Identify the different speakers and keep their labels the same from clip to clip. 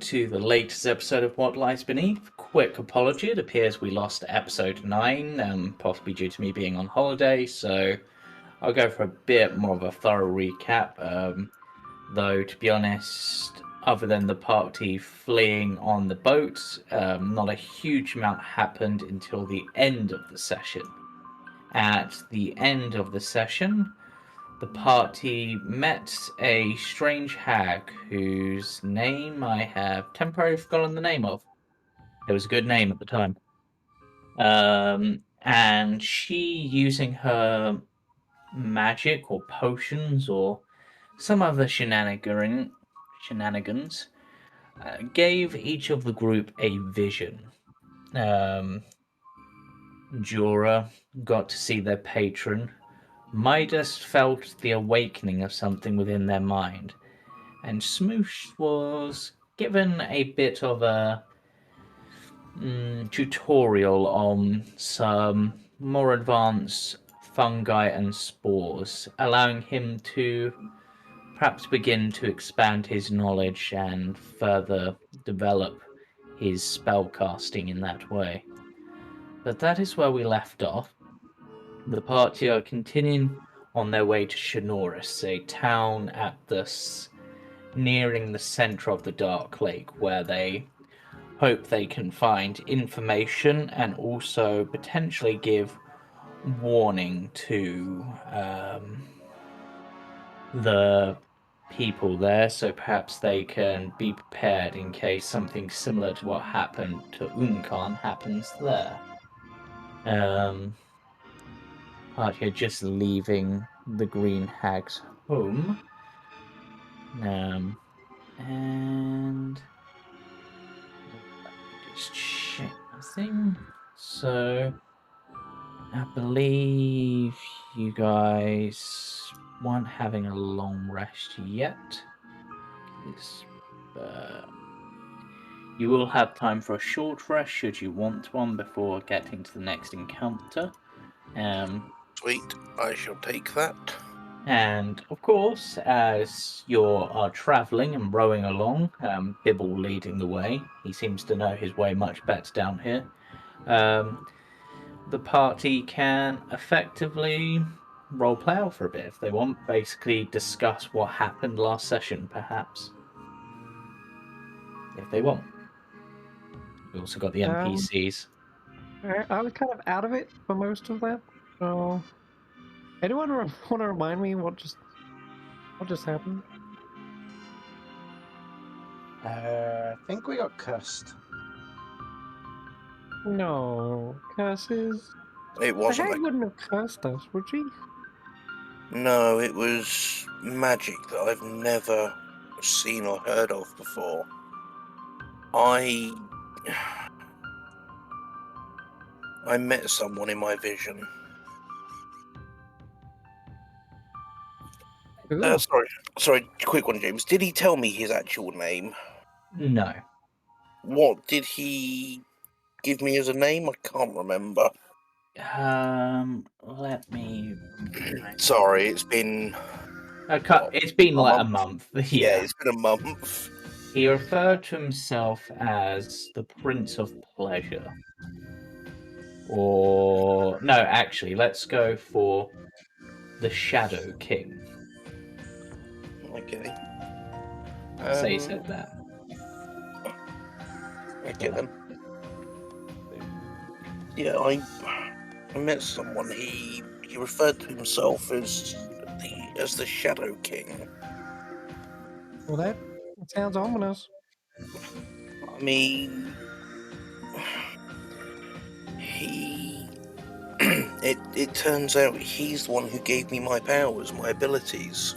Speaker 1: to the latest episode of What Lies Beneath. Quick apology, it appears we lost episode 9, possibly due to me being on holiday, so I'll go for a bit more of a thorough recap. Though, to be honest, other than the party fleeing on the boat, not a huge amount happened until the end of the session. At the end of the session, the party met a strange hag whose name I have temporarily forgotten the name of. It was a good name at the time. And she, using her magic or potions or some other shenanigans, gave each of the group a vision. Jura got to see their patron. Midas felt the awakening of something within their mind, and Smoosh was given a bit of a tutorial on some more advanced fungi and spores, allowing him to perhaps begin to expand his knowledge and further develop his spellcasting in that way. But that is where we left off. The party are continuing on their way to Schnorris, a town at nearing the center of the Dark Lake, where they hope they can find information and also potentially give warning to the people there, so perhaps they can be prepared in case something similar to what happened to Unkan happens there. Party are just leaving the Green Hag's home. And let me just check the thing. So I believe you guys weren't having a long rest yet. You will have time for a short rest should you want one before getting to the next encounter.
Speaker 2: Sweet, I shall take that.
Speaker 1: And of course, as you are travelling and rowing along, Bibble leading the way, he seems to know his way much better down here. The party can effectively roleplay out for a bit if they want, basically discuss what happened last session, perhaps. If they want. We also got the NPCs.
Speaker 3: I was kind of out of it for most of that. So, anyone want to remind me what just happened?
Speaker 4: I think we got cursed.
Speaker 3: No curses.
Speaker 2: It
Speaker 3: The
Speaker 2: wasn't.
Speaker 3: hag wouldn't have cursed us, would she?
Speaker 2: No, it was magic that I've never seen or heard of before. I met someone in my vision. Sorry, quick one, James. Did he tell me his actual name?
Speaker 1: No.
Speaker 2: What did he give me as a name? I can't remember.
Speaker 1: Let me.
Speaker 2: Sorry, it's been.
Speaker 1: It's been like a month.
Speaker 2: Yeah, it's been a month.
Speaker 1: He referred to himself as the Prince of Pleasure. Or no, actually, let's go for the Shadow King.
Speaker 2: Okay.
Speaker 1: Say he said that.
Speaker 2: Okay then. Yeah, I met someone. He referred to himself as the Shadow King.
Speaker 3: Well, that sounds ominous.
Speaker 2: I mean, it turns out he's the one who gave me my powers, my abilities.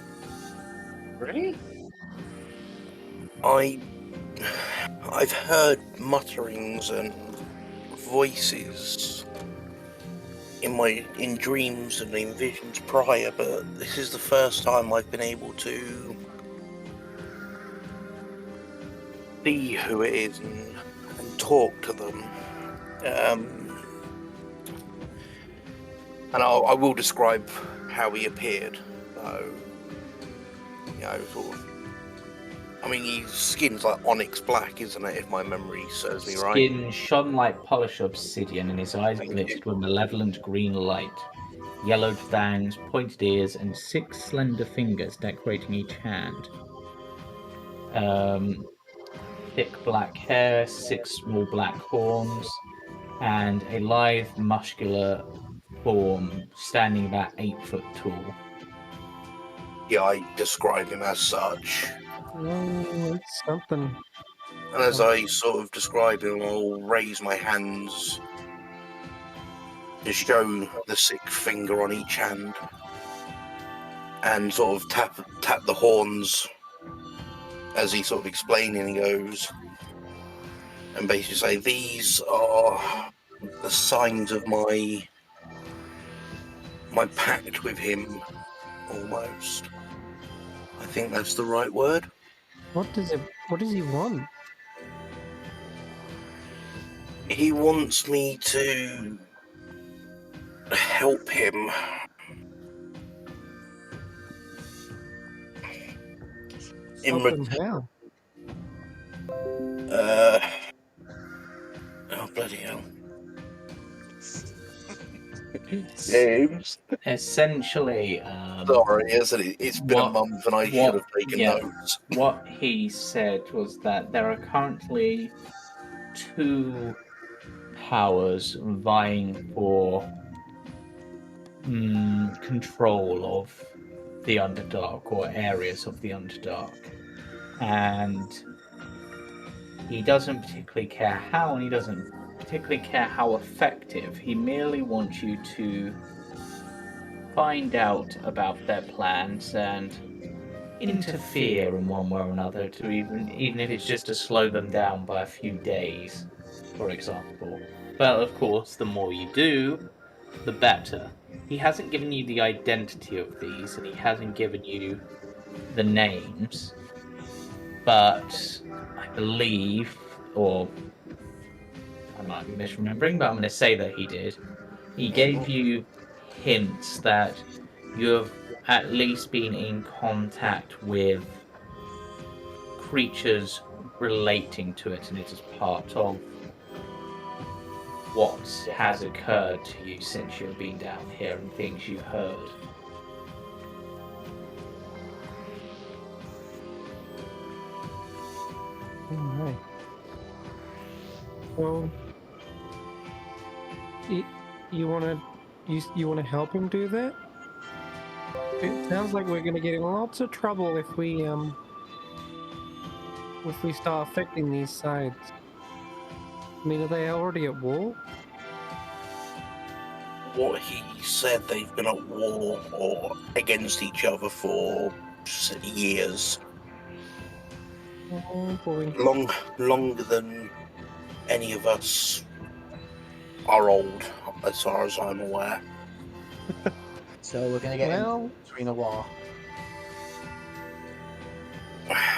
Speaker 3: Really?
Speaker 2: I've heard mutterings and voices in dreams and in visions prior, but this is the first time I've been able to see who it is and talk to them. And I will describe how he appeared. So, sort of I mean, his skin's like onyx black, isn't it? If my memory serves me right.
Speaker 1: Skin shone like polished obsidian, and his eyes
Speaker 2: Thank
Speaker 1: glittered with malevolent green light. Yellowed fangs, pointed ears, and 6 slender fingers decorating each hand. Thick black hair, 6 small black horns, and a lithe, muscular form standing about 8 foot tall.
Speaker 2: Yeah, I describe him as such.
Speaker 3: Oh, it's something.
Speaker 2: And as I sort of describe him, I'll raise my hands to show the 6th finger on each hand, and sort of tap the horns as he's sort of explaining. He goes, and basically say, these are the signs of my pact with him, almost. I think that's the right word.
Speaker 3: What does he want?
Speaker 2: He wants me to help him
Speaker 3: Help him how?
Speaker 2: Oh, bloody hell. James.
Speaker 1: Essentially,
Speaker 2: Sorry, isn't it? It's been a month and I should have taken notes.
Speaker 1: What he said was that there are currently 2 powers vying for control of the Underdark, or areas of the Underdark. And he doesn't particularly care how, and he doesn't particularly care how effective. He merely wants you to find out about their plans and interfere in one way or another, to even if it's just to slow them down by a few days, for example. But of course, the more you do, the better. He hasn't given you the identity of these, and he hasn't given you the names, but I believe, or I might be misremembering, but I'm going to say that he did. He gave you hints that you have at least been in contact with creatures relating to it, and it is part of what has occurred to you since you've been down here and things you've heard.
Speaker 3: Alright. Well, you wanna help him do that? It sounds like we're gonna get in lots of trouble if we start affecting these sides. I mean, are they already at war?
Speaker 2: What he said, they've been at war or against each other for years.
Speaker 3: Oh boy.
Speaker 2: Longer than any of us are old, as far as I'm aware.
Speaker 4: So we're going to get between a war.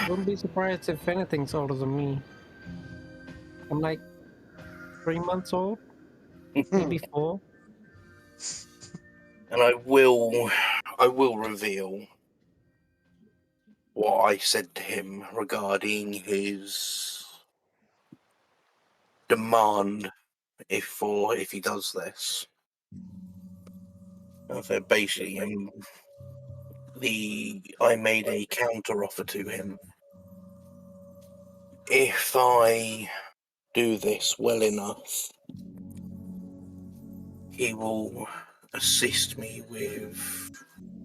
Speaker 3: Wouldn't be surprised if anything's older than me. I'm like 3 months old, maybe 4.
Speaker 2: And I will reveal what I said to him regarding his demand if he does this. I said basically, I made a counter offer to him. If I do this well enough, he will assist me with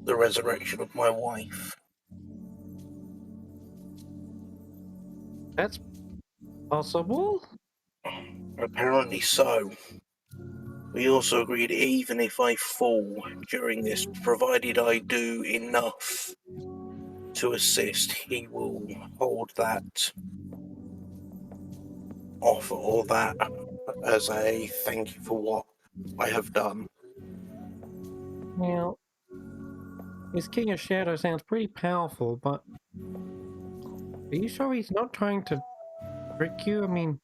Speaker 2: the resurrection of my wife.
Speaker 3: That's possible?
Speaker 2: Apparently so. We also agreed even if I fall during this, provided I do enough to assist, he will hold that offer or that as a thank you for what I have done.
Speaker 3: Now, his King of Shadow sounds pretty powerful, but are you sure he's not trying to trick you? I mean,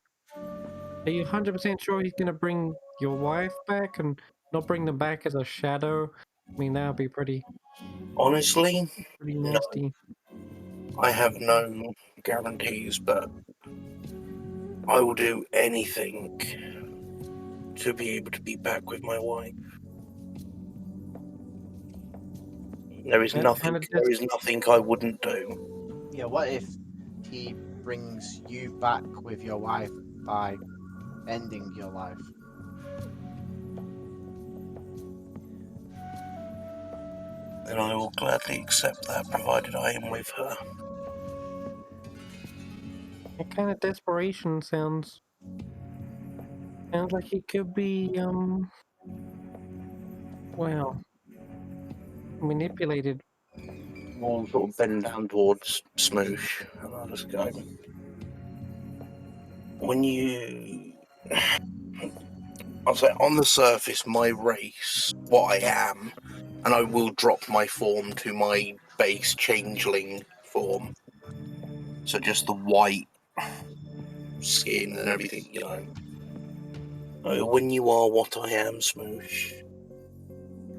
Speaker 3: are you 100% sure he's gonna bring your wife back and not bring them back as a shadow? I mean, that would be pretty
Speaker 2: Honestly,
Speaker 3: nasty.
Speaker 2: I have no guarantees, but I will do anything to be able to be back with my wife. There is
Speaker 3: That
Speaker 2: nothing.
Speaker 3: kinda
Speaker 2: There is nothing I wouldn't do.
Speaker 4: Yeah, what if he brings you back with your wife by ending your life?
Speaker 2: Then I will gladly accept that, provided I am with her.
Speaker 3: That kind of desperation sounds like he could be well, manipulated.
Speaker 2: I'll sort of bend down towards Smoosh, and I'll just go. When you... I'll say, on the surface, my race, what I am, and I will drop my form to my base changeling form. So just the white skin and everything, you know. When you are what I am, Smoosh,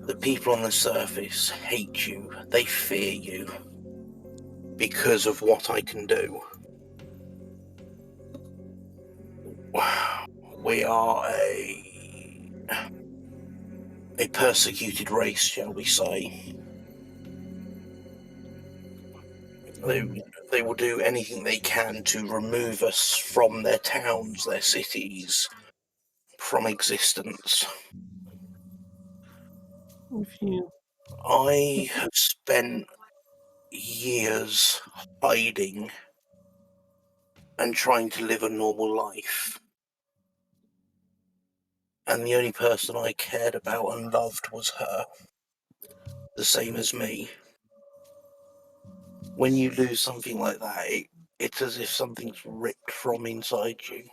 Speaker 2: the people on the surface hate you. They fear you because of what I can do. We are a persecuted race, shall we say. They will do anything they can to remove us from their towns, their cities, from existence.
Speaker 3: If you
Speaker 2: I have spent years hiding and trying to live a normal life. And the only person I cared about and loved was her. The same as me. When you lose something like that, it's as if something's ripped from inside you.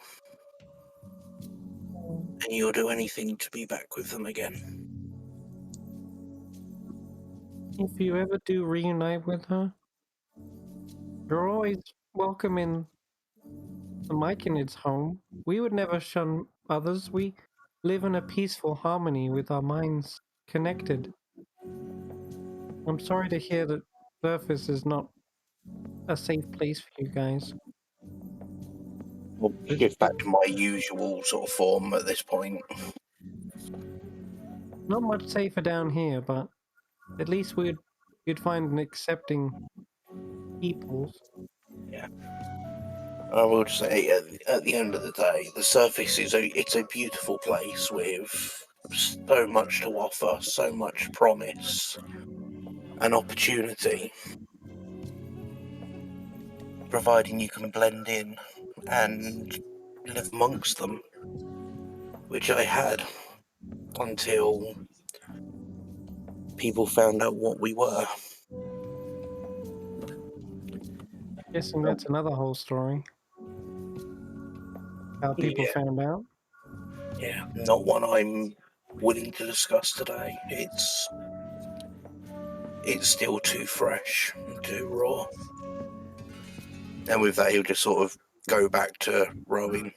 Speaker 2: And you'll do anything to be back with them again.
Speaker 3: if you ever do reunite with her, you're always welcome in the Myconid's home. We would never shun others. We live in a peaceful harmony with our minds connected. I'm sorry to hear that surface is not a safe place for you guys.
Speaker 2: We'll shift back to my usual sort of form at this point.
Speaker 3: Not much safer down here, but at least you'd find an accepting people.
Speaker 2: Yeah. I will say, at the end of the day, the surface it's a beautiful place with so much to offer, so much promise, and opportunity. Providing you can blend in and live amongst them, which I had until people found out what we were.
Speaker 3: Guessing that's another whole story. How people found out.
Speaker 2: Yeah, not one I'm willing to discuss today. It's still too fresh, too raw. And with that, he'll just sort of go back to rowing.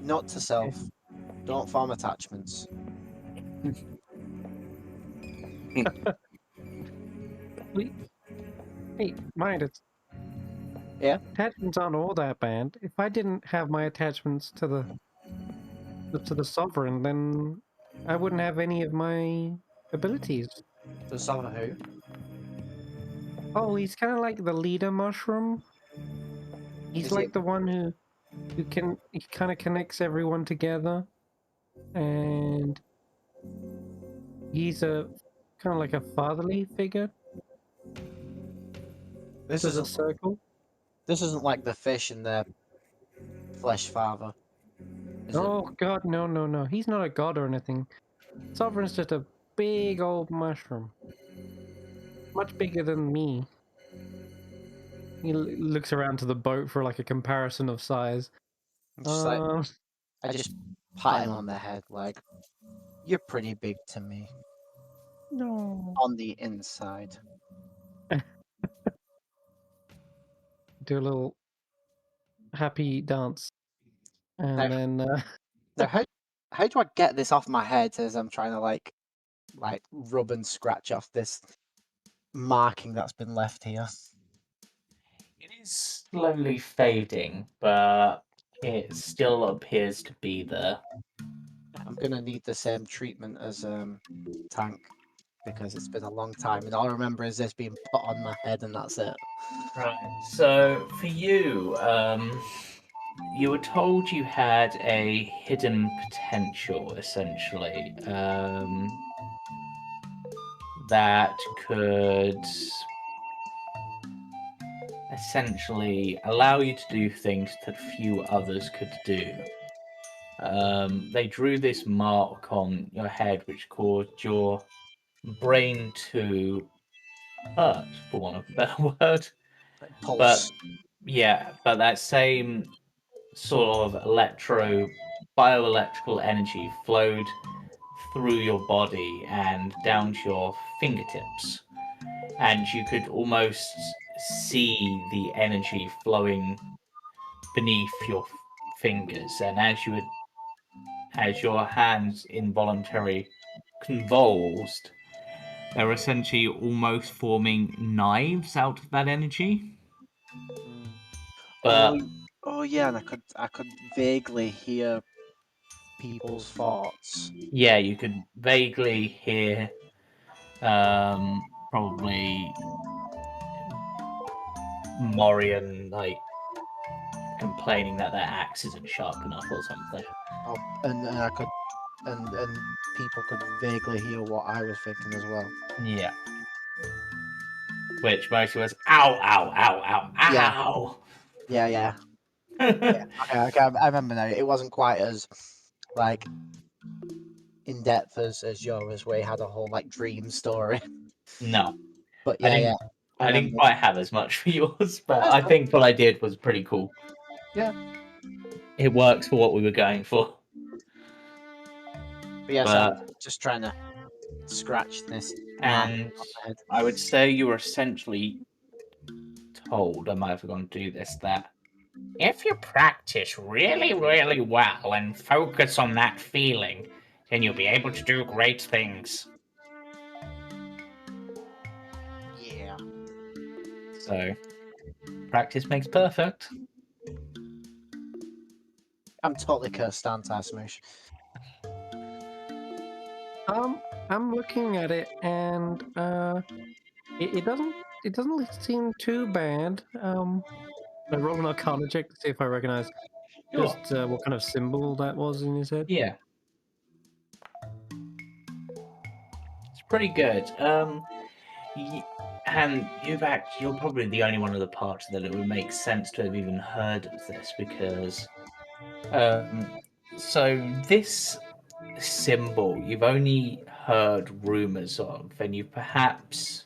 Speaker 4: Note to self: don't form attachments.
Speaker 3: Hey, mind it.
Speaker 4: Yeah?
Speaker 3: Attachments aren't all that bad. If I didn't have my attachments to the sovereign, then I wouldn't have any of my abilities.
Speaker 4: The son of who?
Speaker 3: Oh, he's kind of like the leader mushroom. He's
Speaker 4: Is
Speaker 3: like
Speaker 4: it-
Speaker 3: the one who he kind of connects everyone together, and he's a kind of like a fatherly figure
Speaker 4: This
Speaker 3: to the
Speaker 4: isn't
Speaker 3: circle.
Speaker 4: this isn't like the fish in their flesh father. Is it?
Speaker 3: Oh God, no! He's not a god or anything. Sovereign's just a big old mushroom, much bigger than me. He looks around to the boat for like a comparison of size.
Speaker 4: Just like I just pat him on the head, like, you're pretty big to me
Speaker 3: No.
Speaker 4: on the inside.
Speaker 3: Do a little happy dance, and
Speaker 4: Now,
Speaker 3: then
Speaker 4: now how do I get this off my head as I'm trying to like rub and scratch off this marking that's been left here?
Speaker 1: is slowly fading, but it still appears to be there.
Speaker 4: I'm gonna need the same treatment as Tank because it's been a long time, and all I remember is this being put on my head, and that's it.
Speaker 1: Right. So for you, you were told you had a hidden potential, essentially, that could essentially allow you to do things that few others could do. They drew this mark on your head, which caused your brain to hurt, for want of a better word.
Speaker 4: Like
Speaker 1: But
Speaker 4: pulse.
Speaker 1: yeah, but that same sort of bioelectrical energy flowed through your body and down to your fingertips. And you could almost see the energy flowing beneath your fingers. And as your hands involuntarily convulsed, they're essentially almost forming knives out of that energy.
Speaker 4: Mm.
Speaker 1: But
Speaker 4: Oh yeah, and I could vaguely hear people's thoughts.
Speaker 1: yeah, you could vaguely hear probably Morian like complaining that their axe isn't sharp enough or something.
Speaker 4: Oh, and I could and people could vaguely hear what I was thinking as well.
Speaker 1: Yeah. Which mostly was ow, ow, ow, ow,
Speaker 4: Yeah.
Speaker 1: ow.
Speaker 4: Yeah, yeah. Yeah. Okay, I remember now. It wasn't quite as like in depth as yours, where you had a whole like dream story.
Speaker 1: No,
Speaker 4: But
Speaker 1: I
Speaker 4: yeah, yeah,
Speaker 1: didn't.
Speaker 4: I
Speaker 1: I didn't
Speaker 4: remember.
Speaker 1: quite have as much for yours, but
Speaker 4: That's
Speaker 1: I
Speaker 4: cool.
Speaker 1: think what I did was pretty cool.
Speaker 4: Yeah.
Speaker 1: It works for what we were going for.
Speaker 4: But yeah, so I'm
Speaker 1: But
Speaker 4: just trying to scratch this mark
Speaker 1: and
Speaker 4: on my head.
Speaker 1: I would say you were essentially told, I might have forgotten to do this, that if you practice really, really well and focus on that feeling, then you'll be able to do great things.
Speaker 4: Yeah.
Speaker 1: So, practice makes perfect.
Speaker 4: I'm totally cursed, aren't I, Smoosh?
Speaker 3: I'm looking at it, and it doesn't seem too bad. I roll an Arcana check to see if I recognize
Speaker 1: Sure.
Speaker 3: just what kind of symbol that was in his head.
Speaker 1: Yeah. It's pretty good. And you're probably the only one of the party that it would make sense to have even heard of this because, so this symbol you've only heard rumors of, and you've perhaps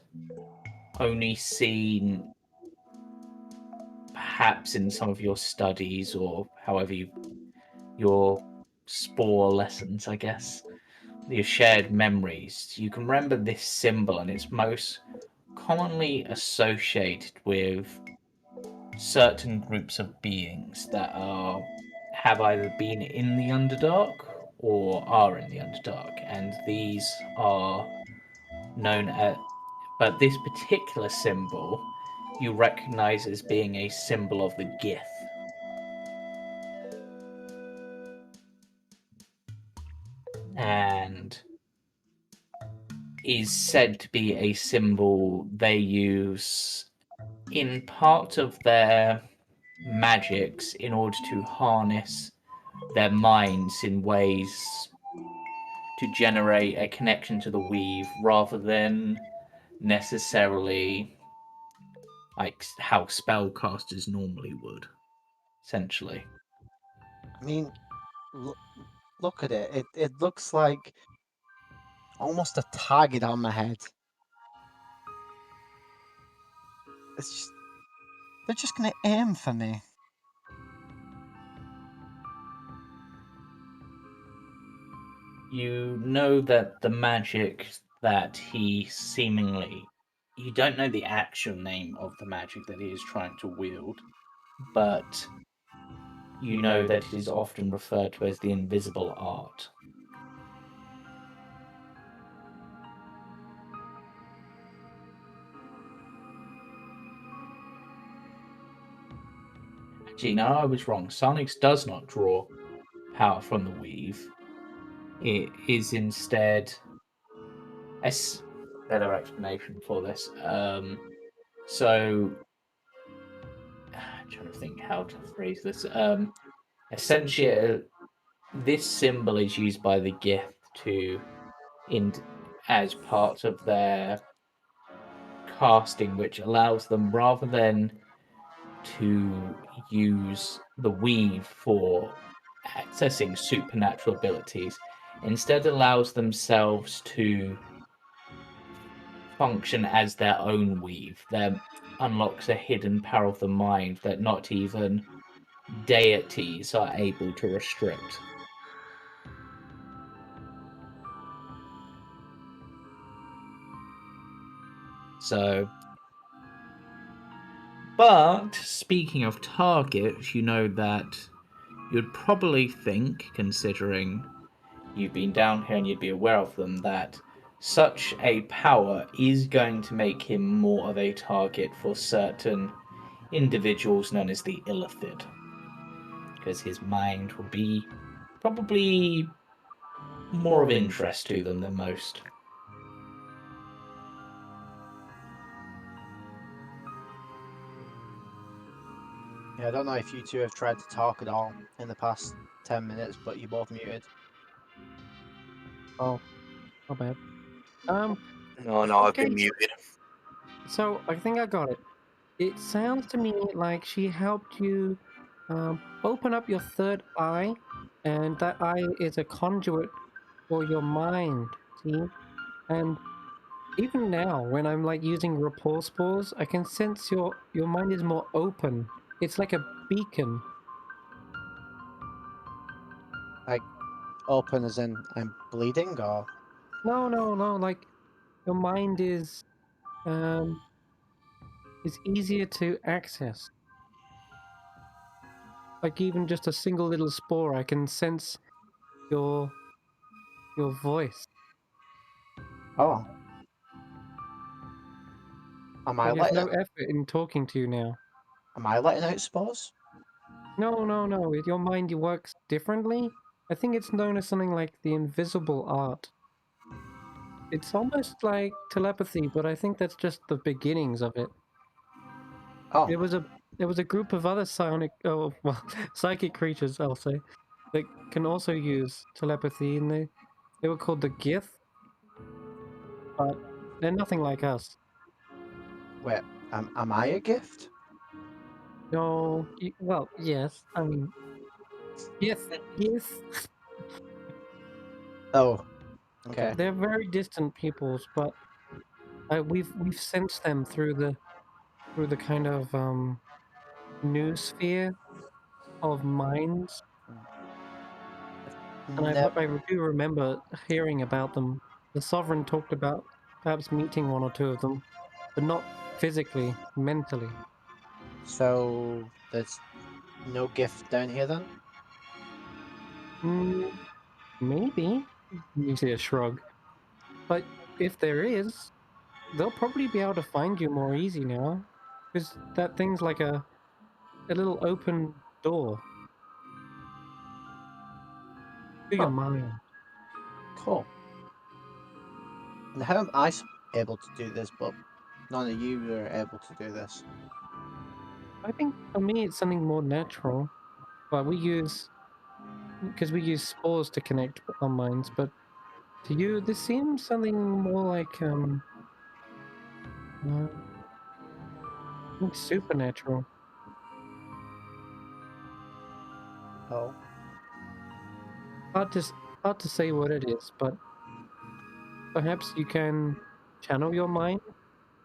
Speaker 1: only seen, perhaps in some of your studies or however your spore lessons, I guess, your shared memories. You can remember this symbol, and it's most commonly associated with certain groups of beings that have either been in the Underdark or are in the Underdark, and these are known as. But this particular symbol you recognize as being a symbol of the Gith. And is said to be a symbol they use in part of their magics in order to harness their minds in ways to generate a connection to the weave rather than necessarily like how spellcasters normally would, essentially.
Speaker 4: I mean, look at it. It looks like almost a target on my head. It's just they're just gonna aim for me.
Speaker 1: You know that the magic that he seemingly. You don't know the actual name of the magic that he is trying to wield, but you know that it is often referred to as the invisible art. Actually, no, I was wrong. Sarnix does not draw power from the weave. It is instead a better explanation for this. So, I'm trying to think how to phrase this. Essentially, this symbol is used by the gift to, as part of their casting, which allows them, rather than to use the weave for accessing supernatural abilities, instead allows themselves to function as their own weave. That unlocks a hidden power of the mind that not even deities are able to restrict. So, but speaking of targets, you know that you'd probably think, considering you've been down here and you'd be aware of them, that such a power is going to make him more of a target for certain individuals known as the Illithid. Because his mind will be probably more of interest to them than most.
Speaker 4: Yeah, I don't know if you two have tried to talk at all in the past 10 minutes, but you're both muted.
Speaker 3: Oh, not bad.
Speaker 2: No, I've
Speaker 3: Okay.
Speaker 2: been muted.
Speaker 3: So I think I got it. It sounds to me like she helped you open up your third eye, and that eye is a conduit for your mind. See, and even now, when I'm like using rapport spores, I can sense your mind is more open. It's like a beacon.
Speaker 4: Like, open as in I'm bleeding, or?
Speaker 3: No, no, no. Like your mind is easier to access. Like even just a single little spore, I can sense your voice.
Speaker 4: Oh. Am I
Speaker 3: Like there's
Speaker 4: letting
Speaker 3: no effort in talking to you now.
Speaker 4: out spores?
Speaker 3: No, no, no. Your mind works differently. I think it's known as something like the invisible art. It's almost like telepathy, but I think that's just the beginnings of it.
Speaker 4: Oh.
Speaker 3: There was a group of other psychic creatures, I'll say, that can also use telepathy, and they were called the Gith, but they're nothing like us.
Speaker 4: Wait, am I a gift?
Speaker 3: No, well, yes. I mean, yes, yes.
Speaker 4: Oh. Okay.
Speaker 3: They're very distant peoples, but we've sensed them through the kind of new sphere of minds, and
Speaker 4: Never.
Speaker 3: I do remember hearing about them. The Sovereign talked about perhaps meeting one or two of them, but not physically, mentally.
Speaker 4: So, there's no gift down here then?
Speaker 3: Maybe. You see a shrug. But if there is, they'll probably be able to find you more easy now, because that thing's like a little open door to your
Speaker 4: Huh.
Speaker 3: mind.
Speaker 4: Cool. And how am I able to do this, but none of you are able to do this?
Speaker 3: I think for me it's something more natural, but we use spores to connect our minds. But to you, this seems something more like supernatural.
Speaker 4: Oh.
Speaker 3: Hard to hard to say what it is, but perhaps you can channel your mind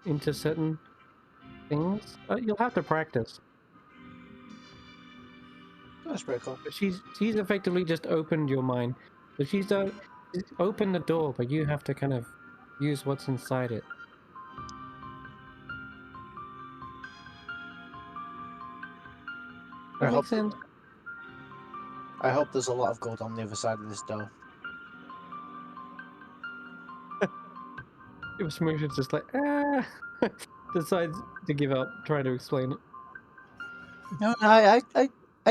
Speaker 3: into certain things. You'll have to practice.
Speaker 4: That's pretty cool.
Speaker 3: But she's effectively just opened your mind. So she's opened the door, but you have to kind of use what's inside it. That makes sense.
Speaker 4: I hope there's a lot of gold on the other side of this door.
Speaker 3: If Smoosh is just like, decides to give up, try to explain it.
Speaker 4: No, I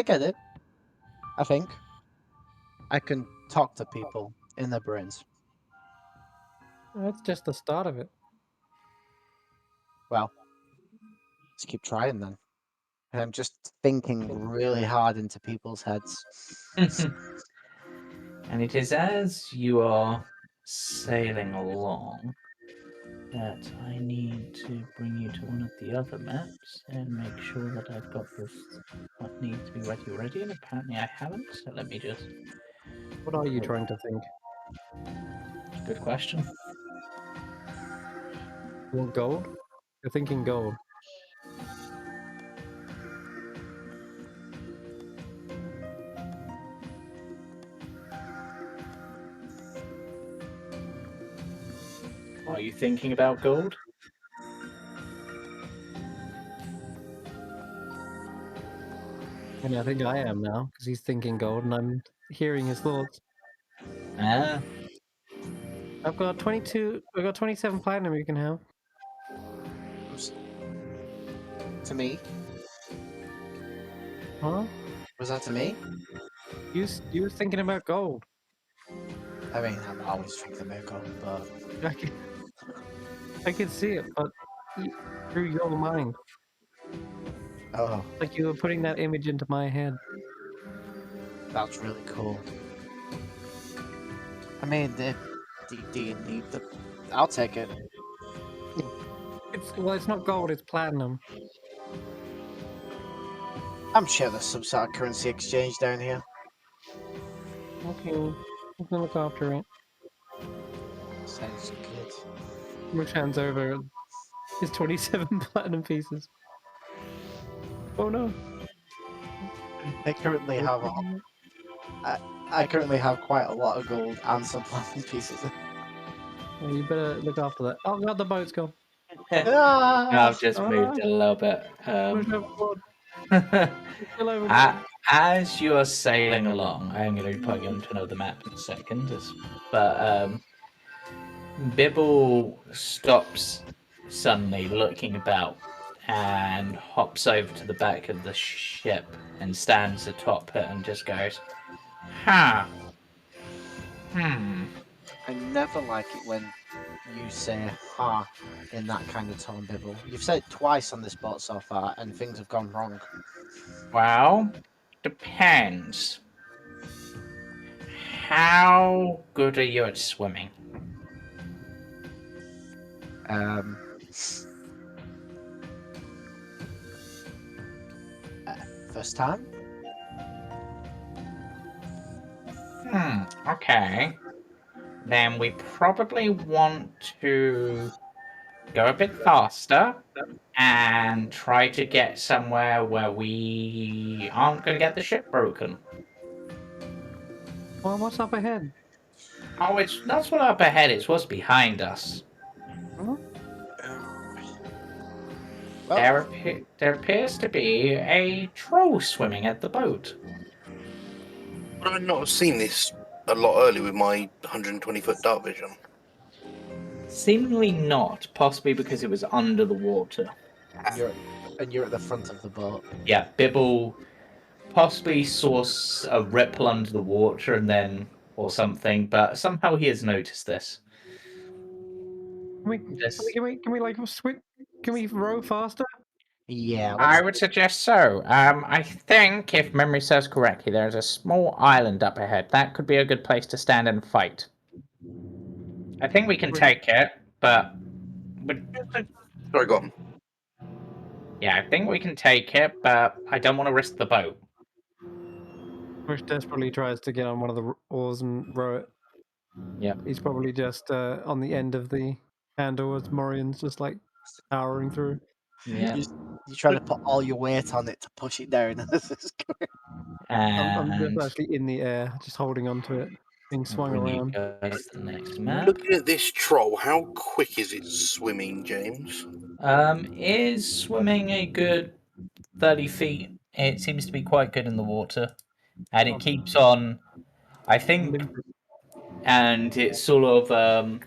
Speaker 4: get it. I think I can talk to people in their brains.
Speaker 3: That's just the start of it.
Speaker 4: Well, let's keep trying then. I'm just thinking really hard into people's heads.
Speaker 1: And it is as you are sailing along that I need to bring you to one of the other maps and make sure that I've got this what needs to be ready, and apparently I haven't, so let me just...
Speaker 3: What are you trying to think?
Speaker 1: Good question.
Speaker 3: Well, gold? You're thinking gold.
Speaker 1: Are you thinking about gold?
Speaker 3: And I think I am now, because he's thinking gold, and I'm hearing his thoughts.
Speaker 1: Ah,
Speaker 3: I've got 22. I've got 27 platinum you can have.
Speaker 4: To me?
Speaker 3: Huh?
Speaker 4: Was that to me?
Speaker 3: You was thinking about gold.
Speaker 4: I mean, I'm always thinking about gold, but
Speaker 3: I can see it, but through your mind,
Speaker 4: oh,
Speaker 3: like you were putting that image into my head.
Speaker 4: that's really cool. I mean, do you need the? I'll take it.
Speaker 3: It's not gold. It's platinum.
Speaker 4: I'm sure there's some sort of currency exchange down here.
Speaker 3: Okay, I'm gonna look after it.
Speaker 4: Sounds good.
Speaker 3: Which hands over his 27 platinum pieces. Oh no!
Speaker 4: I currently have I currently have quite a lot of gold and some platinum pieces.
Speaker 3: Yeah, you better look after that. Oh god, the boat's gone.
Speaker 1: I've just moved a little bit.
Speaker 3: Push overboard. Still overboard.
Speaker 1: As you are sailing along, I'm going to be putting you onto another map in a second. But Bibble stops suddenly, looking about, and hops over to the back of the ship and stands atop it and just goes, "Ha!
Speaker 4: I never like it when you say "ha" in that kind of tone, Bibble. You've said it twice on this boat so far, and things have gone wrong.
Speaker 1: Well, depends. How good are you at swimming?"
Speaker 4: Um, first time?
Speaker 1: Okay. Then we probably want to go a bit faster and try to get somewhere where we aren't going to get the ship broken.
Speaker 3: Well, what's up ahead?
Speaker 1: Oh, it's that's what up ahead is. What's behind us?
Speaker 3: Huh?
Speaker 4: Well,
Speaker 1: There appears to be a troll swimming at the boat.
Speaker 2: Would I not have seen this a lot earlier with my 120-foot dark vision?
Speaker 1: Seemingly not, possibly because it was under the water.
Speaker 4: you're at the front of the boat.
Speaker 1: Yeah, Bibble possibly saw a ripple under the water and then, or something, but somehow he has noticed this.
Speaker 3: Can we like swim? Can we row faster?
Speaker 4: Yeah,
Speaker 1: I would suggest so. I think, if memory serves correctly, there's a small island up ahead. That could be a good place to stand and fight. I think we can take it, but
Speaker 2: Sorry, go on.
Speaker 1: yeah, I think we can take it, but I don't want to risk the boat.
Speaker 3: Bush desperately tries to get on one of the oars and row it.
Speaker 1: Yeah.
Speaker 3: He's probably just on the end of the handle as Morian's just like powering through.
Speaker 1: Yeah.
Speaker 4: You're trying to put all your weight on it to push it down.
Speaker 3: I'm just
Speaker 1: And
Speaker 3: actually in the air, just holding onto it, being swung
Speaker 1: bring you
Speaker 3: around.
Speaker 1: guys to the next map.
Speaker 2: Looking at this troll, how quick is it swimming, James?
Speaker 1: Is swimming a good 30 feet? It seems to be quite good in the water. And it keeps on, I think, and it sort of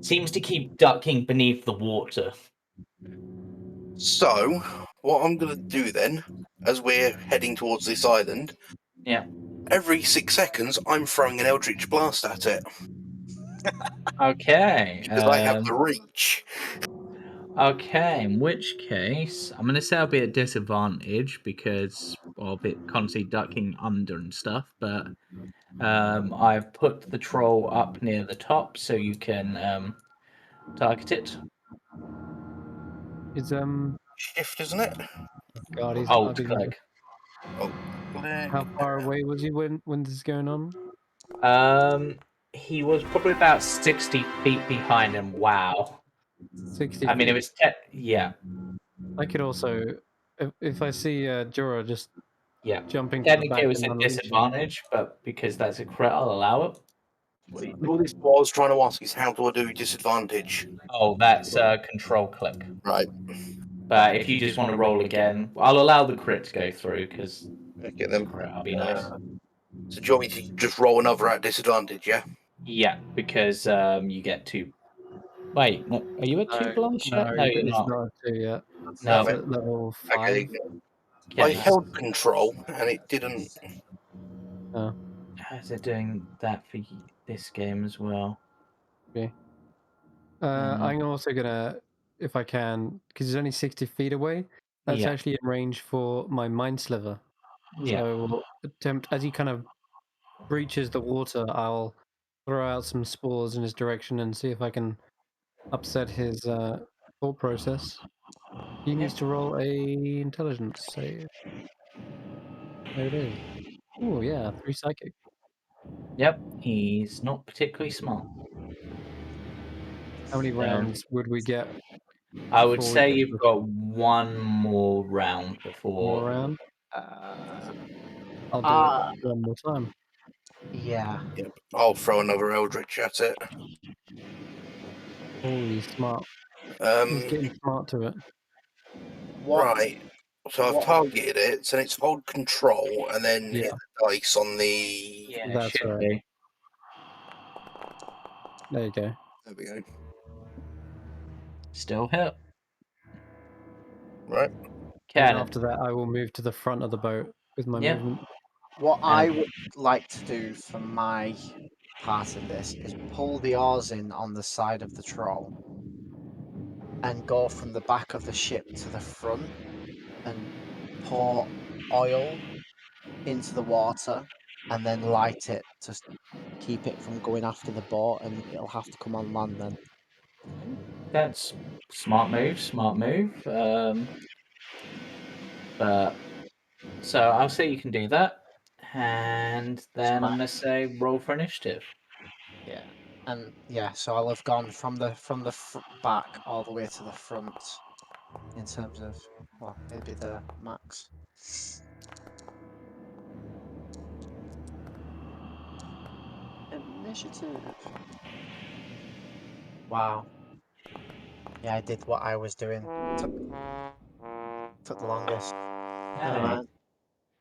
Speaker 1: seems to keep ducking beneath the water.
Speaker 2: So, what I'm going to do then, as we're heading towards this island,
Speaker 1: Yeah.
Speaker 2: every 6 seconds I'm throwing an Eldritch Blast at it
Speaker 1: Okay.
Speaker 2: because I have the reach.
Speaker 1: Okay, in which case, I'm going to say I'll be at disadvantage because of it constantly ducking under and stuff, but I've put the troll up near the top so you can target it.
Speaker 3: Is
Speaker 2: Shift, isn't it?
Speaker 3: God, he's
Speaker 1: Alt
Speaker 3: bugging me.
Speaker 1: click.
Speaker 2: Oh,
Speaker 3: How far away was he when this is going on?
Speaker 1: He was probably about 60 feet behind him. Wow.
Speaker 3: 60
Speaker 1: I mean, it
Speaker 3: feet.
Speaker 1: was, yeah,
Speaker 3: I could also, if I see Jorah just
Speaker 1: yeah.
Speaker 3: jumping to the
Speaker 1: Technically,
Speaker 3: back
Speaker 1: it was
Speaker 3: and
Speaker 1: a
Speaker 3: unleashing.
Speaker 1: disadvantage, but because that's a crit, I'll allow it.
Speaker 2: all this what I was trying to ask is how do I do disadvantage?
Speaker 1: Oh, that's control click.
Speaker 2: Right.
Speaker 1: But if you just want to roll again, I'll allow the crit to go through because
Speaker 2: Okay then.
Speaker 1: crit, I'll be nice.
Speaker 2: So do you want me to just roll another at disadvantage, yeah?
Speaker 1: Yeah, because you get two. Wait, no, are you at two blast
Speaker 3: No,
Speaker 1: yet? No, you're
Speaker 3: it's
Speaker 1: not.
Speaker 3: not a 2 yet.
Speaker 1: No.
Speaker 3: It's at level 5.
Speaker 2: Okay.
Speaker 1: Yeah,
Speaker 2: I held control and it didn't.
Speaker 3: Oh,
Speaker 1: how's it doing that for this game as well?
Speaker 3: okay.
Speaker 1: Mm.
Speaker 3: I'm also gonna, if I can, because he's only 60 feet away. That's
Speaker 1: Yeah.
Speaker 3: actually in range for my mind sliver.
Speaker 1: Yeah.
Speaker 3: So we'll attempt as he kind of breaches the water. I'll throw out some spores in his direction and see if I can upset his thought process. He needs to roll a intelligence save. There it is. Oh yeah, 3 psychic.
Speaker 1: Yep. He's not particularly smart.
Speaker 3: How many
Speaker 1: So,
Speaker 3: rounds would we get
Speaker 1: I would
Speaker 3: before we
Speaker 1: say
Speaker 3: get
Speaker 1: you've
Speaker 3: to
Speaker 1: got one more round
Speaker 3: a
Speaker 1: before.
Speaker 3: more round?
Speaker 4: Uh,
Speaker 3: I'll do it one more time.
Speaker 4: yeah.
Speaker 2: Yep. I'll throw another Eldritch at it.
Speaker 3: Oh, he's smart. He's getting smart to it.
Speaker 4: What?
Speaker 2: Right. So I've
Speaker 4: What?
Speaker 2: targeted it, so it's hold control and then
Speaker 3: Yeah.
Speaker 2: hit the dice on the.
Speaker 1: Yeah, it
Speaker 3: That's
Speaker 1: should
Speaker 3: right.
Speaker 1: be.
Speaker 3: There you go.
Speaker 2: There we go.
Speaker 1: Still hit.
Speaker 2: Right.
Speaker 3: And then
Speaker 1: Cannon.
Speaker 3: after that, I will move to the front of the boat with my
Speaker 1: Yeah.
Speaker 3: movement.
Speaker 4: What I would like to do for my part in this is pull the oars in on the side of the troll and go from the back of the ship to the front and pour oil into the water and then light it to keep it from going after the boat, and it'll have to come on land then.
Speaker 1: That's smart move. Smart move. But so I'll say you can do that, and then I'm gonna say roll for initiative.
Speaker 4: Yeah, and yeah, so I'll have gone from the back all the way to the front in terms of, well, maybe the max. Initiative. Wow. Yeah, I did what I was doing. Took the longest. Never
Speaker 1: Hey.
Speaker 4: mind.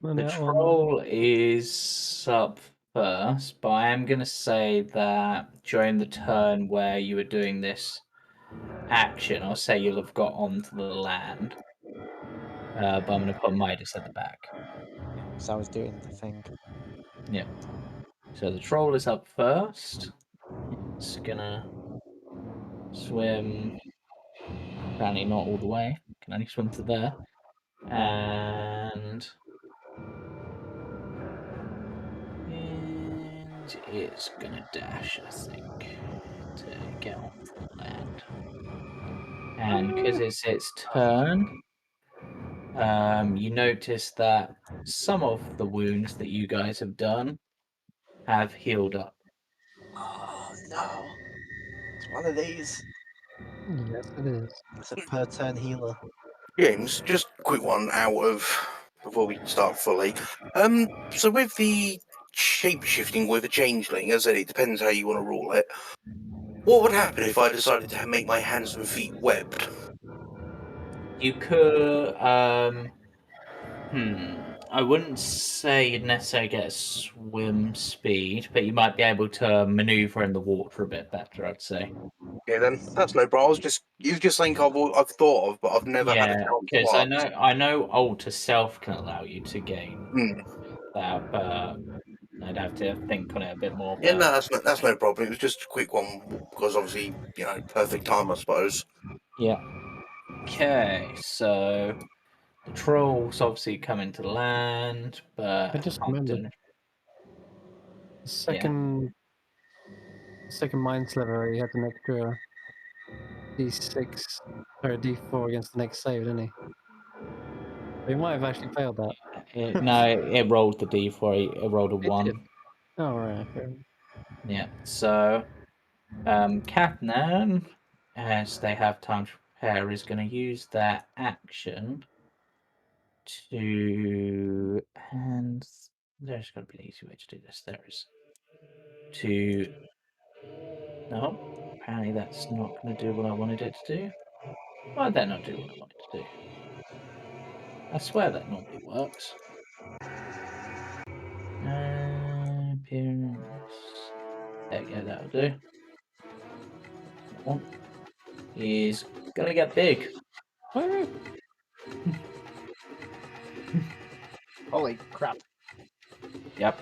Speaker 3: And
Speaker 1: The
Speaker 3: that one,
Speaker 1: troll is up first, but I am going to say that during the turn where you were doing this action, I'll say you'll have got onto the land. But I'm going to put Midas at the back.
Speaker 4: Yeah, because I was doing the thing.
Speaker 1: Yeah. So the troll is up first. It's going to swim. Apparently not all the way. Can only swim to there. And it's gonna dash, I think, to get onto the land. And because it's its turn, you notice that some of the wounds that you guys have done have healed up.
Speaker 4: Oh no! It's one of these.
Speaker 3: yes, it is.
Speaker 4: It's a per turn healer.
Speaker 2: James, just a quick one out of before we start fully. So with the shape shifting with a changeling, as I said, it depends how you want to rule it. What would happen if I decided to make my hands and feet webbed?
Speaker 1: You could, I wouldn't say you'd necessarily get a swim speed, but you might be able to maneuver in the water a bit better, I'd say.
Speaker 2: Yeah, then that's no problem. You just think I've thought of, but I've never had a
Speaker 1: Yeah,
Speaker 2: chance
Speaker 1: because
Speaker 2: to
Speaker 1: I know Alter Self can allow you to gain
Speaker 2: Hmm.
Speaker 1: that, but I'd have to think on it a bit more.
Speaker 2: Yeah,
Speaker 1: But
Speaker 2: no, that's no problem. It was just a quick one because obviously, perfect time, I suppose.
Speaker 1: yeah. Okay, so the trolls obviously come into land, but
Speaker 3: I just
Speaker 1: can't do
Speaker 3: remembered
Speaker 1: anything.
Speaker 3: the
Speaker 1: Yeah.
Speaker 3: second mind sliver. He had an extra D6 or a D4 against the next save, didn't he? He might have actually failed that.
Speaker 1: No, it rolled the d4. It rolled a
Speaker 3: It did.
Speaker 1: 1.
Speaker 3: Oh right. Okay.
Speaker 1: Yeah. So, Catnan, as they have time to prepare, is going to use their action to, and there's got to be an easy way to do this. There is to. No, apparently that's not going to do what I wanted it to do. Why did that not do what I wanted to do? I swear that normally works. Appearance. There we go, that'll do. That one is gonna get big.
Speaker 3: Woo!
Speaker 4: Holy crap.
Speaker 1: Yep.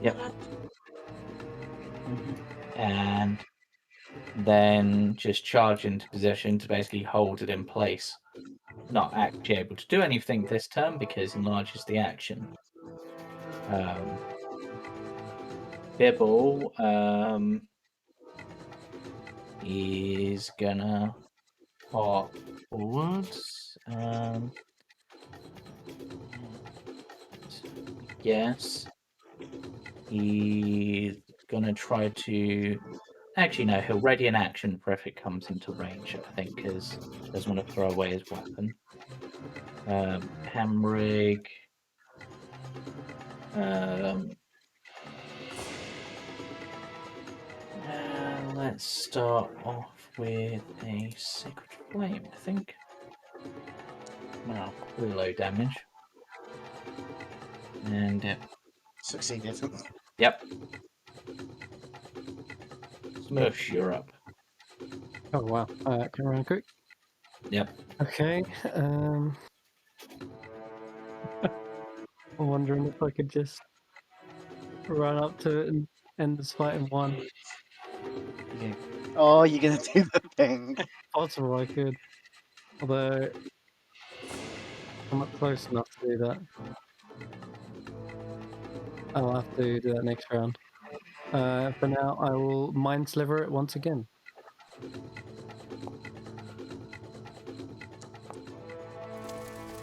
Speaker 1: Yep. And then just charge into position to basically hold it in place. Not actually able to do anything this turn because enlarges the action. Bibble is gonna hop forwards. Yes. He's gonna try to. Actually, no, he'll ready an action for if it comes into range, I think, because he doesn't want to throw away his weapon. Hamrig. Let's start off with a Sacred Flame, I think. Well, pretty low damage. And
Speaker 4: Succeeded.
Speaker 1: yep. Smush, you're up.
Speaker 3: Oh wow. Can I run quick?
Speaker 1: Yep.
Speaker 3: Okay. I'm wondering if I could just run up to it and end this fight in one.
Speaker 4: Oh, you're gonna do the thing.
Speaker 3: Possible I could. Although I'm not close enough to do that. I'll have to do that next round. For now, I will mind sliver it once again.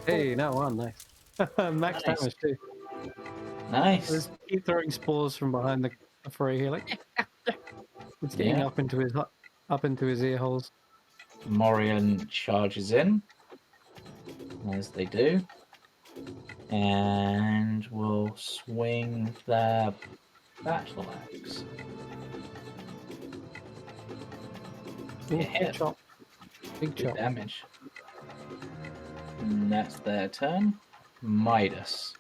Speaker 3: Hey, now one, nice. Max
Speaker 1: Nice.
Speaker 3: damage too.
Speaker 1: Nice.
Speaker 3: Just keep throwing spores from behind the fray here, like it's getting
Speaker 1: Yeah.
Speaker 3: up into his ear holes.
Speaker 1: Morion charges in, as they do, and will swing their battle axe.
Speaker 3: Ooh,
Speaker 1: It hit.
Speaker 3: chop. Big
Speaker 1: Good
Speaker 3: chop.
Speaker 1: damage. And that's their turn. Midas.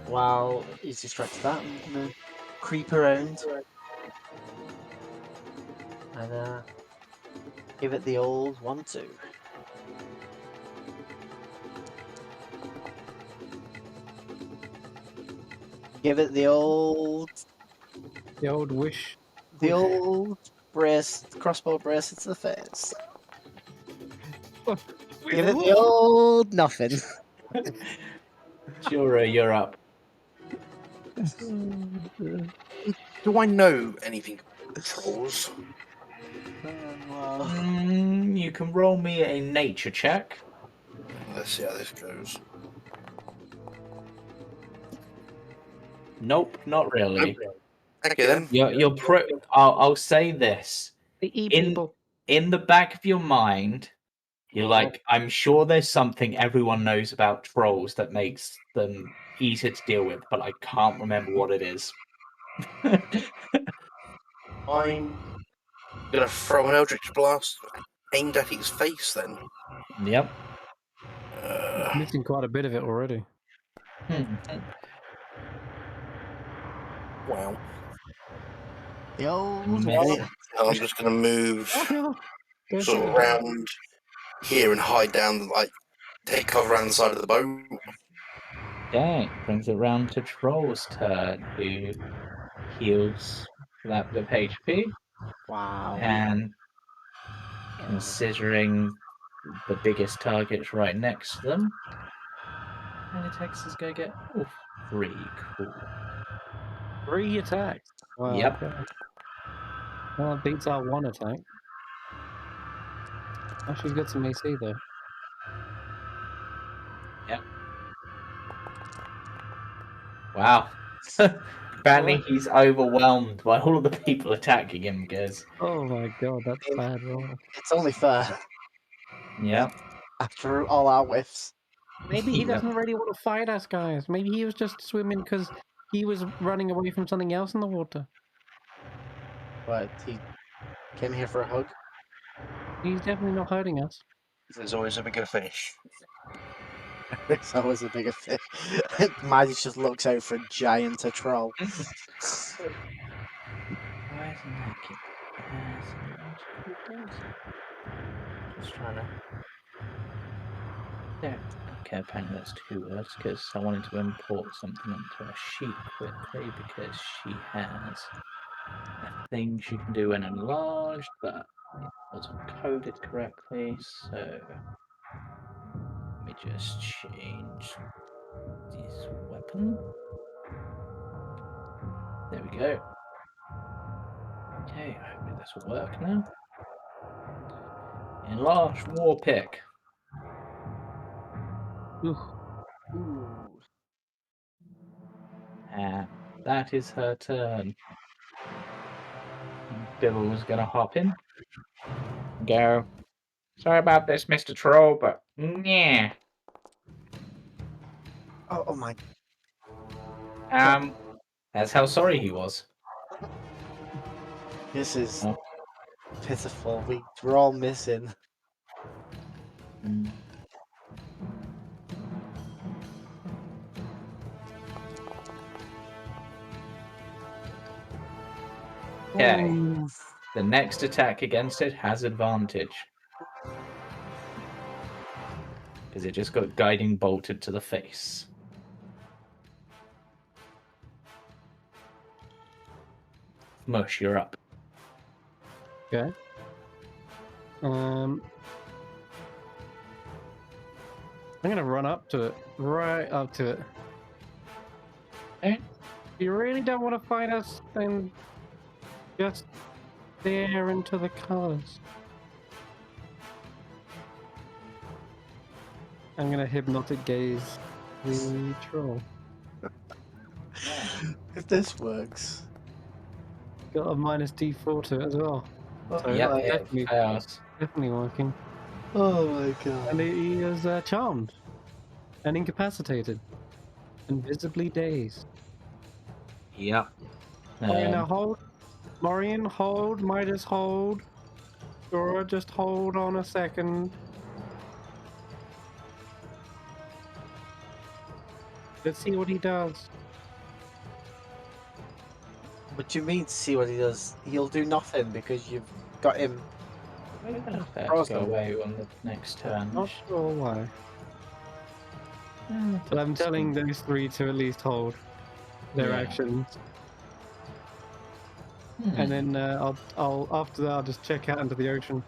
Speaker 4: While he's distracted that, I'm gonna creep around and give it the old 1-2. Give it the old
Speaker 3: wish.
Speaker 4: crossbow brace to the face.
Speaker 3: Wait,
Speaker 4: Give it the old nothing.
Speaker 1: Jura, you're up.
Speaker 2: Do I know anything about trolls?
Speaker 1: You can roll me a nature check.
Speaker 2: Let's see how this goes.
Speaker 1: Nope, not really.
Speaker 2: Okay then.
Speaker 1: You're pro. I'll say this.
Speaker 3: They eat
Speaker 1: In
Speaker 3: people.
Speaker 1: in the back of your mind, you're like, I'm sure there's something everyone knows about trolls that makes them easier to deal with, but I can't remember what it is.
Speaker 2: I'm gonna throw an Eldritch Blast aimed at his face then.
Speaker 1: Yep.
Speaker 3: Missing quite a bit of it already.
Speaker 2: Wow.
Speaker 4: The old
Speaker 1: Miss.
Speaker 4: way.
Speaker 2: I'm just going to move
Speaker 3: Oh no! Go
Speaker 2: sort
Speaker 3: for
Speaker 2: of
Speaker 3: it.
Speaker 2: around here and hide down, like, take cover around the side of the boat.
Speaker 1: Okay, brings it round to Troll's turn, who heals that bit of HP.
Speaker 4: Wow.
Speaker 1: And considering the biggest target's right next to them, and attacks is going to get 3. Cool.
Speaker 3: 3 attacks. Wow.
Speaker 1: Yep.
Speaker 3: Okay. Well, that beats our 1 attack. Oh, she's got some AC though.
Speaker 1: Yep. Wow. Apparently
Speaker 3: What?
Speaker 1: he's overwhelmed by all of the people attacking him, because...
Speaker 3: Oh my god, that's bad roll.
Speaker 4: It's only fair
Speaker 1: Yep.
Speaker 4: after all our whiffs.
Speaker 3: Maybe he
Speaker 1: Yep.
Speaker 3: doesn't really want to fight us, guys. Maybe he was just swimming because he was running away from something else in the water.
Speaker 4: But he came here for a hug.
Speaker 3: He's definitely not hurting us.
Speaker 2: There's always a bigger fish.
Speaker 4: There's always a bigger fish. Maddie just looks out for a giant troll.
Speaker 1: Why isn't that kid? Just trying to... There. Okay, apparently that's 2 words, because I wanted to import something onto a sheet quickly, because she has a thing she can do when enlarged, but it wasn't coded correctly, so let me just change this weapon. There we go. Okay, hopefully this will work now. Enlarged war pick.
Speaker 3: Ooh.
Speaker 4: Ooh.
Speaker 1: And that is her turn. Dibble's gonna hop in. Go. Sorry about this, Mr. Troll, but yeah.
Speaker 4: Oh my.
Speaker 1: That's how sorry he was.
Speaker 4: This is
Speaker 1: Oh.
Speaker 4: pitiful. We're all missing.
Speaker 1: Mm. Okay.
Speaker 3: Ooh.
Speaker 1: The next attack against it has advantage. Because it just got guiding bolted to the face. Mush, you're up.
Speaker 3: Okay. I'm gonna run up to it. Right up to it.
Speaker 1: Okay.
Speaker 3: If you really don't want to fight us, then just stare into the colors. I'm gonna hypnotic gaze the troll.
Speaker 4: If this works.
Speaker 3: Got a minus D4 to it as well. So
Speaker 1: Yep,
Speaker 3: it's
Speaker 1: it fails.
Speaker 3: definitely working.
Speaker 4: Oh my god.
Speaker 3: And he is charmed and incapacitated and visibly dazed.
Speaker 1: Yep.
Speaker 3: Okay, now hold. Morian, hold. Midas, hold. Dora, just hold on a second. Let's see what he does.
Speaker 4: What do you mean, see what he does? He'll do nothing because you've got him.
Speaker 1: Maybe that's fair to
Speaker 4: Frozen.
Speaker 1: go away on the next turn.
Speaker 3: Not sure why. But I'm telling those 3 to at least hold their
Speaker 1: Yeah.
Speaker 3: actions. And then I'll after that I'll just check out into the ocean.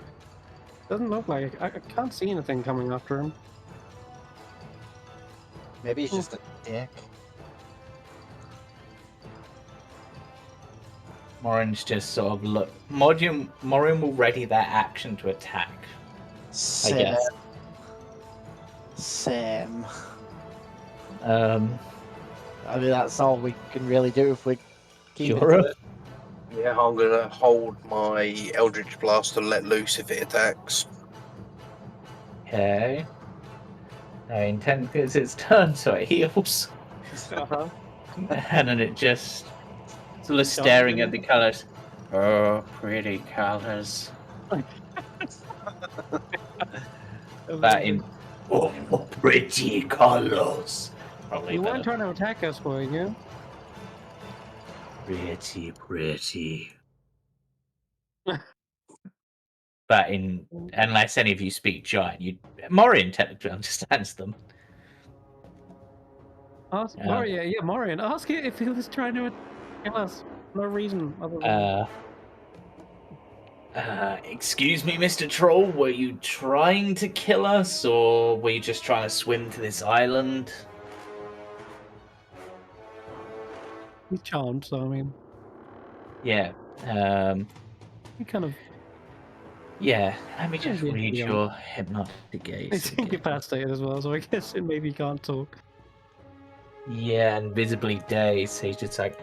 Speaker 3: Doesn't look like it. I can't see anything coming after him.
Speaker 4: Maybe he's just a dick.
Speaker 1: Morin's just sort of look. Morin will ready their action to attack.
Speaker 4: Sam.
Speaker 1: I guess.
Speaker 4: Sam.
Speaker 1: Um,
Speaker 4: I mean, that's all we can really do if we keep
Speaker 1: Sure.
Speaker 4: it.
Speaker 2: Yeah, I'm gonna hold my Eldritch Blast to let loose if it attacks.
Speaker 1: okay. No, intent it's its turn, so it heals.
Speaker 3: Uh-huh.
Speaker 1: And then it just sort of staring at the colours. Oh, pretty colours. That Oh, pretty colors. Probably
Speaker 3: You
Speaker 1: better.
Speaker 3: weren't trying to attack us, were you?
Speaker 1: Pretty. But unless any of you speak giant, Morian technically understands them.
Speaker 3: Ask Morian, Morian. Ask it if he was trying to kill us. No reason other than.
Speaker 1: Excuse me, Mr. Troll, were you trying to kill us, or were you just trying to swim to this island?
Speaker 3: He's charmed, so I mean,
Speaker 1: Yeah.
Speaker 3: he kind of.
Speaker 1: Yeah, let me just
Speaker 3: Yeah,
Speaker 1: read
Speaker 3: yeah.
Speaker 1: your hypnotic gaze.
Speaker 3: He's
Speaker 1: again.
Speaker 3: incapacitated as well, so I guess it maybe can't talk.
Speaker 1: Yeah, and visibly dazed, so he's just like,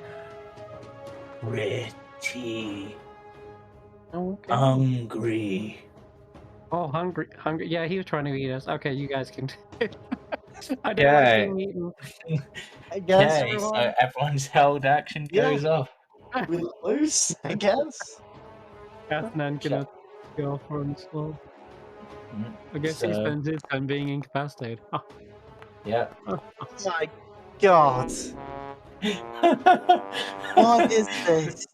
Speaker 1: pretty
Speaker 3: Oh, okay.
Speaker 1: hungry.
Speaker 3: Oh, hungry. Yeah, he was trying to eat us. Okay, you guys can. I don't
Speaker 1: Yeah.
Speaker 3: like being eaten.
Speaker 4: I guess
Speaker 1: Okay, so everyone's held action goes off.
Speaker 4: we lose. I guess.
Speaker 3: Kathnan gonna go for him as well. I guess he
Speaker 1: So-
Speaker 3: spends his time being incapacitated. Oh,
Speaker 1: Yeah.
Speaker 4: My God, what is this?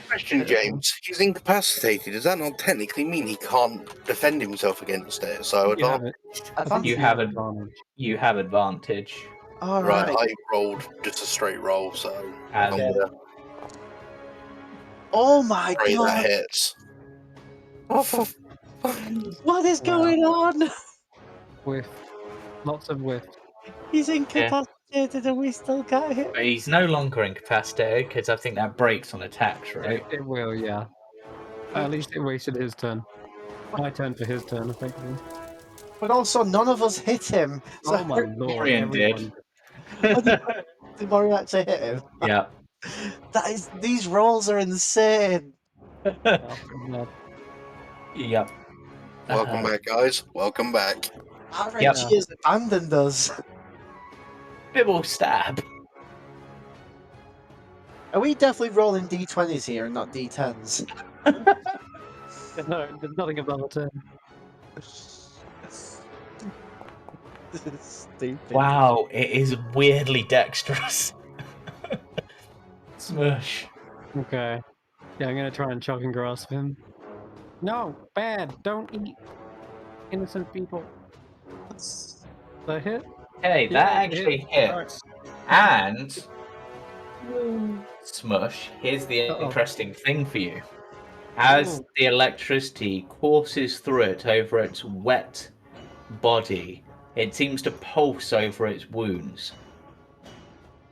Speaker 2: Question, James. He's incapacitated. Does that not technically mean he can't defend himself against it? So
Speaker 3: you have
Speaker 2: advantage.
Speaker 3: it.
Speaker 4: I think
Speaker 1: You have You have advantage.
Speaker 4: All
Speaker 2: Right,
Speaker 4: right.
Speaker 2: I rolled just a straight roll, so I'm
Speaker 1: And
Speaker 2: gonna
Speaker 4: Oh my
Speaker 2: pray that
Speaker 4: God,
Speaker 2: hits. Oh, for
Speaker 4: what is
Speaker 3: Wow.
Speaker 4: going on?
Speaker 3: Whiff. Lots of whiff.
Speaker 4: He's incapacitated and we still got him.
Speaker 1: but he's no longer incapacitated because I think that breaks on attacks, right?
Speaker 3: It will, yeah. At least it wasted his turn. My turn for his turn, effectively.
Speaker 4: But also, none of us hit him. So
Speaker 3: Oh my lord,
Speaker 1: Morian did.
Speaker 3: everyone.
Speaker 4: did Mario actually hit him?
Speaker 1: Yeah.
Speaker 4: These rolls are insane.
Speaker 3: Yeah.
Speaker 1: Yep.
Speaker 2: welcome back, guys. Welcome back.
Speaker 4: Our
Speaker 1: Yep.
Speaker 4: has abandoned us.
Speaker 1: Bibble stab.
Speaker 4: Are we definitely rolling d20s here and not d10s?
Speaker 3: No, there's nothing above a turn.
Speaker 4: This is stupid.
Speaker 1: Wow, it is weirdly dexterous. Smush.
Speaker 3: Okay. Yeah, I'm gonna try and choke and grasp him. No, bad. Don't eat innocent people. The hit?
Speaker 1: Hey,
Speaker 3: Yeah,
Speaker 1: that
Speaker 3: it
Speaker 1: actually
Speaker 3: hit.
Speaker 1: hits. And Smush, here's the
Speaker 3: Uh-oh.
Speaker 1: interesting thing for you. As
Speaker 3: Ooh.
Speaker 1: the electricity courses through it over its wet body, it seems to pulse over its wounds.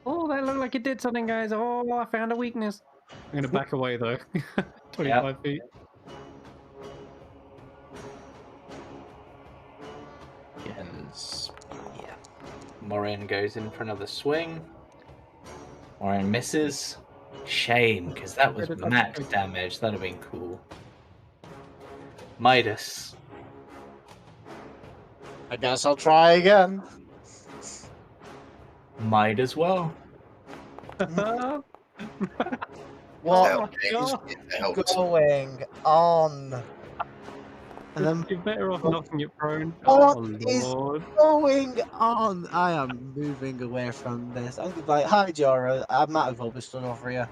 Speaker 3: Oh, that looked like it did something, guys. Oh, I found a weakness. I'm gonna back away though. 25 feet.
Speaker 1: Yes. Yeah. Morin goes in for another swing. Morin misses. Shame, because that was max damage. That'd have been cool. Midas.
Speaker 4: I guess I'll try again.
Speaker 1: Might as well.
Speaker 4: What
Speaker 2: Help, James.
Speaker 3: God.
Speaker 2: It helps.
Speaker 4: going on? And then
Speaker 3: You're better off knocking it prone.
Speaker 4: What
Speaker 3: Oh,
Speaker 4: is-
Speaker 3: Lord.
Speaker 4: going on? I am moving away from this. I'm gonna be like, hi, Jorah. I might as well be stood over here.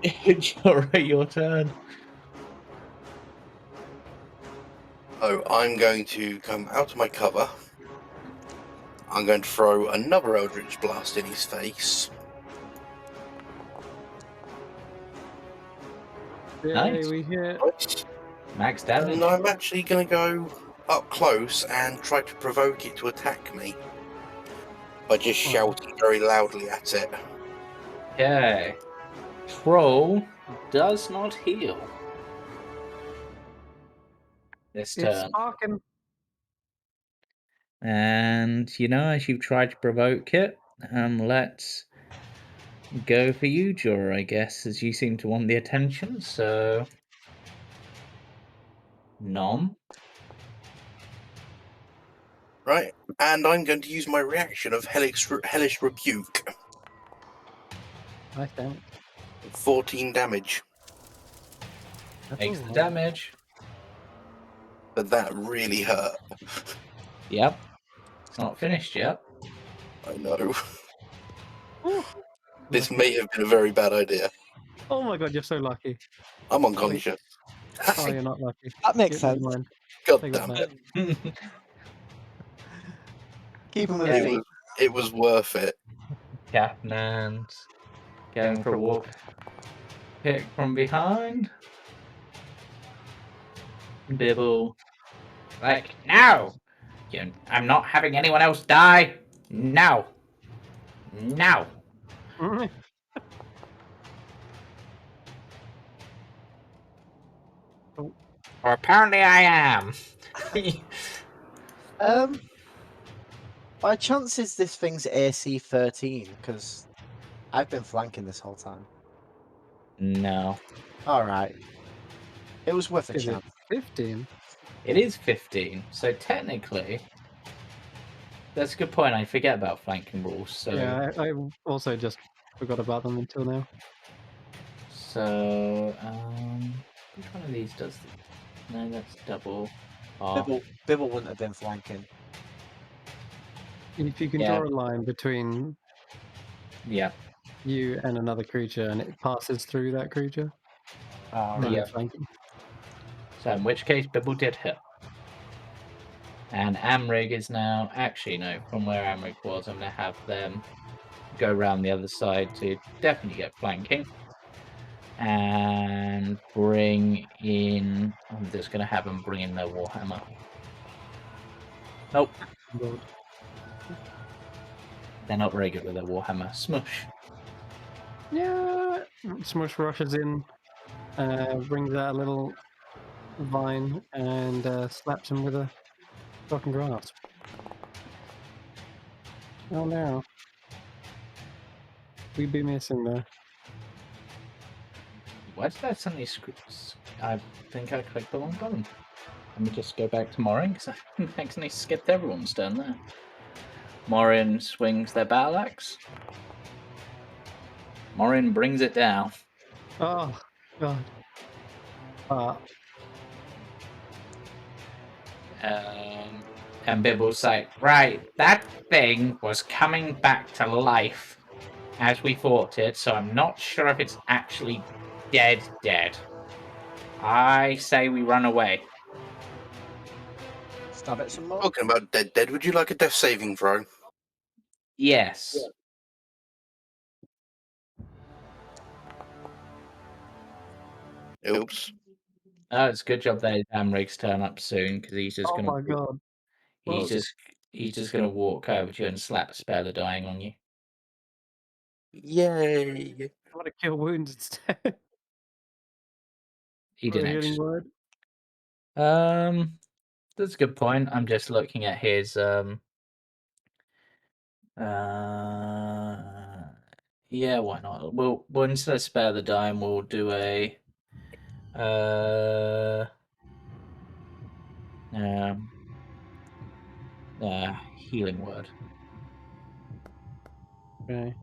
Speaker 1: Your turn.
Speaker 2: Oh, I'm going to come out of my cover. I'm going to throw another Eldritch Blast in his face.
Speaker 3: Yay,
Speaker 1: Nice.
Speaker 3: we hit.
Speaker 1: Max damage.
Speaker 2: And I'm actually going to go up close and try to provoke it to attack me by just shouting very loudly at it.
Speaker 1: Okay. Troll does not heal. This
Speaker 3: It's
Speaker 1: turn.
Speaker 3: sparking.
Speaker 1: And, as you've tried to provoke it, let's go for you, Jorah, I guess, as you seem to want the attention, so... Nom.
Speaker 2: Right, and I'm going to use my reaction of Hellish Rebuke.
Speaker 3: Nice damage.
Speaker 2: 14 damage.
Speaker 3: That's
Speaker 1: Makes
Speaker 3: all
Speaker 1: the
Speaker 3: right.
Speaker 1: damage.
Speaker 2: But that really hurt.
Speaker 1: Yep. not finished yet.
Speaker 2: I know.
Speaker 3: Ooh,
Speaker 2: This
Speaker 3: lucky.
Speaker 2: may have been a very bad idea.
Speaker 3: Oh my god, you're so lucky.
Speaker 2: I'm unconscious.
Speaker 3: Oh, you're not lucky.
Speaker 4: That makes
Speaker 3: Never
Speaker 4: sense.
Speaker 3: mind.
Speaker 2: God
Speaker 3: Take that
Speaker 2: damn
Speaker 3: back.
Speaker 2: it.
Speaker 4: Keep him with
Speaker 1: Yeah.
Speaker 4: feet.
Speaker 2: It was worth it.
Speaker 1: Captain and going for a walk. Pick from behind. Bibble. Like, no! I'm not having anyone else die. No. No. Or apparently I am.
Speaker 4: By chance is this thing's AC 13? Because I've been flanking this whole time.
Speaker 1: No.
Speaker 4: Alright. It was worth a
Speaker 3: Is it
Speaker 4: chance.
Speaker 3: 15?
Speaker 1: It is 15. So technically, that's a good point. I forget about flanking rules. So
Speaker 3: Yeah, I also just forgot about them until now.
Speaker 1: So, which one of these does? No, that's double. Half.
Speaker 4: Bibble wouldn't have been flanking.
Speaker 3: If you can
Speaker 1: Yeah.
Speaker 3: draw a line between
Speaker 1: Yeah.
Speaker 3: you and another creature and it passes through that creature, then
Speaker 1: Yeah.
Speaker 3: you're flanking.
Speaker 1: So in which case, Bibble did hit. And Amrig is now actually no. From where Amrig was, I'm gonna have them go around the other side to definitely get flanking. And bring in. I'm just gonna have them bring in their Warhammer. Nope.
Speaker 3: Lord.
Speaker 1: They're not very good with their Warhammer. Smush.
Speaker 3: Yeah, Smush rushes in, brings out a little vine, and slaps him with a fucking grasp. Oh no. We'd be missing there.
Speaker 1: Why did I suddenly I think I clicked the wrong button. Let me just go back to Morin, because I accidentally skipped everyone's turn there. Morin swings their battle axe. Morin brings it down.
Speaker 3: Oh, God.
Speaker 1: And Bibble's like, right, that thing was coming back to life as we fought it, so I'm not sure if it's actually dead. I say we run away.
Speaker 4: Stab it some more.
Speaker 2: Talking about dead, would you like a death saving throw?
Speaker 1: Yes.
Speaker 2: Oops.
Speaker 1: Oh, it's a good job that Amrig's turn up soon, because he's just
Speaker 3: Oh
Speaker 1: gonna
Speaker 3: my god.
Speaker 1: he's just gonna walk over to you and slap Spare the Dying on you.
Speaker 2: Yay.
Speaker 3: I want to kill wounds instead.
Speaker 1: He
Speaker 3: For a
Speaker 1: didn't
Speaker 3: healing word.
Speaker 1: that's a good point. I'm just looking at his yeah, why not? We'll instead of Spare the Dying, we'll do a healing word.
Speaker 3: Okay.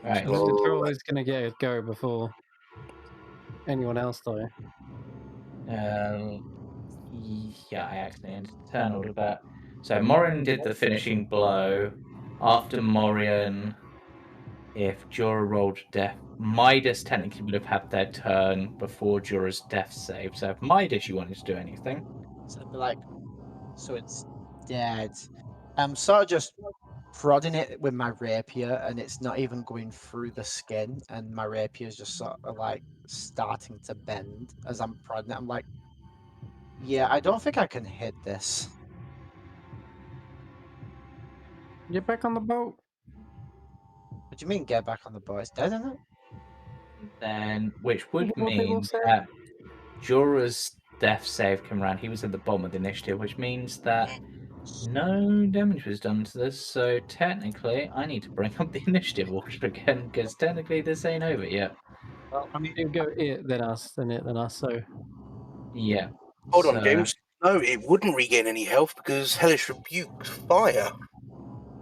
Speaker 1: Right.
Speaker 3: I think the troll is going to get a go before anyone else, though.
Speaker 1: Yeah, I accidentally turned all of that. So Morion did the finishing blow. After Morion, if Jorah rolled death, Midas technically would have had their turn before Jorah's death save. So if Midas you wanted to do anything.
Speaker 4: So I'd be like, so it's dead. I'm sort of just prodding it with my rapier, and it's not even going through the skin, and my rapier is just sort of like starting to bend as I'm prodding it. I'm like, yeah, I don't think I can hit this.
Speaker 3: Get back on the boat.
Speaker 4: What do you mean, get back on the boat? It's dead, isn't it?
Speaker 1: Then, which would
Speaker 3: What people
Speaker 1: mean
Speaker 3: say?
Speaker 1: that Jorah's death save came around. He was at the bottom of the initiative, which means that no damage was done to this. So technically, I need to bring up the initiative order again, because technically this ain't over yet.
Speaker 3: Well, I mean, you go it, then us, then it, then us, so.
Speaker 1: Yeah.
Speaker 2: Hold on, James. No, it wouldn't regain any health because Hellish Rebuke's fire.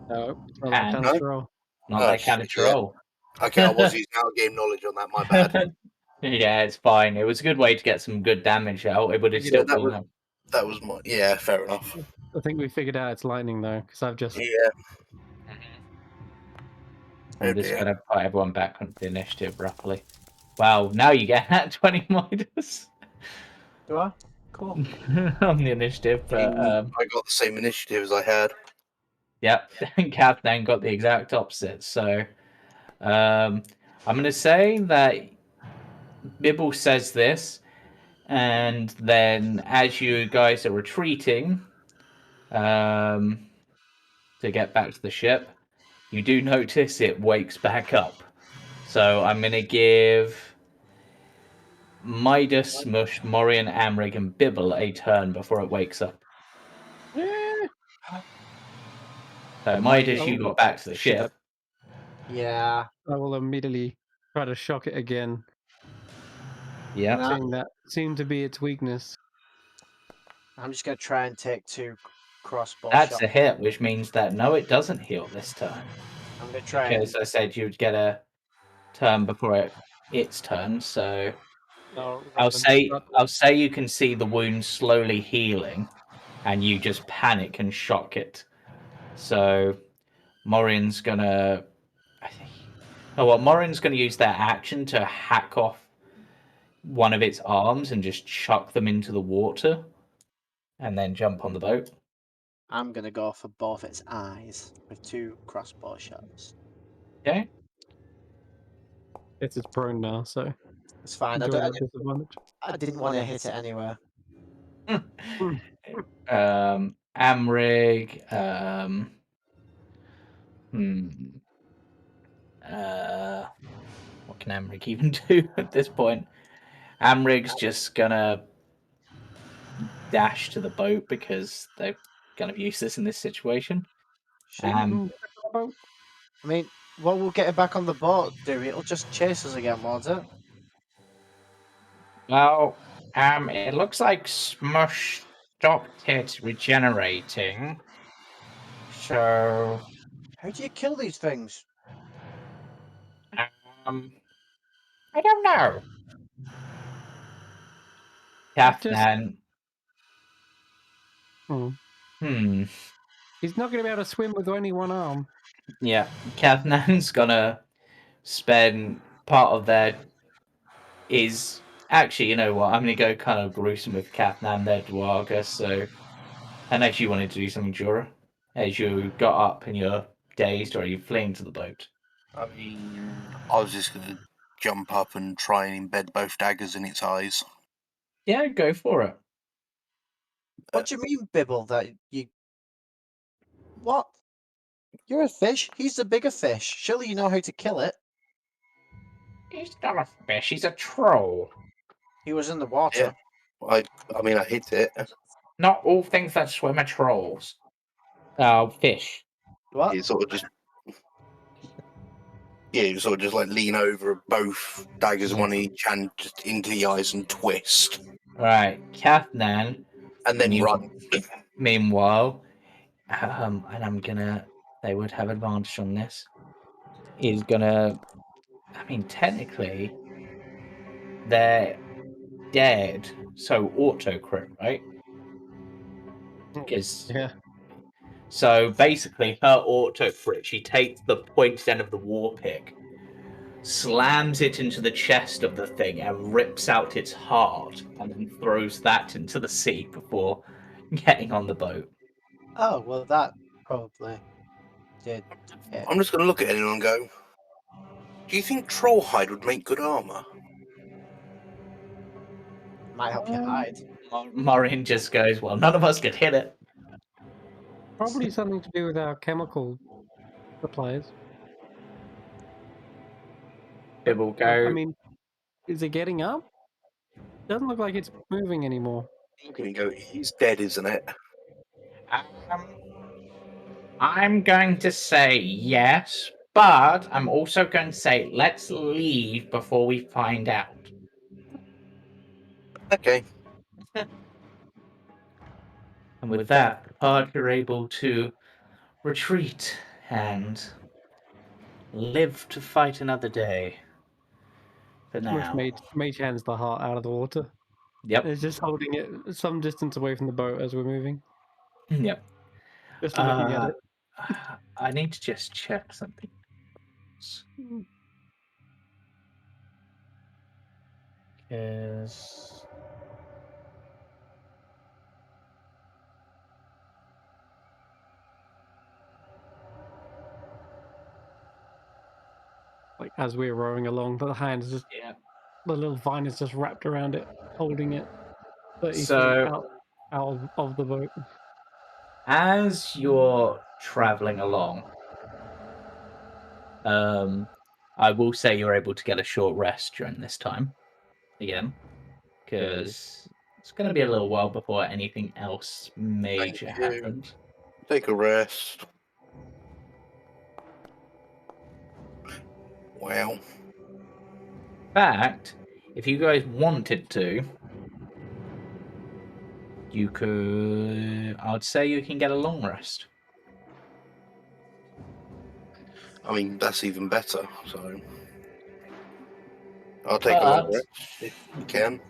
Speaker 3: No, it's not that kind of troll.
Speaker 1: Not
Speaker 2: Oh,
Speaker 1: that kind of
Speaker 2: shit, yeah.
Speaker 1: troll.
Speaker 2: Okay, I was using out-game knowledge on that, my bad.
Speaker 1: Yeah, it's fine. It was a good way to get some good damage out. It would have
Speaker 2: Yeah,
Speaker 1: still
Speaker 2: that
Speaker 1: been
Speaker 2: was-
Speaker 1: up.
Speaker 2: That was my fair enough.
Speaker 3: I think we figured out it's lightning though, because I've just.
Speaker 2: Yeah.
Speaker 1: I'm
Speaker 2: Oh
Speaker 1: just
Speaker 2: dear.
Speaker 1: going to put everyone back onto the initiative roughly. Wow, now you get that 20 Midas
Speaker 4: Do I? Cool.
Speaker 1: on the initiative. But
Speaker 2: I got the same initiative as I had.
Speaker 1: yep, Captain got the exact opposite. So I'm going to say that Bibble says this, and then as you guys are retreating to get back to the ship, you do notice it wakes back up. So I'm going to give Midas, Mush, Morian, Amrig, and Bibble a turn before it wakes up.
Speaker 3: Eh,
Speaker 1: So Midas, you got back to the ship.
Speaker 4: Yeah.
Speaker 3: I will immediately try to shock it again,
Speaker 1: Yeah.
Speaker 4: No,
Speaker 3: seeing that seemed to be its weakness.
Speaker 4: I'm just gonna try and take 2 crossbow
Speaker 1: That's
Speaker 4: shots.
Speaker 1: a hit, which means that no, it doesn't heal this turn.
Speaker 4: I'm gonna try and
Speaker 1: Because I said you'd get a turn before its turn, so I'll say you can see the wound slowly healing, and you just panic and shock it. So Morian's gonna. Morian's gonna use their action to hack off one of its arms and just chuck them into the water, and then jump on the boat.
Speaker 4: I'm gonna go for both its eyes with 2 crossbow shots.
Speaker 1: Okay.
Speaker 3: It's prone now, so
Speaker 4: It's fine.
Speaker 3: enjoy that disadvantage.
Speaker 4: I didn't want to hit it anyway.
Speaker 1: Amrig. What can Amrig even do at this point? Amrig's just gonna dash to the boat because they're kind of useless in this situation.
Speaker 3: Mm,
Speaker 4: I mean, what will get it back on the boat do? It'll just chase us again, won't it?
Speaker 1: Well, it looks like Smush stopped it regenerating. So,
Speaker 4: How do you kill these things?
Speaker 1: I don't know. Kathnan.
Speaker 3: He's not going to be able to swim with only one arm.
Speaker 1: Yeah, Kathnan's gonna spend part of their is actually, you know what? I'm gonna go kind of gruesome with Kathnan, their Dwarga. So, unless you wanted to do something, Jura, as you got up and you're dazed, or are you fleeing to the boat?
Speaker 2: I mean, I was just gonna jump up and try and embed both daggers in its eyes.
Speaker 1: Yeah, go for it.
Speaker 4: What do you mean, Bibble? That you? What? You're a fish. He's the bigger fish. Surely you know how to kill it.
Speaker 1: He's not a fish. He's a troll.
Speaker 4: He was in the water.
Speaker 2: Yeah. I mean, I hit it.
Speaker 1: Not all things that swim are trolls. Fish.
Speaker 4: What?
Speaker 2: You sort of just. Yeah, you sort of just like lean over both daggers, one in each hand, just into the eyes and twist.
Speaker 1: Right, Kathnan.
Speaker 2: And then run.
Speaker 1: Meanwhile, and I'm gonna. They would have advantage on this. Is gonna. I mean, technically, they're dead, so auto crit, right? Because
Speaker 3: Yeah.
Speaker 1: so basically, her auto crit, she takes the pointed end of the war pick, slams it into the chest of the thing, and rips out its heart, and then throws that into the sea before getting on the boat.
Speaker 4: Oh well, that probably did.
Speaker 2: I'm just gonna look at it and go. Do you think troll hide would make good armor?
Speaker 4: Might help you hide.
Speaker 1: Morin just goes, well, none of us could hit it.
Speaker 3: Probably something to do with our chemical supplies.
Speaker 1: It will go.
Speaker 3: I mean, is it getting up? Doesn't look like it's moving anymore.
Speaker 2: You go, he's dead, isn't it?
Speaker 1: I'm going to say yes, but I'm also going to say let's leave before we find out.
Speaker 2: Okay.
Speaker 1: And with that, the party are able to retreat and live to fight another day. For
Speaker 3: Smush
Speaker 1: now.
Speaker 3: mage hands the heart out of the water.
Speaker 1: Yep.
Speaker 3: It's just holding it some distance away from the boat as we're moving.
Speaker 1: Yep.
Speaker 3: Just looking at it.
Speaker 1: I need to just check something. Because
Speaker 3: Like as we're rowing along, the hand is just
Speaker 1: yeah.
Speaker 3: the little vine is just wrapped around it, holding it 30 feet
Speaker 1: So
Speaker 3: out of the boat.
Speaker 1: as you're traveling along, I will say you're able to get a short rest during this time again, because it's going to be a little while before anything else major
Speaker 2: Thank you.
Speaker 1: happens.
Speaker 2: Take a rest. Wow.
Speaker 1: In fact, if you guys wanted to, you could. I'd say you can get a long rest.
Speaker 2: I mean, that's even better. So I'll take a long
Speaker 1: But
Speaker 2: rest if you can.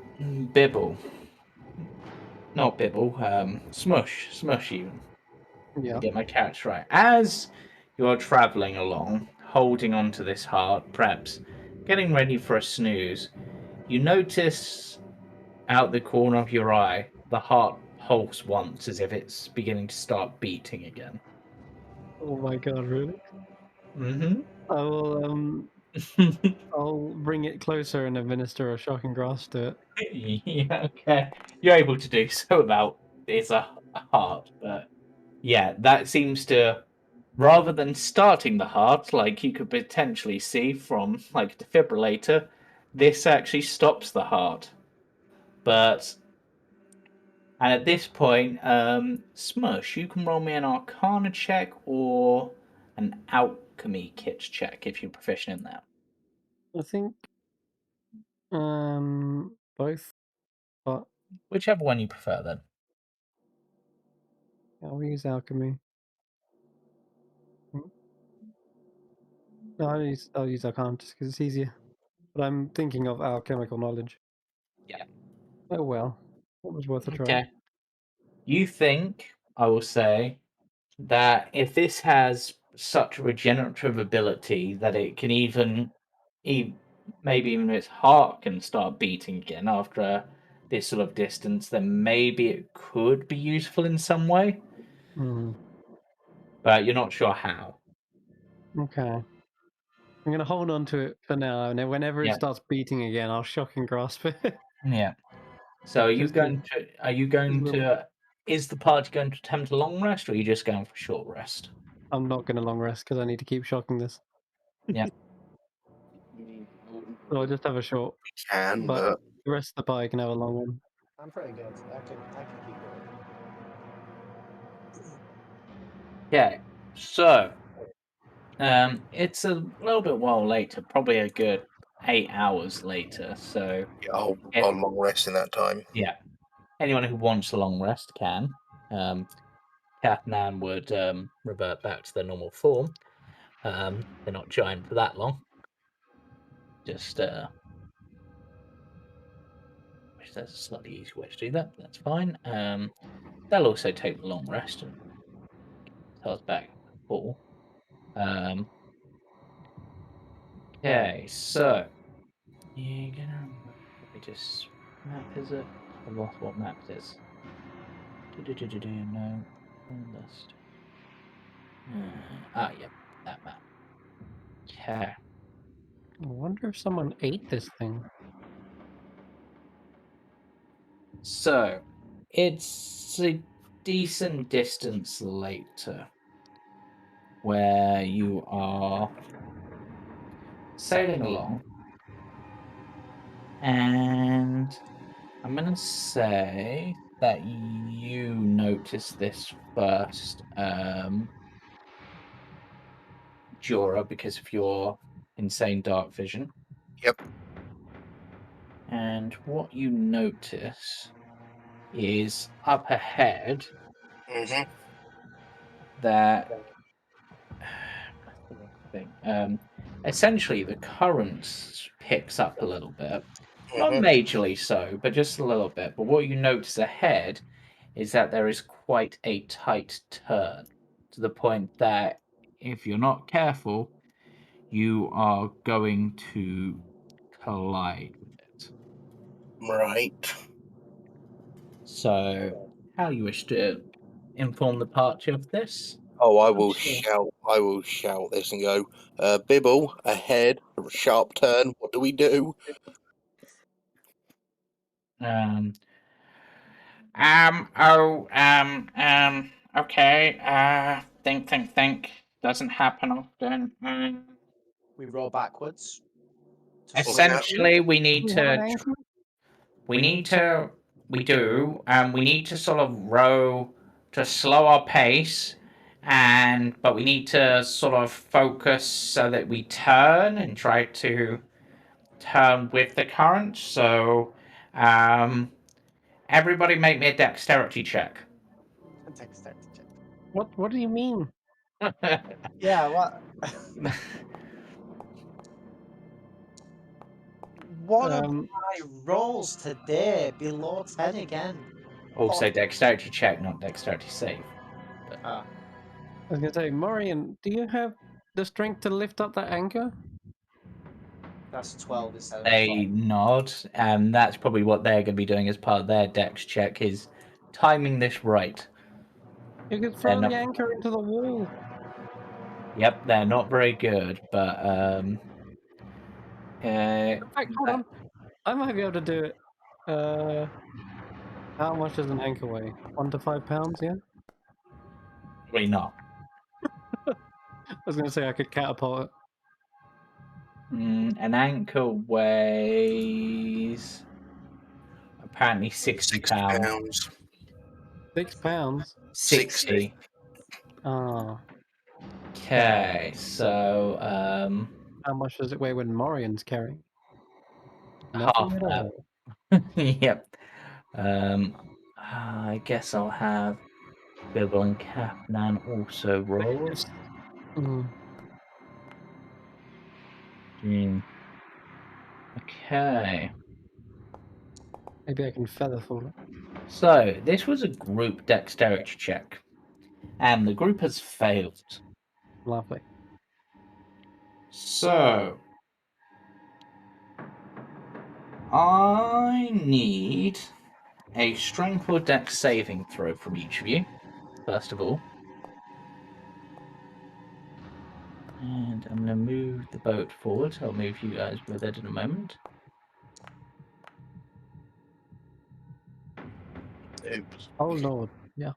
Speaker 1: Bibble, not Bibble, Smush even.
Speaker 3: Yeah.
Speaker 1: Get my catch right. As you're traveling along, holding onto this heart, perhaps getting ready for a snooze, you notice out the corner of your eye the heart pulse once as if it's beginning to start beating again.
Speaker 3: Oh my god, really?
Speaker 1: Mm-hmm.
Speaker 3: I will I'll bring it closer and administer a shocking grasp to it.
Speaker 1: Yeah, okay. You're able to do so without it's a heart, but yeah, that seems to rather than starting the heart, like you could potentially see from like a defibrillator, this actually stops the heart. But and at this point, Smush, you can roll me an Arcana check or an Alchemy kit check if you're proficient in that.
Speaker 3: I think both, but
Speaker 1: Whichever one you prefer, then.
Speaker 3: I'll use alchemy. No, I'll use Arcana just because it's easier. But I'm thinking of alchemical knowledge.
Speaker 1: Yeah.
Speaker 3: Oh well, it was worth a try.
Speaker 1: Okay. You think, I will say, that if this has such regenerative ability that it can maybe even its heart can start beating again after this sort of distance, then maybe it could be useful in some way,
Speaker 3: Hmm.
Speaker 1: but you're not sure how.
Speaker 3: Okay. I'm gonna hold on to it for now, and then whenever it
Speaker 1: Yeah.
Speaker 3: starts beating again, I'll shocking grasp it.
Speaker 1: Yeah. So are you
Speaker 3: Just
Speaker 1: going to is the party going to attempt a long rest or are you just going for a short rest?
Speaker 3: I'm not gonna long rest because I need to keep shocking this.
Speaker 1: Yeah.
Speaker 3: So I'll just have a short,
Speaker 2: Can,
Speaker 3: but
Speaker 2: but
Speaker 3: the rest of the party can have a long one.
Speaker 4: I'm pretty good. I can keep going.
Speaker 1: Okay. So it's a little bit while later, probably a good 8 hours later. So
Speaker 2: yeah, I'll
Speaker 1: if
Speaker 2: long rest in that time.
Speaker 1: yeah, anyone who wants a long rest can. Kath and Anne would revert back to their normal form. They're not giant for that long. Just wish there's a slightly easier way to do that. But that's fine. They'll also take the long rest and tell us back full. Okay, so you're gonna let me just map is it? I've lost what map it is. No list. Yep, that map. Okay.
Speaker 3: I wonder if someone ate this thing.
Speaker 1: So it's a decent distance later where you are sailing along, and I'm gonna say that you notice this first, Jura, because of your insane dark vision.
Speaker 2: Yep.
Speaker 1: And what you notice is up ahead
Speaker 2: Mm-hmm.
Speaker 1: that that's the wrong thing. Essentially, the current picks up a little bit, Not
Speaker 2: Mhm.
Speaker 1: majorly so, but just a little bit. But what you notice ahead is that there is quite a tight turn to the point that if you're not careful, you are going to collide with it.
Speaker 2: Right.
Speaker 1: So, how you wish to inform the party of this?
Speaker 2: Oh, I
Speaker 1: I'm
Speaker 2: will
Speaker 1: sure.
Speaker 2: shout. I will shout this and go, Bibble, ahead, sharp turn. What do we do?
Speaker 1: Um, okay, think. Doesn't happen often.
Speaker 4: We roll backwards. To
Speaker 2: Okay.
Speaker 4: slow down.
Speaker 1: Essentially, we need
Speaker 3: We have an
Speaker 1: to,
Speaker 3: anchor?
Speaker 1: we need to, we do, we need to sort of row to slow our pace, but we need to sort of focus so that we turn and try to turn with the current. So, everybody make me a dexterity check.
Speaker 4: Dexterity check.
Speaker 3: What do you mean?
Speaker 4: Yeah, what? One of
Speaker 3: Um,
Speaker 4: my rolls today below 10 again.
Speaker 1: Also, dexterity check, not dexterity save.
Speaker 4: Ah,
Speaker 3: I was gonna say, Morian, do you have the strength to lift up that anchor?
Speaker 4: that's 12 instead of a
Speaker 1: They
Speaker 4: 12.
Speaker 1: nod, and that's probably what they're going to be doing as part of their dex check is timing this right.
Speaker 3: You could
Speaker 1: They're
Speaker 3: throw
Speaker 1: not,
Speaker 3: the anchor into the wall.
Speaker 1: yep, they're not very good, but
Speaker 3: In fact, hold on. I might be able to do it. How much does an anchor weigh? 1 to 5 pounds, yeah?
Speaker 1: probably not.
Speaker 3: I was gonna say I could catapult it.
Speaker 1: An anchor weighs apparently 60
Speaker 2: 60
Speaker 1: pounds.
Speaker 2: pounds.
Speaker 3: 6 pounds?
Speaker 1: 60.
Speaker 3: Ah,
Speaker 1: Okay, so
Speaker 3: how much does it weigh when Morian's carrying?
Speaker 1: half
Speaker 3: Nothing at
Speaker 1: that.
Speaker 3: all.
Speaker 1: Yep. I guess I'll have Bibble and Capnan also roll.
Speaker 3: Mm,
Speaker 1: Okay.
Speaker 3: maybe I can feather fall it.
Speaker 1: So this was a group dexterity check, and the group has failed.
Speaker 3: Lovely.
Speaker 1: So I need a strength or dex saving throw from each of you, first of all. And I'm going to move the boat forward. I'll move you guys with it in a moment.
Speaker 2: Oops.
Speaker 3: Oh lord, yeah.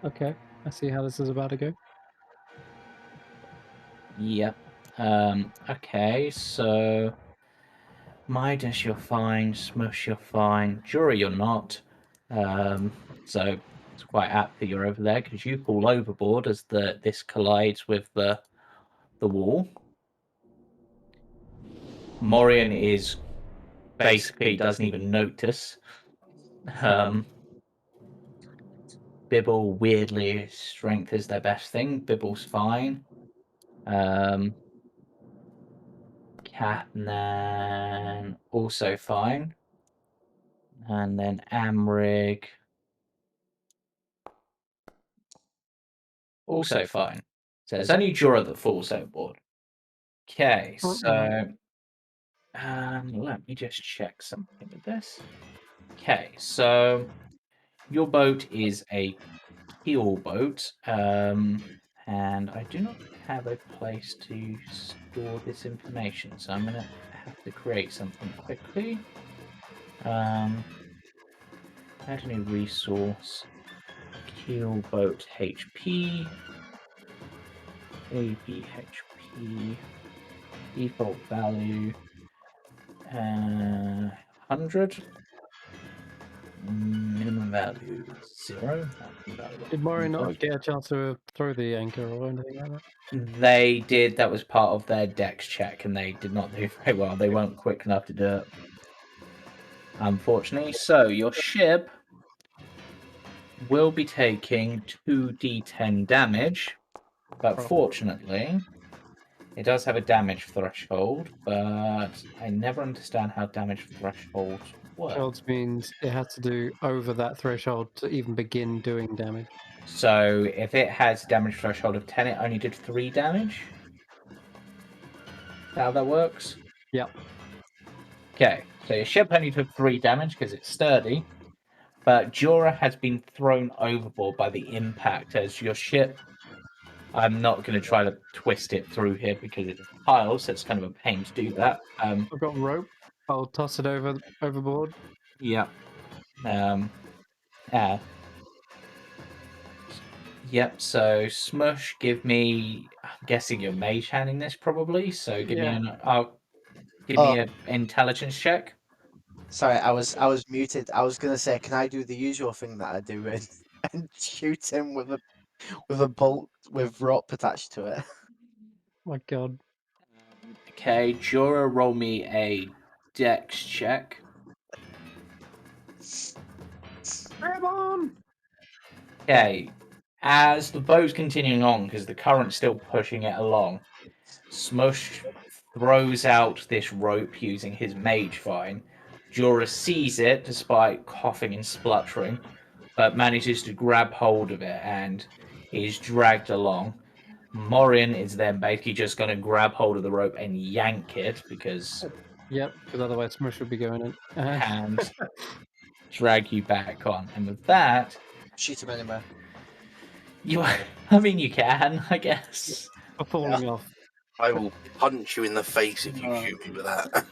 Speaker 3: Okay, I see how this is about to go.
Speaker 1: Yep. Okay, so Midas, you're fine. Smush, you're fine. Jury, you're not. So it's quite apt that you're over there because you fall overboard as this collides with the wall. Morian is basically doesn't even notice. Bibble, weirdly, strength is their best thing. Bibble's fine. Catnan, also fine. And then Amrig, also fine. So it's only Jura that falls overboard. Okay, so let me just check something with this. Okay, so your boat is a keel boat, and I do not have a place to store this information, so I'm gonna have to create something quickly. Add a new resource. Keel boat HP. ABHP. Default value. 100. Minimum value 0. Maximum value
Speaker 3: Did Morian
Speaker 1: 100.
Speaker 3: not get a chance to throw the anchor or anything like that?
Speaker 1: They did. That was part of their dex check, and they did not do very well. They weren't quick enough to do it, unfortunately. So your ship will be taking 2d10 damage, but
Speaker 3: Oh.
Speaker 1: fortunately, It does have a damage threshold, but I never understand how damage thresholds work.
Speaker 3: Thresholds means it has to do over that threshold to even begin doing damage.
Speaker 1: So if it has a damage threshold of 10, it only did 3 damage? How that works?
Speaker 3: Yep.
Speaker 1: Okay, so your ship only took 3 damage because it's sturdy, but Jura has been thrown overboard by the impact as your ship. I'm not going to try to twist it through here because it's a tile, so it's kind of a pain to do that.
Speaker 3: I've got rope. I'll toss it overboard.
Speaker 1: Yeah. Yeah. Yep, so Smush, give me. I'm guessing you're mage handing this probably, so give me
Speaker 3: Yeah.
Speaker 1: an intelligence check.
Speaker 4: Sorry, I was muted. I was gonna say, can I do the usual thing that I do and shoot him with a bolt with rope attached to it?
Speaker 3: My God.
Speaker 1: Okay, Jura, roll me a dex check.
Speaker 3: Grab on!
Speaker 1: Okay, as the boat's continuing on, because the current's still pushing it along, Smush throws out this rope using his mage vine. Jura sees it despite coughing and spluttering, but manages to grab hold of it and is dragged along. Morin is then basically just going to grab hold of the rope and yank it because
Speaker 3: Yep, because otherwise Smush would be going in.
Speaker 1: and drag you back on. And with that,
Speaker 4: Shoot him anywhere.
Speaker 1: you I mean you can, I guess.
Speaker 3: For falling off.
Speaker 2: I will punch you in the face if you shoot me with that.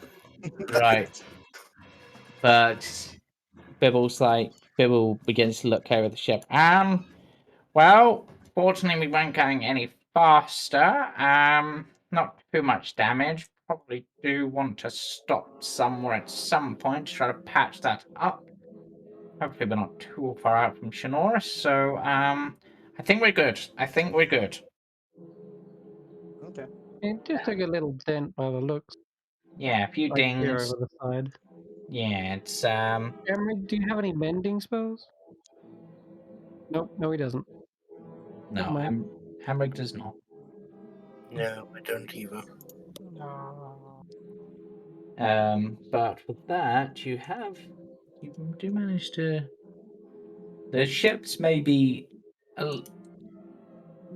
Speaker 1: Right. But Bibble begins to look over the ship. Well, fortunately we weren't going any faster. Not too much damage. Probably do want to stop somewhere at some point to try to patch that up. Hopefully we're not too far out from Schnorris, so I think we're good.
Speaker 4: Okay.
Speaker 3: It just took a little dent by the looks.
Speaker 1: Yeah, a few
Speaker 3: Like here
Speaker 1: dings.
Speaker 3: over the side.
Speaker 1: Yeah, it's
Speaker 3: Emery, do you have any mending spells? Nope, no he doesn't.
Speaker 1: no,
Speaker 3: Might.
Speaker 1: Hamrick does not.
Speaker 2: No, I don't either.
Speaker 1: But with that, you do manage to. The ships may be.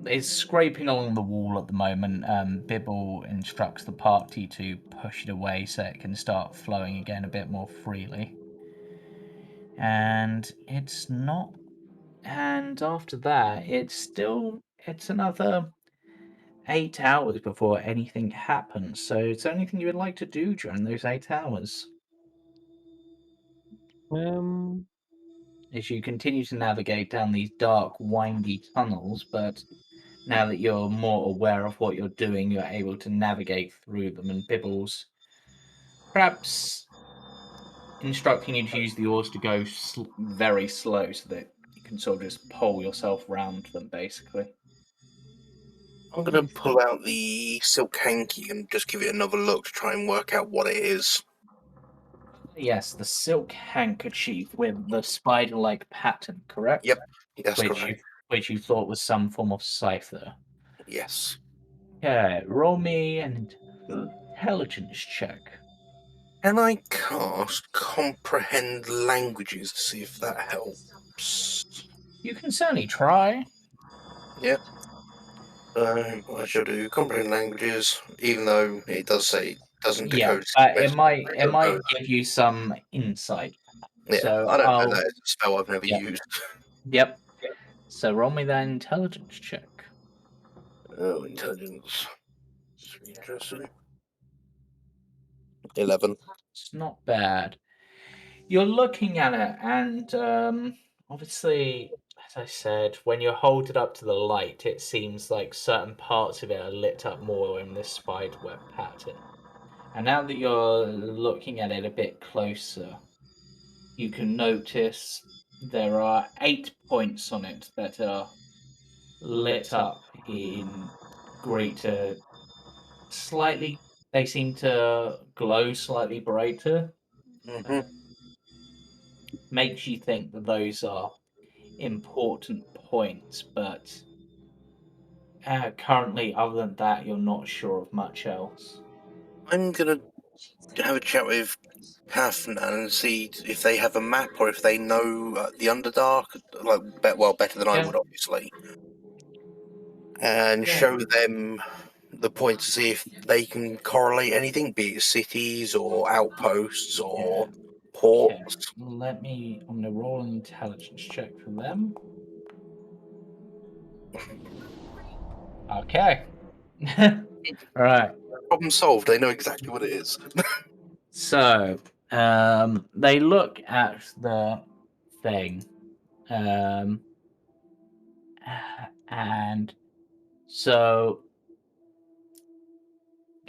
Speaker 1: It's scraping along the wall at the moment. Bibble instructs the party to push it away so it can start flowing again a bit more freely. And it's not. And after that, it's another 8 hours before anything happens. So, is there anything you would like to do during those 8 hours? As you continue to navigate down these dark, windy tunnels, but now that you're more aware of what you're doing, you're able to navigate through them. And Bibbles, perhaps instructing you to use the oars to go very slow so that you can sort of just pole yourself round them, basically.
Speaker 2: I'm going to pull out the silk hanky and just give it another look to try and work out what it is.
Speaker 1: Yes, the silk handkerchief with the spider-like pattern, correct?
Speaker 2: Yep, that's correct.
Speaker 1: Which you thought was some form of cipher.
Speaker 2: Yes.
Speaker 1: Okay, roll me an intelligence check.
Speaker 2: Can I cast comprehend languages to see if that helps?
Speaker 1: You can certainly try.
Speaker 2: Yep. I shall do comprehend languages, even though it does say it doesn't
Speaker 1: Yeah,
Speaker 2: decode.
Speaker 1: but it might give you some insight.
Speaker 2: Yeah,
Speaker 1: So
Speaker 2: I don't know that it's a spell I've never
Speaker 1: Yep.
Speaker 2: used.
Speaker 1: Yep. So roll me that intelligence check.
Speaker 2: Oh, intelligence. Interesting. 11.
Speaker 1: It's not bad. You're looking at it, and obviously, as I said, when you hold it up to the light, it seems like certain parts of it are lit up more in this spiderweb pattern. And now that you're looking at it a bit closer, you can notice there are 8 points on it that are lit up in greater, slightly, they seem to glow slightly brighter.
Speaker 2: Mm-hmm.
Speaker 1: Makes you think that those are important points, but Currently, other than that, you're not sure of much else.
Speaker 2: I'm gonna have a chat with Catherine and see if they have a map or if they know the Underdark, better than I
Speaker 1: Yeah.
Speaker 2: would, obviously, and
Speaker 1: Yeah.
Speaker 2: show them the point to see if they can correlate anything, be it cities or outposts or ports.
Speaker 1: I'm going to roll an intelligence check for them. Okay. Right.
Speaker 2: Problem solved. They know exactly what it is.
Speaker 1: So, they look at the thing, and so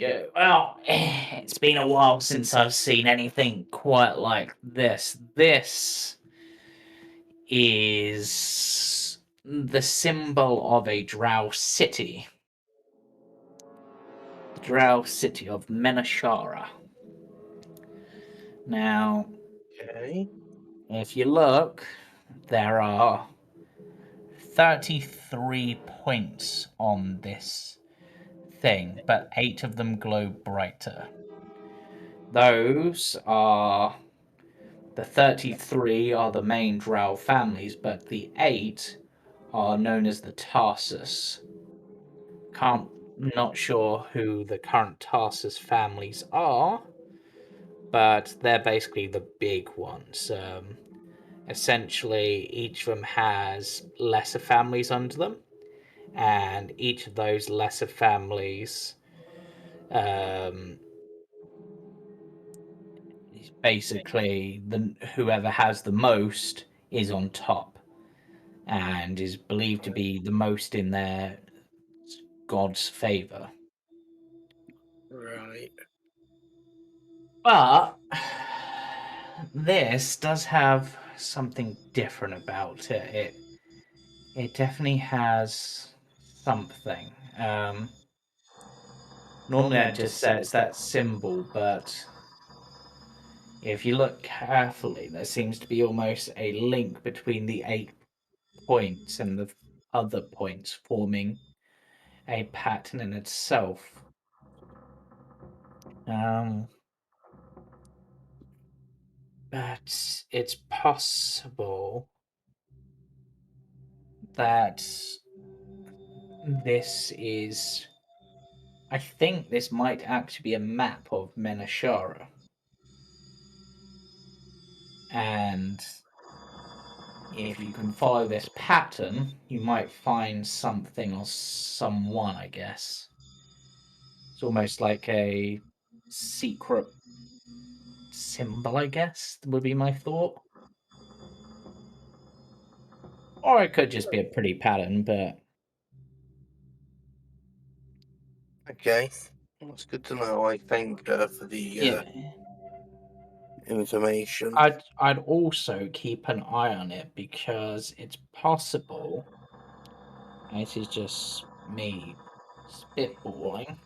Speaker 1: go, well, it's been a while since I've seen anything quite like this. This is the symbol of a drow city. The drow city of Menashara. Now,
Speaker 2: Okay.
Speaker 1: if you look, there are 33 points on this thing, but 8 of them glow brighter. Those are the 33 are the main drow families, but the 8 are known as the Tarsus. Not sure who the current Tarsus families are, but they're basically the big ones. Essentially, each of them has lesser families under them, and each of those lesser families, basically, whoever has the most is on top, and is believed to be the most in their god's favor.
Speaker 2: Right.
Speaker 1: But this does have something different about it. It definitely has something. Normally I'd just say it's that symbol, but if you look carefully, there seems to be almost a link between the 8 points and the other points, forming a pattern in itself. But it's possible that this is. I think this might actually be a map of Menashara. And if you can follow this pattern, you might find something or someone, I guess. It's almost like a secret symbol, I guess, would be my thought. Or it could just be a pretty pattern, but
Speaker 2: Okay. That's good to know. I thank for the
Speaker 1: yeah.
Speaker 2: information.
Speaker 1: I'd also keep an eye on it because it's possible, and this is just me spitballing,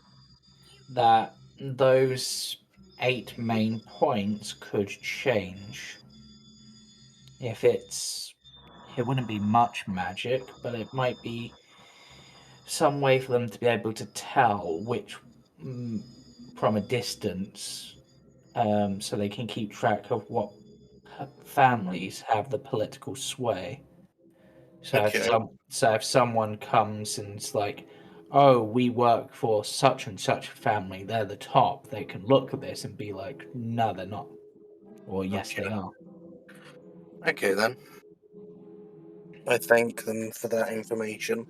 Speaker 1: that those 8 main points could change. If it wouldn't be much magic, but it might be some way for them to be able to tell which from a distance, so they can keep track of what families have the political sway. So
Speaker 2: Okay.
Speaker 1: if someone comes and it's like, oh, we work for such and such family, they're the top, they can look at this and be like, no, they're not. Or yes, they are.
Speaker 2: Okay then. I thank them for that information.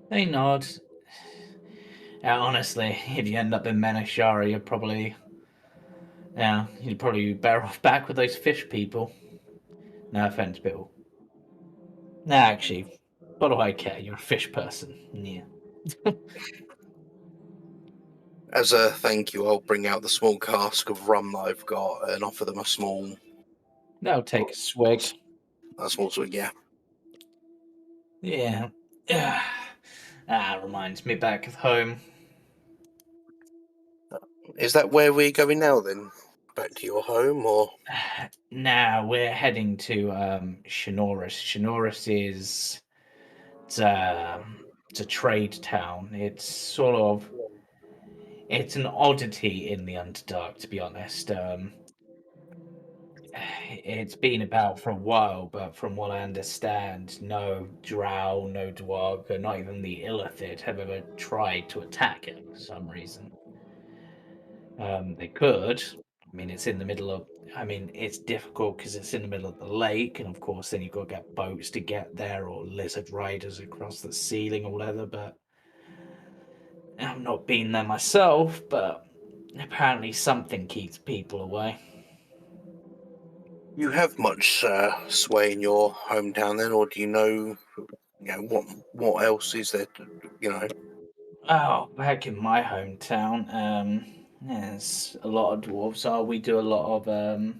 Speaker 1: They nod. Honestly, if you end up in Menashara, you'd probably be better off back with those fish people. No offense, Bill. Nah, actually, what do I care? You're a fish person. Yeah.
Speaker 2: As a thank you, I'll bring out the small cask of rum that I've got and offer them a small.
Speaker 1: That'll take a swig.
Speaker 2: A small swig, yeah.
Speaker 1: Yeah. Reminds me back of home.
Speaker 2: Is that where we're going now then? Back to your home, or?
Speaker 1: Now we're heading to Schnorris. Schnorris is It's a trade town. It's an oddity in the Underdark, to be honest. It's been about for a while, but from what I understand, no Drow, no Dwarg, not even the Illithid have ever tried to attack it for some reason. They could. I mean, it's in the middle of. I mean, it's difficult because it's in the middle of the lake, and of course, then you've got to get boats to get there, or lizard riders across the ceiling, or whatever. But I've not been there myself, but apparently something keeps people away.
Speaker 2: You have much sway in your hometown then, or do you know what else is there?
Speaker 1: Oh, back in my hometown, there's a lot of dwarves. So we do a lot of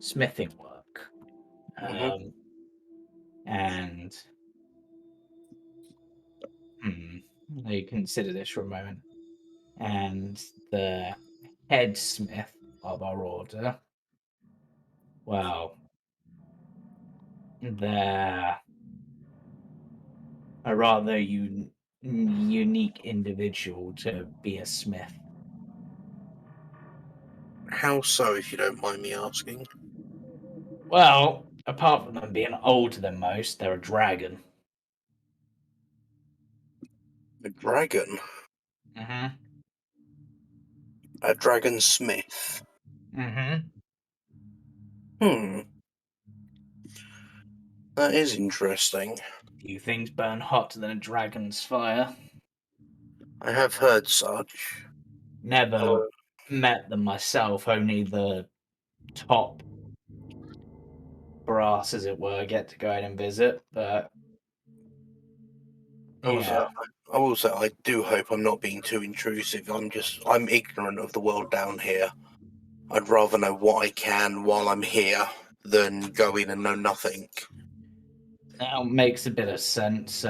Speaker 1: smithing work,
Speaker 2: Mhm.
Speaker 1: and now you consider this for a moment. And the head smith of our order, well, they're a rather unique individual to be a smith.
Speaker 2: How so, if you don't mind me asking?
Speaker 1: Well, apart from them being older than most, they're a dragon.
Speaker 2: A dragon?
Speaker 1: Mm-hmm.
Speaker 2: A dragon smith?
Speaker 1: Mm-hmm.
Speaker 2: Hmm. That is interesting.
Speaker 1: Few things burn hotter than a dragon's fire.
Speaker 2: I have heard such.
Speaker 1: Never
Speaker 2: Uh,
Speaker 1: met them myself, only the top brass, as it were, get to go out and visit. But yeah,
Speaker 2: I will say, I do hope I'm not being too intrusive. I'm ignorant of the world down here. I'd rather know what I can while I'm here than go in and know nothing.
Speaker 1: now makes a bit of sense.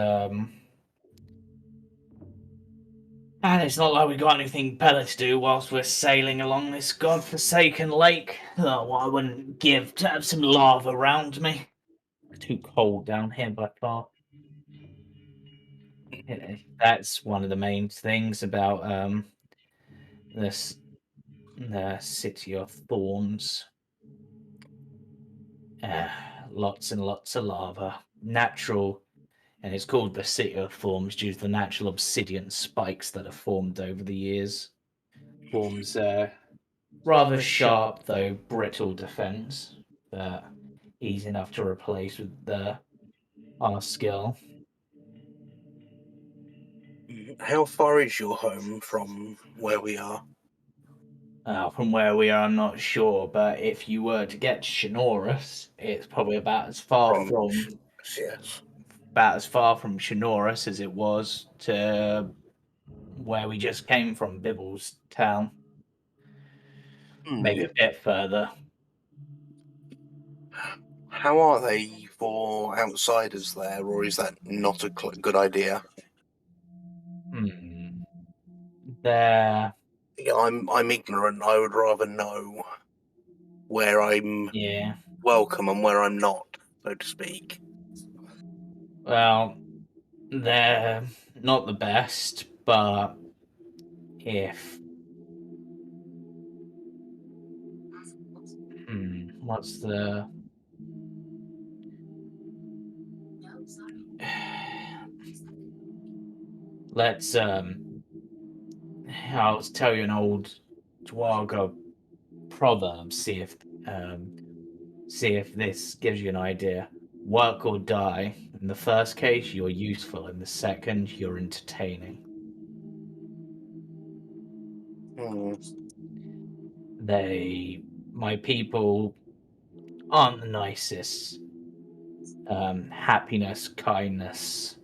Speaker 1: And it's not like we got anything better to do whilst we're sailing along this godforsaken lake. Oh, what I wouldn't give to have some lava around me. Too cold down here by far. That's one of the main things about this the city of thorns. Lots and lots of lava, natural, and it's called the city of thorns due to the natural obsidian spikes that have formed over the years. Forms rather sharp though brittle defense, but easy enough to replace with our skill.
Speaker 2: How far is your home from where we are?
Speaker 1: From where we are, I'm not sure, but if you were to get to Schnorris, it's probably
Speaker 2: From yes.
Speaker 1: about as far from Schnorris as it was to where we just came from, Bibble's town. Maybe
Speaker 2: Hmm.
Speaker 1: a bit further.
Speaker 2: How are they for outsiders there, or is that not a good idea?
Speaker 1: Hmm. There,
Speaker 2: Yeah, I'm ignorant. I would rather know where I'm
Speaker 1: yeah.
Speaker 2: welcome and where I'm not, so to speak.
Speaker 1: Well, they're not the best, but if what's the let's I'll tell you an old Dwargo proverb. See if this gives you an idea. Work or die. In the first case, you're useful. In the second, you're entertaining.
Speaker 2: Hmm.
Speaker 1: My people aren't the nicest. Happiness, kindness,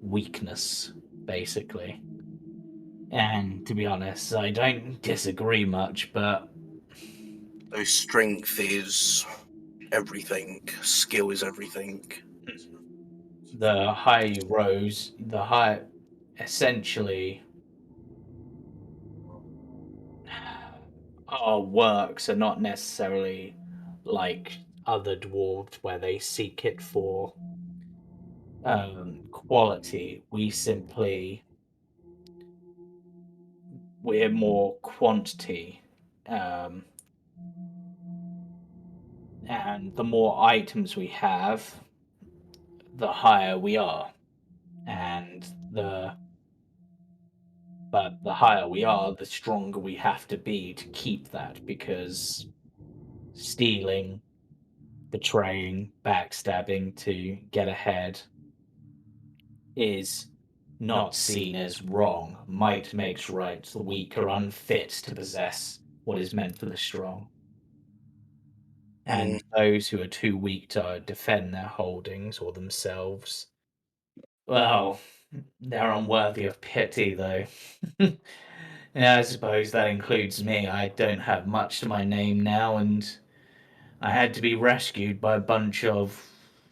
Speaker 1: weakness, basically. And to be honest, I don't disagree much, but
Speaker 2: So strength is everything. Skill is everything.
Speaker 1: the higher you rose, the higher, essentially, our works are not necessarily like other dwarves where they seek it for quality. We're more quantity. And the more items we have, the higher we are. But the higher we are, the stronger we have to be to keep that, because stealing, betraying, backstabbing to get ahead is not seen as wrong. Might makes right. The weak are unfit to possess what is meant for the strong. And those who are too weak to defend their holdings or themselves, well, they're unworthy of pity, though. Yeah, I suppose that includes me. I don't have much to my name now, and I had to be rescued by a bunch of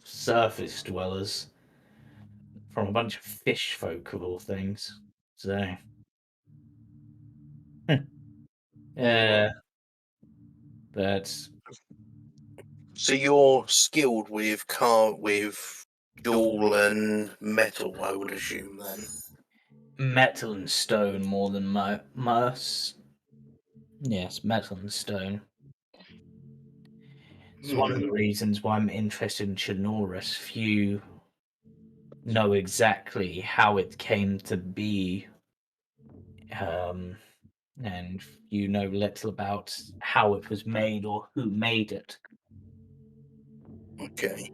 Speaker 1: surface dwellers from a bunch of fish folk, of all things. So, yeah, but
Speaker 2: So you're skilled with jewel and metal, I would assume then.
Speaker 1: metal and stone more than most. Yes, metal and stone. It's one of the reasons why I'm interested in Schnorris. Few know exactly how it came to be, and you know little about how it was made or who made it.
Speaker 2: Okay.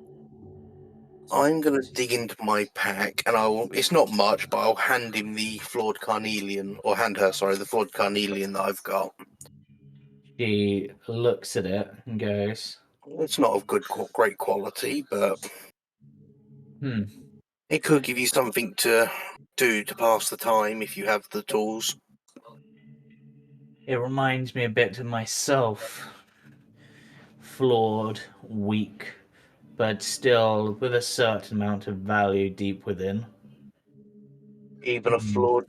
Speaker 2: I'm going to dig into my pack, and it's not much, but I'll hand him the flawed carnelian, or hand her, sorry, the flawed carnelian that I've got.
Speaker 1: She looks at it and goes,
Speaker 2: It's not of great quality, but it could give you something to do to pass the time if you have the tools.
Speaker 1: It reminds me a bit of myself. Flawed, weak, but still with a certain amount of value deep within.
Speaker 2: Even a flawed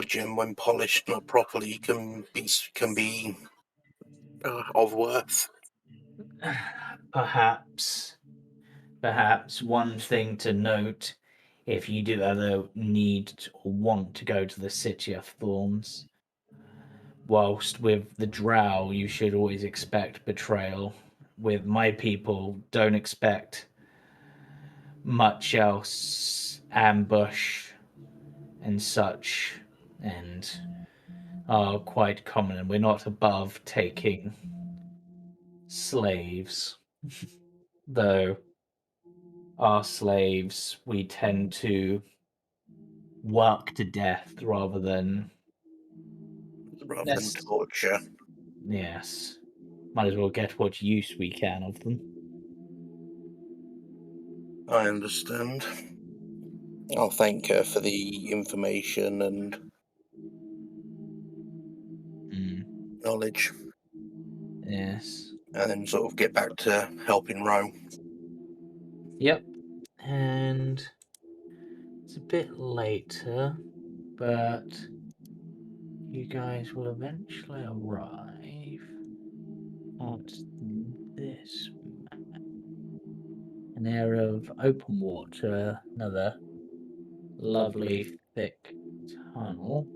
Speaker 2: gem, when polished not properly, can be of worth.
Speaker 1: Perhaps one thing to note, if you do ever need or want to go to the City of Thorns, whilst with the Drow you should always expect betrayal, with my people don't expect much else, ambush and such, and are quite common, and we're not above taking slaves. Though our slaves we tend to work to death rather than
Speaker 2: Torture.
Speaker 1: Yes. Might as well get what use we can of them.
Speaker 2: I understand. I'll thank her for the information and knowledge,
Speaker 1: Yes.
Speaker 2: and then sort of get back to helping Row.
Speaker 1: Yep. And it's a bit later, but you guys will eventually arrive at this an area of open water, another lovely thick tunnel,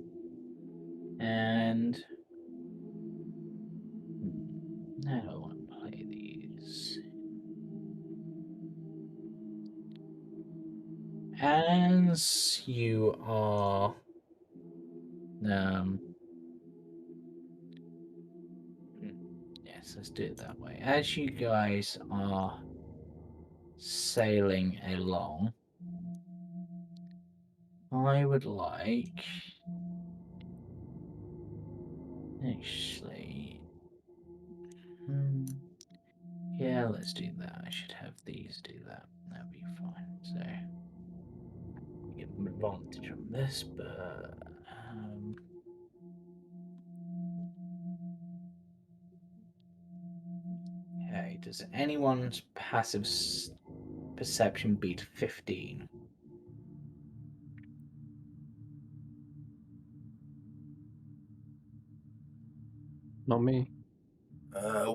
Speaker 1: and how do I want to play these? As you are yes, let's do it that way. As you guys are sailing along, I would like actually yeah, let's do that. I should have these do that. That'd be fine. So we get an advantage on this, but okay, does anyone's passive perception beat 15?
Speaker 3: Not me.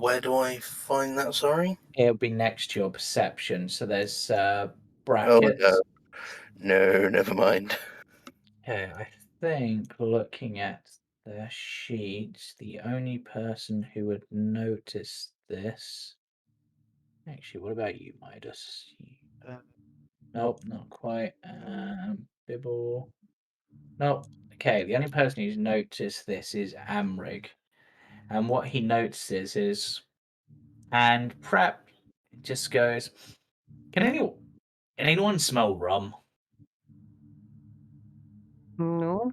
Speaker 2: Where do I find that, sorry?
Speaker 1: It'll be next to your perception. So there's
Speaker 2: Oh,
Speaker 1: brackets.
Speaker 2: No, never mind.
Speaker 1: Okay, I think looking at the sheets, the only person who would notice this. Actually, what about you, Midas? Nope, not quite. Bibble. Nope. Okay, the only person who's noticed this is Amrig. And what he notices is, and Prep just goes, Can anyone smell rum?
Speaker 3: No.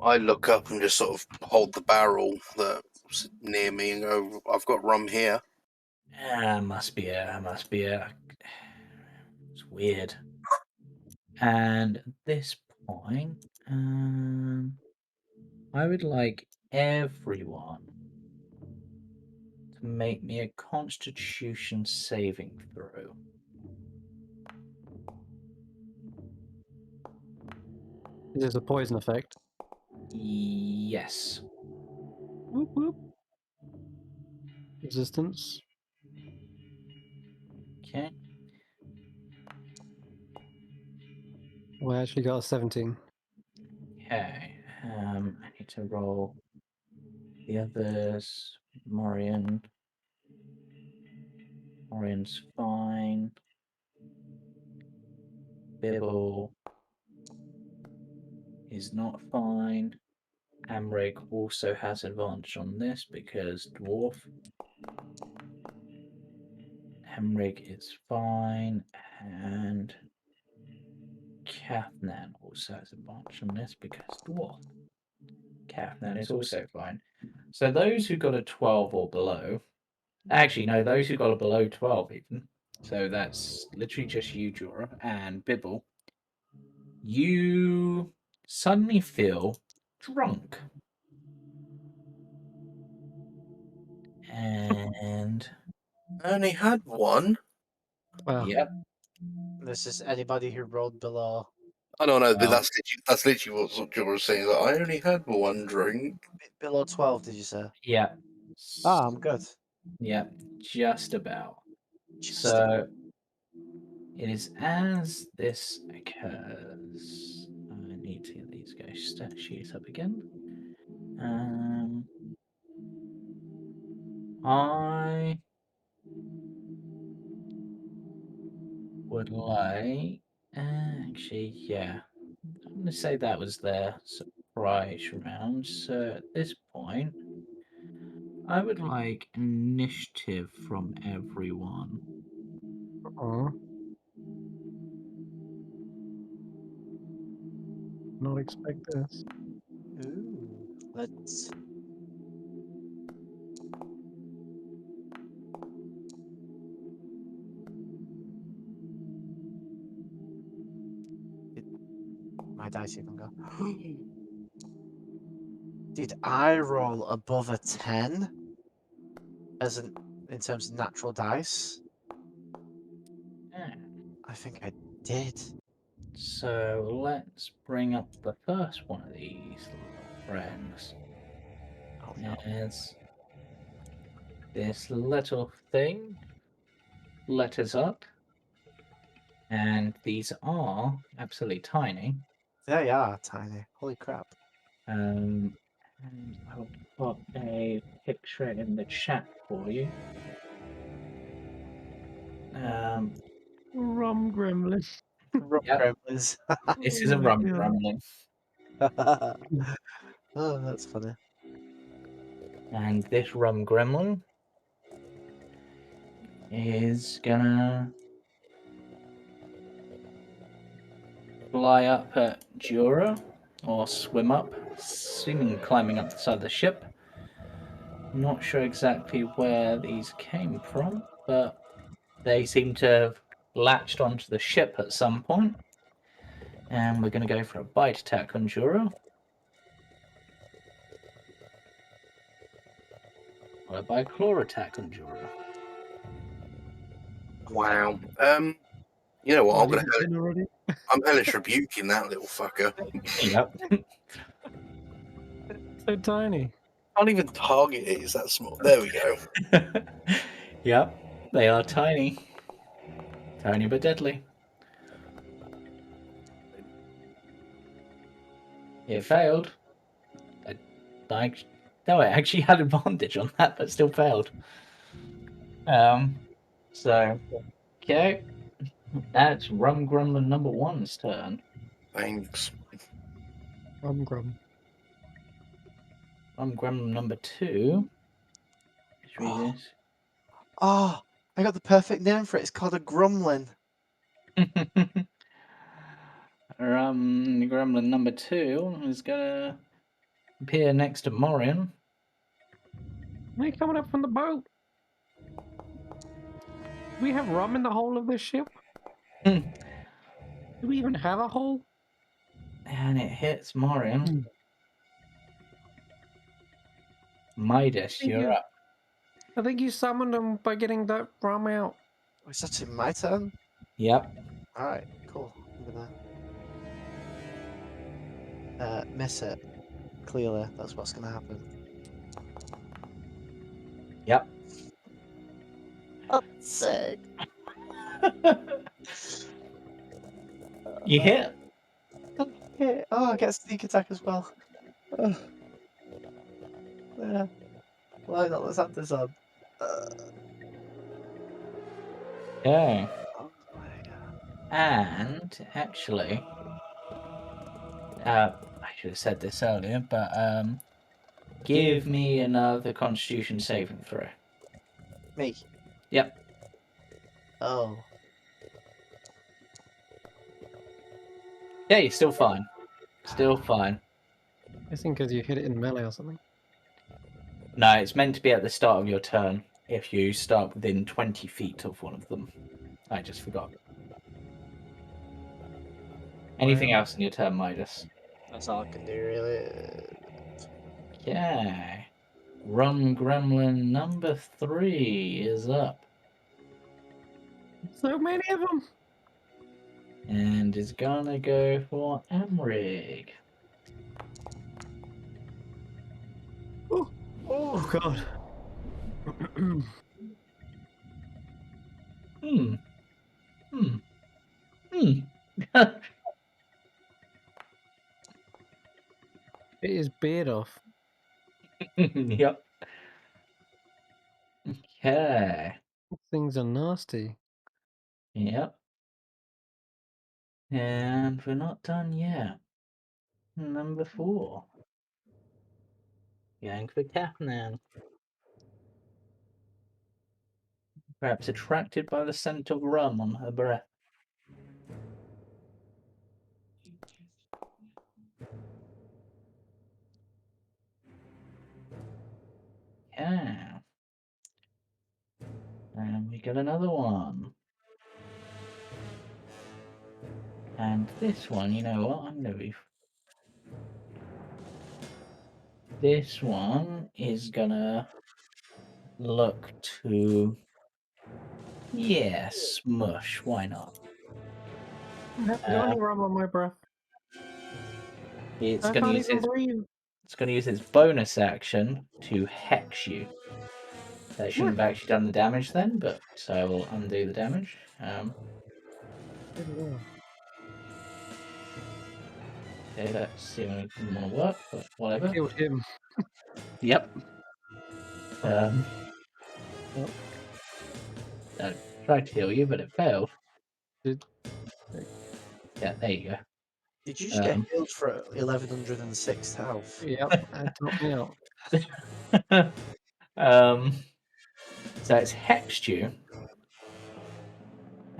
Speaker 2: I look up and just sort of hold the barrel that's near me and go, I've got rum here.
Speaker 1: Must be a. It's weird. And at this point, I would like everyone to make me a Constitution saving throw.
Speaker 3: Is this a poison effect?
Speaker 1: Yes.
Speaker 3: Whoop whoop. Resistance.
Speaker 1: Okay.
Speaker 3: Well, I actually got a 17.
Speaker 1: Okay. I need to roll the others. Morian. Morian's fine. Bibble is not fine. Amrig also has advantage on this because dwarf. Amrig is fine, and Kathnan also has advantage on this because dwarf. Kathnan is also fine. So those who got a 12 or below, actually no, those who got a below 12 even. So that's literally just you, Jorah, and Bibble. You suddenly feel drunk. And
Speaker 2: I only had one.
Speaker 3: Wow.
Speaker 1: yep,
Speaker 4: This is anybody who rolled below.
Speaker 2: I don't know, but
Speaker 1: Well.
Speaker 2: that's literally what George was saying. Like, I only had one drink.
Speaker 4: Below 12, did you say?
Speaker 1: Yeah.
Speaker 4: Ah, I'm good.
Speaker 1: Yeah, just about.
Speaker 4: Just
Speaker 1: So it is as this occurs. I need to get these guys stat sheets up again. I would like. Actually, yeah. I'm going to say that was their surprise round. So at this point, I would like initiative from everyone.
Speaker 3: Aw. Not expect this.
Speaker 4: Ooh, let's. Did my dice even go? Did I roll above a 10 as in terms of natural dice?
Speaker 1: Yeah.
Speaker 4: I think I did.
Speaker 1: So let's bring up the first one of these little friends.
Speaker 4: Oh no.
Speaker 1: As this little thing letters up, and these are absolutely tiny.
Speaker 4: They are tiny. Holy crap.
Speaker 1: And I'll put a picture in the chat for you.
Speaker 3: Rum gremlin.
Speaker 4: Rock
Speaker 1: Yep,
Speaker 4: gremlins.
Speaker 1: this
Speaker 3: Oh
Speaker 1: is a
Speaker 3: my
Speaker 1: rum
Speaker 3: God.
Speaker 1: gremlin,
Speaker 4: Oh, that's funny.
Speaker 1: and this rum gremlin is gonna fly up at Jura or swim up, seemingly climbing up the side of the ship. Not sure exactly where these came from, but they seem to have latched onto the ship at some point. And we're going to go for a bite attack on Jura. Followed by a claw attack on Jura.
Speaker 2: Wow. You know what?
Speaker 3: Oh, you got 10 already?
Speaker 2: I'm hellish rebuking that little fucker.
Speaker 1: Yep.
Speaker 3: So tiny.
Speaker 2: Can't even target it. It's that small. There we go.
Speaker 1: Yep. They are tiny. Tiny but deadly. It failed. No, it actually had advantage on that, but still failed. So, okay. That's Rum Gremlin number 1's turn.
Speaker 2: Thanks.
Speaker 3: Grum.
Speaker 1: Rum Gremlin number 2. Let's read
Speaker 4: Oh.
Speaker 1: this.
Speaker 4: Oh, I got the perfect name for it. It's called a gremlin.
Speaker 1: Gremlin number 2 is gonna appear next to Morin.
Speaker 3: Are you coming up from the boat? Do we have rum in the hull of this ship? Do we even have a hull?
Speaker 1: And it hits Morin. Midas, you're up.
Speaker 3: I think you summoned him by getting that rum out.
Speaker 4: Oh, it's actually my turn.
Speaker 1: Yep.
Speaker 4: All right, cool. I'm gonna miss it. Clearly, that's what's gonna happen.
Speaker 1: Yep.
Speaker 4: Oh, sick.
Speaker 1: You hit.
Speaker 4: Okay. Oh, I get a sneak attack as well. Oh. Yeah. Why not? Let's have this on.
Speaker 1: Okay.
Speaker 4: Oh my god.
Speaker 1: And actually, I should have said this earlier, but give me another Constitution saving throw.
Speaker 4: Me.
Speaker 1: Yep.
Speaker 4: Oh.
Speaker 1: Yeah, you're still fine. Still fine.
Speaker 3: I think because you hit it in melee or something.
Speaker 1: No, it's meant to be at the start of your turn if you start within 20 feet of one of them. I just forgot. Anything else in your turn, Midas?
Speaker 4: That's all I can do, really.
Speaker 1: Okay. Rum Gremlin number 3 is up.
Speaker 3: So many of them.
Speaker 1: And is gonna go for Amrig.
Speaker 3: Oh god.
Speaker 1: Hmm.
Speaker 3: It is beard off.
Speaker 1: Yep. Okay.
Speaker 3: Things are nasty.
Speaker 1: Yep. And we're not done yet. Number 4. Going for Catnan. Perhaps attracted by the scent of rum on her breath. Yeah. And we got another one. And this one, you know what? I'm gonna be. This one is gonna look to. Yeah, smush. Why not?
Speaker 3: I haven't got any rum on my breath.
Speaker 1: It's
Speaker 3: I
Speaker 1: gonna
Speaker 3: can't
Speaker 1: use
Speaker 3: even
Speaker 1: its.
Speaker 3: breathe.
Speaker 1: It's gonna use its bonus action to hex you. That shouldn't have actually done the damage then, but so I will undo the damage. Okay, let's see if it will work, but whatever.
Speaker 3: Killed him.
Speaker 1: Yep.
Speaker 3: Yep.
Speaker 1: I tried to heal you, but it failed.
Speaker 3: Did
Speaker 1: Yeah, there you go.
Speaker 4: Did you just get healed for 1106 health?
Speaker 3: Yep, that took me out.
Speaker 1: So it's hexed you.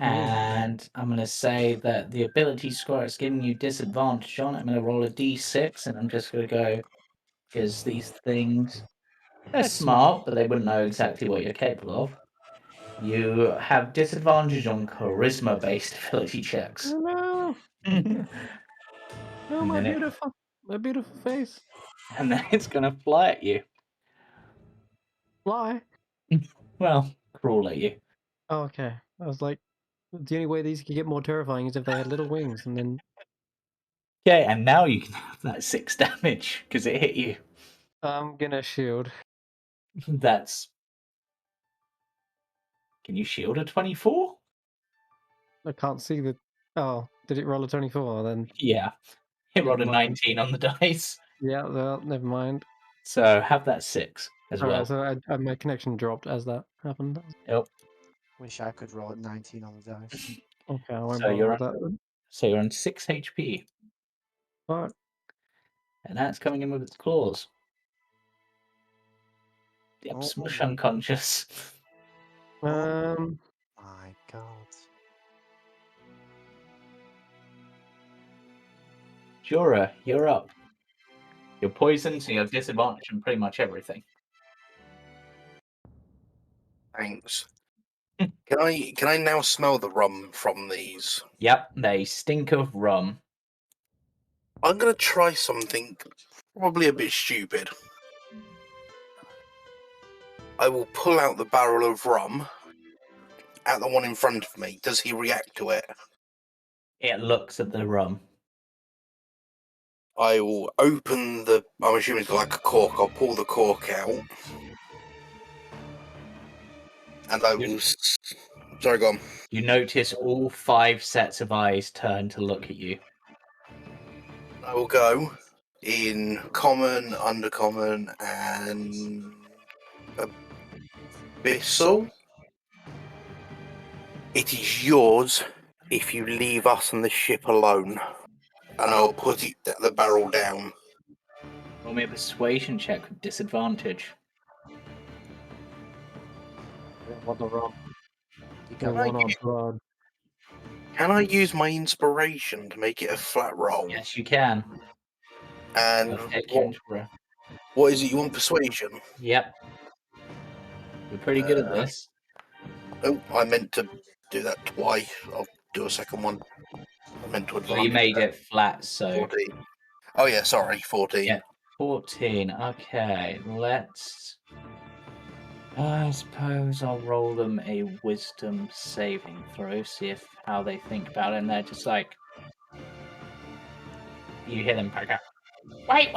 Speaker 1: And I'm going to say that the ability score is giving you disadvantage on it. I'm going to roll a d6 and I'm just going to go, because these things, they're smart, but they wouldn't know exactly what you're capable of. You have disadvantage on charisma-based ability checks.
Speaker 3: Oh no! Oh,
Speaker 1: And
Speaker 3: my
Speaker 1: then
Speaker 3: beautiful face.
Speaker 1: and then it's going to fly at you.
Speaker 3: Fly.
Speaker 1: Well, crawl at you.
Speaker 3: Oh, okay. I was like, the only way these could get more terrifying is if they had little wings, and then
Speaker 1: Okay, and now you can have that 6 damage because it hit you.
Speaker 3: I'm gonna shield.
Speaker 1: That's. Can you shield a 24?
Speaker 3: I can't see the. Oh, did it roll a 24 then?
Speaker 1: Yeah. It rolled a
Speaker 3: Never mind.
Speaker 1: 19 on the dice.
Speaker 3: Yeah, well, never mind.
Speaker 1: So have that 6 as well.
Speaker 3: Alright, so my connection dropped as that happened.
Speaker 1: Yep.
Speaker 4: Wish I could roll at 19 on the dice.
Speaker 3: Okay, I won't
Speaker 1: So
Speaker 3: bother
Speaker 1: you're
Speaker 3: with
Speaker 1: on,
Speaker 3: that then.
Speaker 1: so you're on 6 HP,
Speaker 3: Fuck.
Speaker 1: and that's coming in with its claws. Yep,
Speaker 4: Oh.
Speaker 1: smush unconscious.
Speaker 3: Um,
Speaker 4: My God.
Speaker 1: Jura, you're up. You're poisoned, so you have disadvantage on pretty much everything.
Speaker 2: Thanks. Can I now smell the rum from these?
Speaker 1: Yep, they stink of rum.
Speaker 2: I'm gonna try something probably a bit stupid. I will pull out the barrel of rum at the one in front of me. Does he react to it?
Speaker 1: It looks at the rum.
Speaker 2: I will open the. I'm assuming it's got like a cork. I'll pull the cork out, and I will. Sorry, go on.
Speaker 1: You notice all 5 sets of eyes turn to look at you.
Speaker 2: I will go in common, undercommon, and abyssal. It is yours if you leave us and the ship alone. And I'll put the barrel down.
Speaker 1: Roll me a persuasion check with disadvantage.
Speaker 3: what the rock?
Speaker 4: You
Speaker 3: The
Speaker 4: go.
Speaker 2: I
Speaker 3: one on
Speaker 2: use-
Speaker 3: blood.
Speaker 2: Can I use my inspiration to make it a flat roll?
Speaker 1: Yes, you can.
Speaker 2: And
Speaker 1: Perfect,
Speaker 2: what,
Speaker 1: Kentora.
Speaker 2: what is it you want? Persuasion?
Speaker 1: Yep. You're pretty good at this.
Speaker 2: Oh, I meant to do that twice. I'll do a second one. I meant to advance.
Speaker 1: Well, you made it flat, so
Speaker 2: 14. Oh yeah, sorry, 14.
Speaker 1: Yeah. 14. Okay, let's. I suppose I'll roll them a wisdom saving throw, see if how they think about it, and they're just like. You hear them poke up. Wait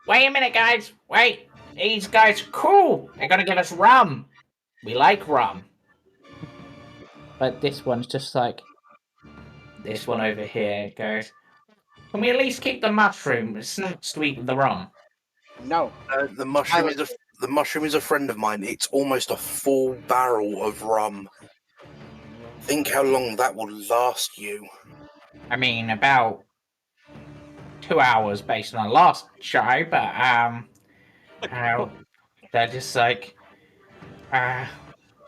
Speaker 1: a minute, guys. Wait. These guys are cool. They're gonna give us rum. We like rum. But this one's just like. This one over here goes. Can we at least keep the mushroom snack sweet with the rum?
Speaker 4: No.
Speaker 2: The mushroom is a friend of mine. It's almost a full barrel of rum. Think how long that will last you.
Speaker 1: I mean, about 2 hours based on the last show, but they're just like,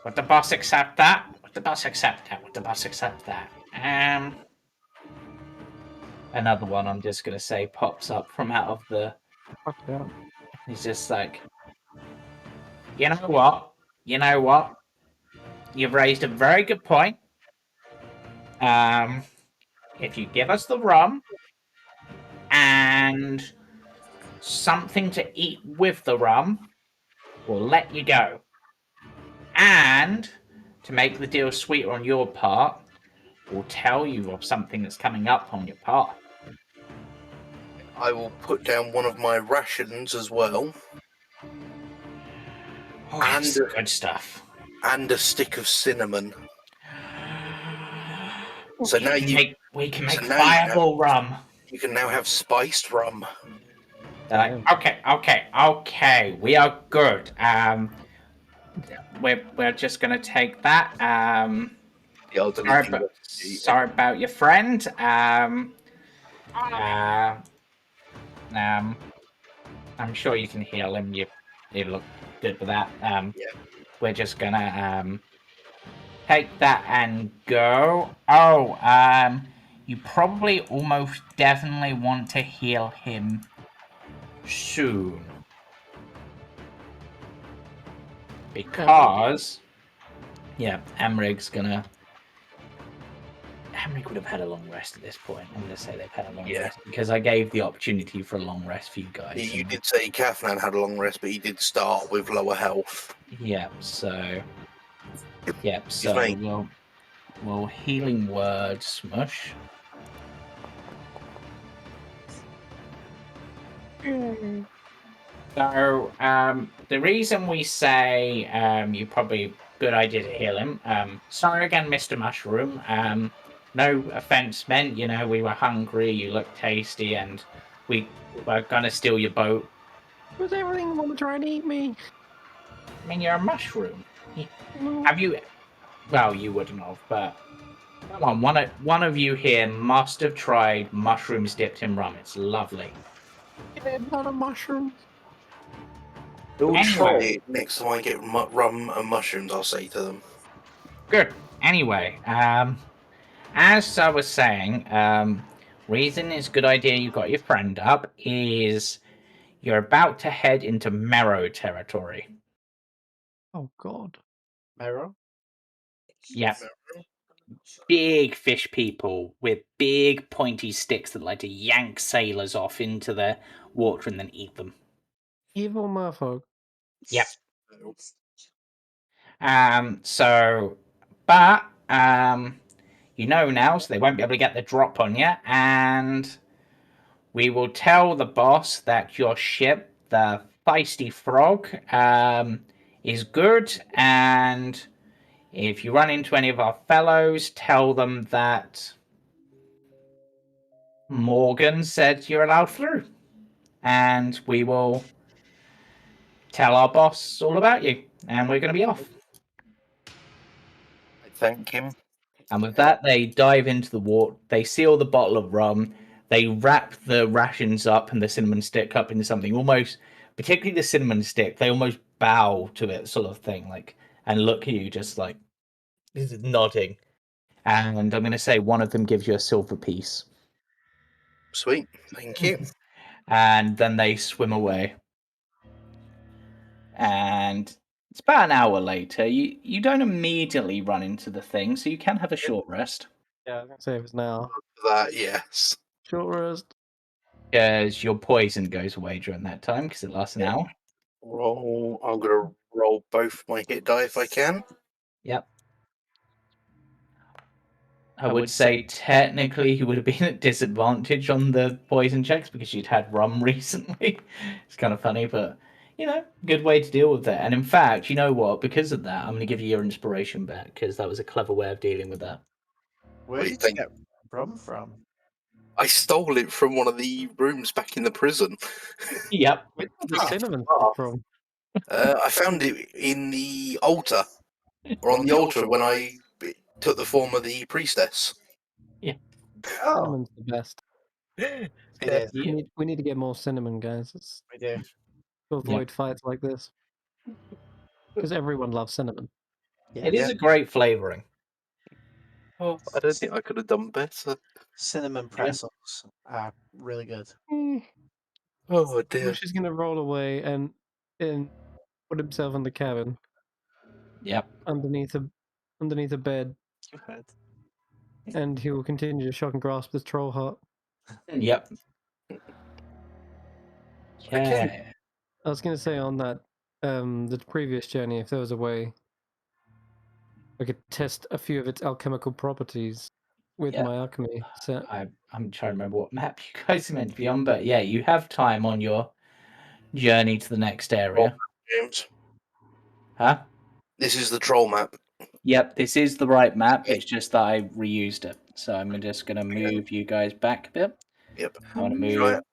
Speaker 1: would the boss accept that? Would the boss accept that? Would the boss accept that? Another one I'm just gonna say pops up from out of the.
Speaker 3: Fuck yeah.
Speaker 1: He's just like, you know what? You know what? You've raised a very good point. If you give us the rum and something to eat with the rum, we'll let you go. And to make the deal sweeter on your part, we'll tell you of something that's coming up on your path.
Speaker 2: I will put down one of my rations as well.
Speaker 1: Oh,
Speaker 2: And-
Speaker 1: yes, good stuff.
Speaker 2: And a stick of cinnamon. So now
Speaker 1: we can make
Speaker 2: so now you have-
Speaker 1: fireball rum.
Speaker 2: You can now have spiced rum.
Speaker 1: They're like, okay, we are good. We're just gonna take that.
Speaker 2: The old
Speaker 1: Sorry about your friend. I'm sure you can heal him. You look good with that.
Speaker 2: Yeah.
Speaker 1: We're just gonna take that and go. Oh, you probably almost definitely want to heal him soon. Because Amrig's gonna. Amrig would have had a long rest at this point. I'm gonna say they've had a long rest because I gave the opportunity for a long rest for you guys.
Speaker 2: You did say Cavern had a long rest, but he did start with lower health.
Speaker 1: Yeah, so
Speaker 2: me.
Speaker 1: we'll healing word smush. So the reason we say you probably good idea to heal him. Sorry again, Mr. Mushroom. no offense meant. You know, we were hungry. You looked tasty, and we were gonna steal your boat.
Speaker 3: Was everything want to try and eat me?
Speaker 1: I mean, you're a mushroom.
Speaker 3: No.
Speaker 1: Have you? Well, you wouldn't have, but come on, one of you here must have tried mushrooms dipped in rum. It's lovely.
Speaker 3: Yeah, not a mushroom.
Speaker 2: We'll
Speaker 1: Anyway.
Speaker 2: try it next time I get rum and mushrooms, I'll say to them.
Speaker 1: Good. Anyway, as I was saying, reason it's a good idea you got your friend up is you're about to head into Marrow territory.
Speaker 3: Oh God.
Speaker 4: Marrow?
Speaker 1: Yep. Big fish people with big pointy sticks that like to yank sailors off into the water and then eat them.
Speaker 3: Evil merfolk.
Speaker 1: Yep. But you know now, so they won't be able to get the drop on you, and we will tell the boss that your ship, the Feisty Frog, is good, and if you run into any of our fellows, tell them that Morgan said you're allowed through, and we will tell our boss all about you, and we're going to be off.
Speaker 2: I thank him.
Speaker 1: And with that, they dive into the water. They seal the bottle of rum. They wrap the rations up and the cinnamon stick up into something almost, particularly the cinnamon stick. They almost bow to it, sort of thing, like, and look at you, just like nodding. And I'm going to say one of them gives you a silver piece,
Speaker 2: Sweet, thank you.
Speaker 1: and then they swim away. And it's about an hour later. You don't immediately run into the thing, so you can have a short rest.
Speaker 3: Yeah, I was gonna say it was now.
Speaker 2: That, yes.
Speaker 3: Short rest.
Speaker 1: Because your poison goes away during that time, because it lasts an hour.
Speaker 2: I'm gonna roll both my hit die if I can.
Speaker 1: Yep. I would say technically you would have been at disadvantage on the poison checks because you'd had rum recently. It's kind of funny, but good way to deal with it. And in fact, you know what? Because of that, I'm going to give you your inspiration back because that was a clever way of dealing with that.
Speaker 4: Where
Speaker 2: Wait,
Speaker 4: did you
Speaker 2: thank-
Speaker 4: get rum from?
Speaker 2: I stole it from one of the rooms back in the prison.
Speaker 1: Yep.
Speaker 3: Where did the
Speaker 2: Ah,
Speaker 3: cinnamon
Speaker 2: ah.
Speaker 3: stick from?
Speaker 2: I found it in the altar, or on the altar when I took the form of the priestess.
Speaker 4: Oh,
Speaker 3: Cinnamon's the best.
Speaker 4: it is.
Speaker 3: We need to get more cinnamon, guys. It's
Speaker 4: We do.
Speaker 3: to avoid fights like this. Because everyone loves cinnamon.
Speaker 4: Yeah.
Speaker 1: It is a great flavoring.
Speaker 2: Oh, I don't think I could have done better.
Speaker 4: Cinnamon pretzels are really good.
Speaker 2: Oh dear.
Speaker 3: Bush is gonna roll away and put himself in the cabin
Speaker 1: Yep.
Speaker 3: underneath a bed,
Speaker 4: You heard.
Speaker 3: and he will continue to shock and grasp this troll heart.
Speaker 1: Yep.
Speaker 2: Okay.
Speaker 3: I was gonna say on that the previous journey, if there was a way I could test a few of its alchemical properties with
Speaker 1: Yeah.
Speaker 3: my alchemy set.
Speaker 1: I'm trying to remember what map you guys are meant to be on, but yeah, you have time on your journey to the next area.
Speaker 2: James,
Speaker 1: Huh?
Speaker 2: this is the troll map.
Speaker 1: Yep, this is the right map. It's just that I reused it. So I'm just going to move you guys back a bit.
Speaker 2: Yep.
Speaker 1: I want to move.
Speaker 2: Right.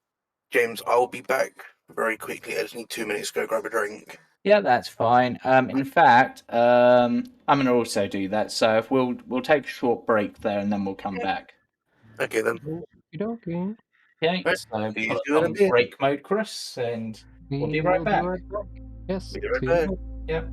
Speaker 2: James, I'll be back very quickly. I just need 2 minutes to go grab a drink.
Speaker 1: Yeah, that's fine. In fact, I'm going to also do that. So if we'll take a short break there and then we'll come back.
Speaker 2: Okay then.
Speaker 3: Okay.
Speaker 1: Okay,
Speaker 2: Right,
Speaker 1: so
Speaker 2: see you
Speaker 1: put
Speaker 2: in a
Speaker 1: on
Speaker 2: bit.
Speaker 1: break mode, Chris, and we'll be right back.
Speaker 3: Yes.
Speaker 2: Be right
Speaker 3: see you
Speaker 2: back.
Speaker 3: back.
Speaker 1: Yep.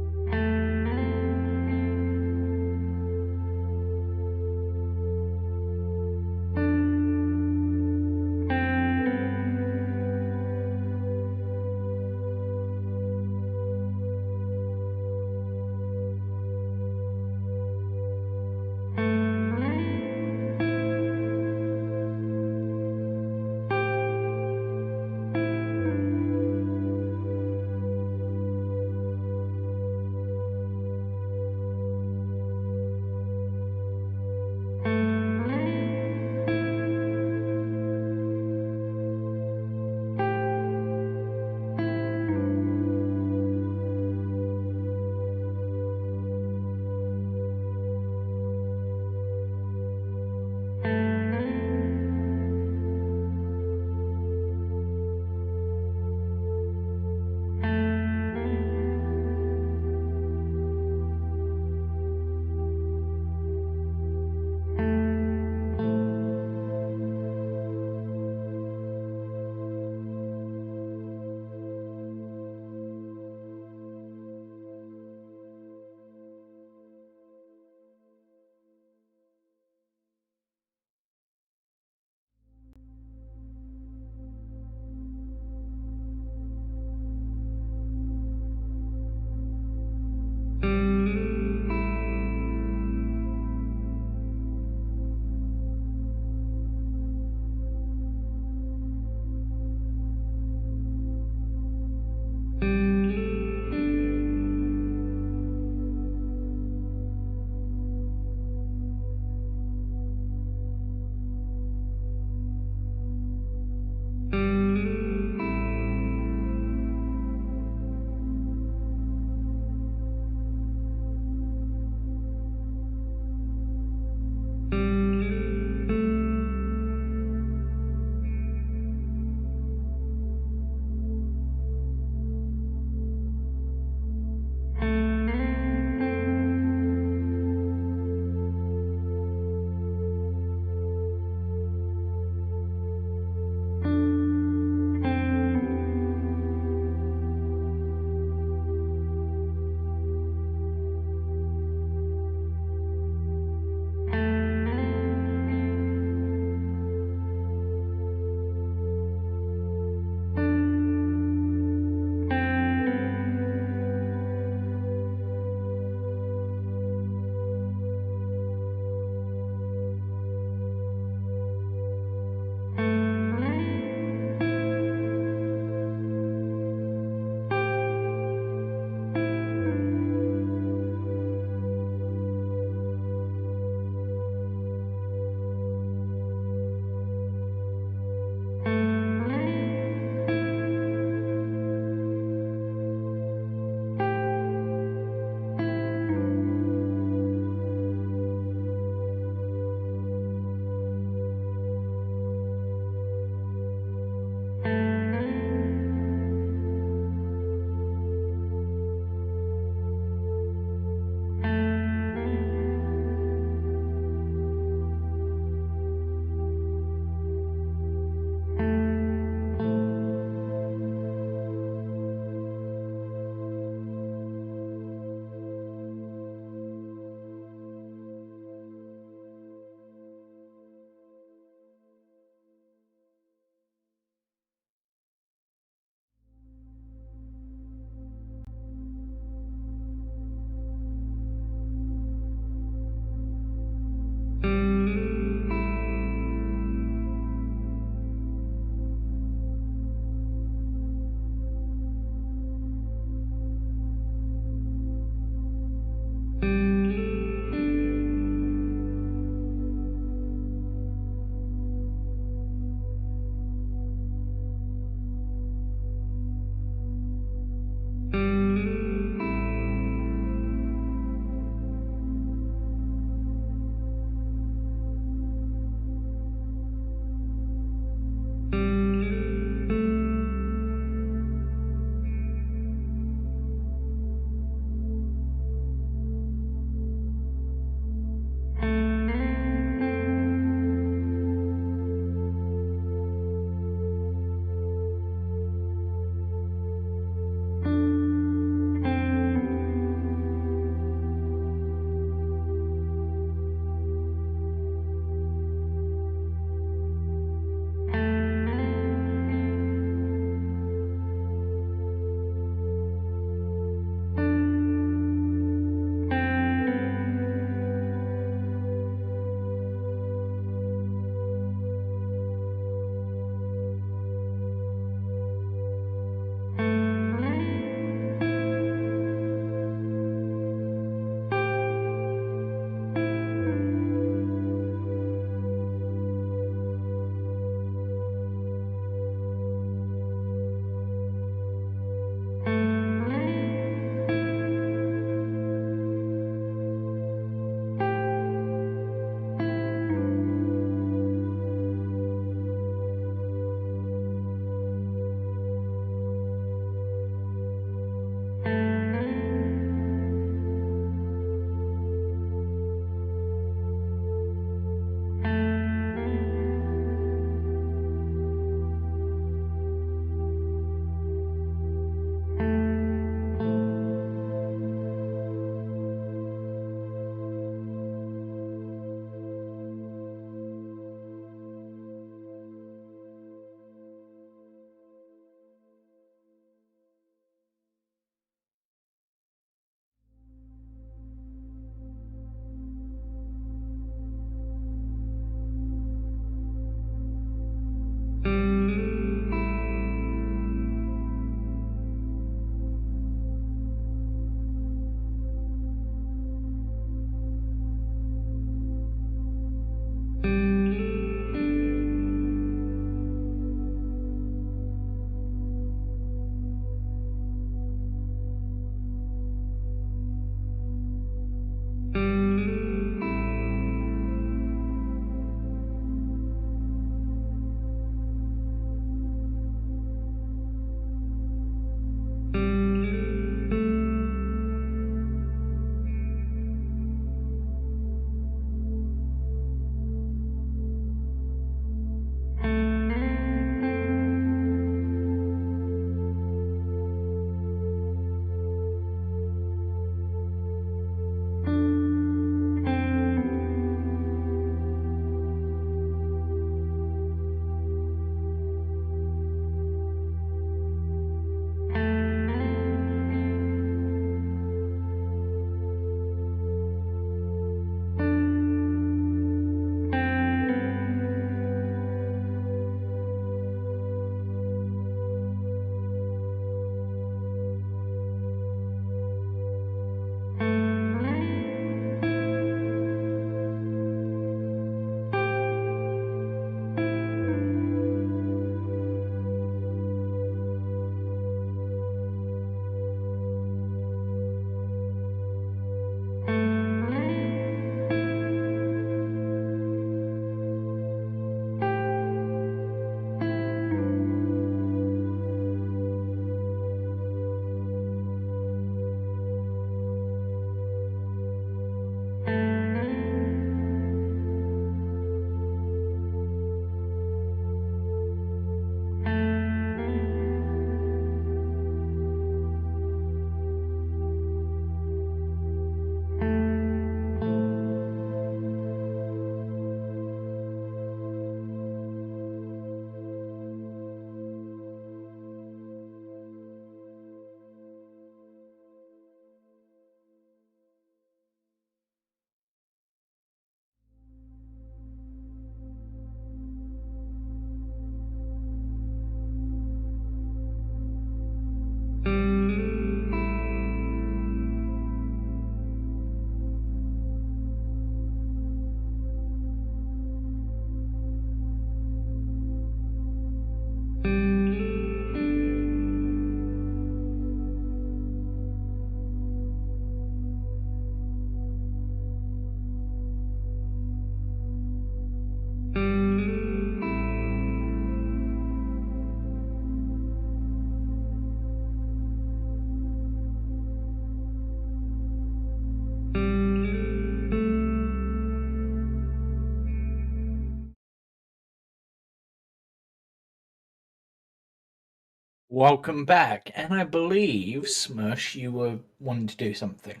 Speaker 1: Welcome back. And I believe, Smush, you were wanting to do something.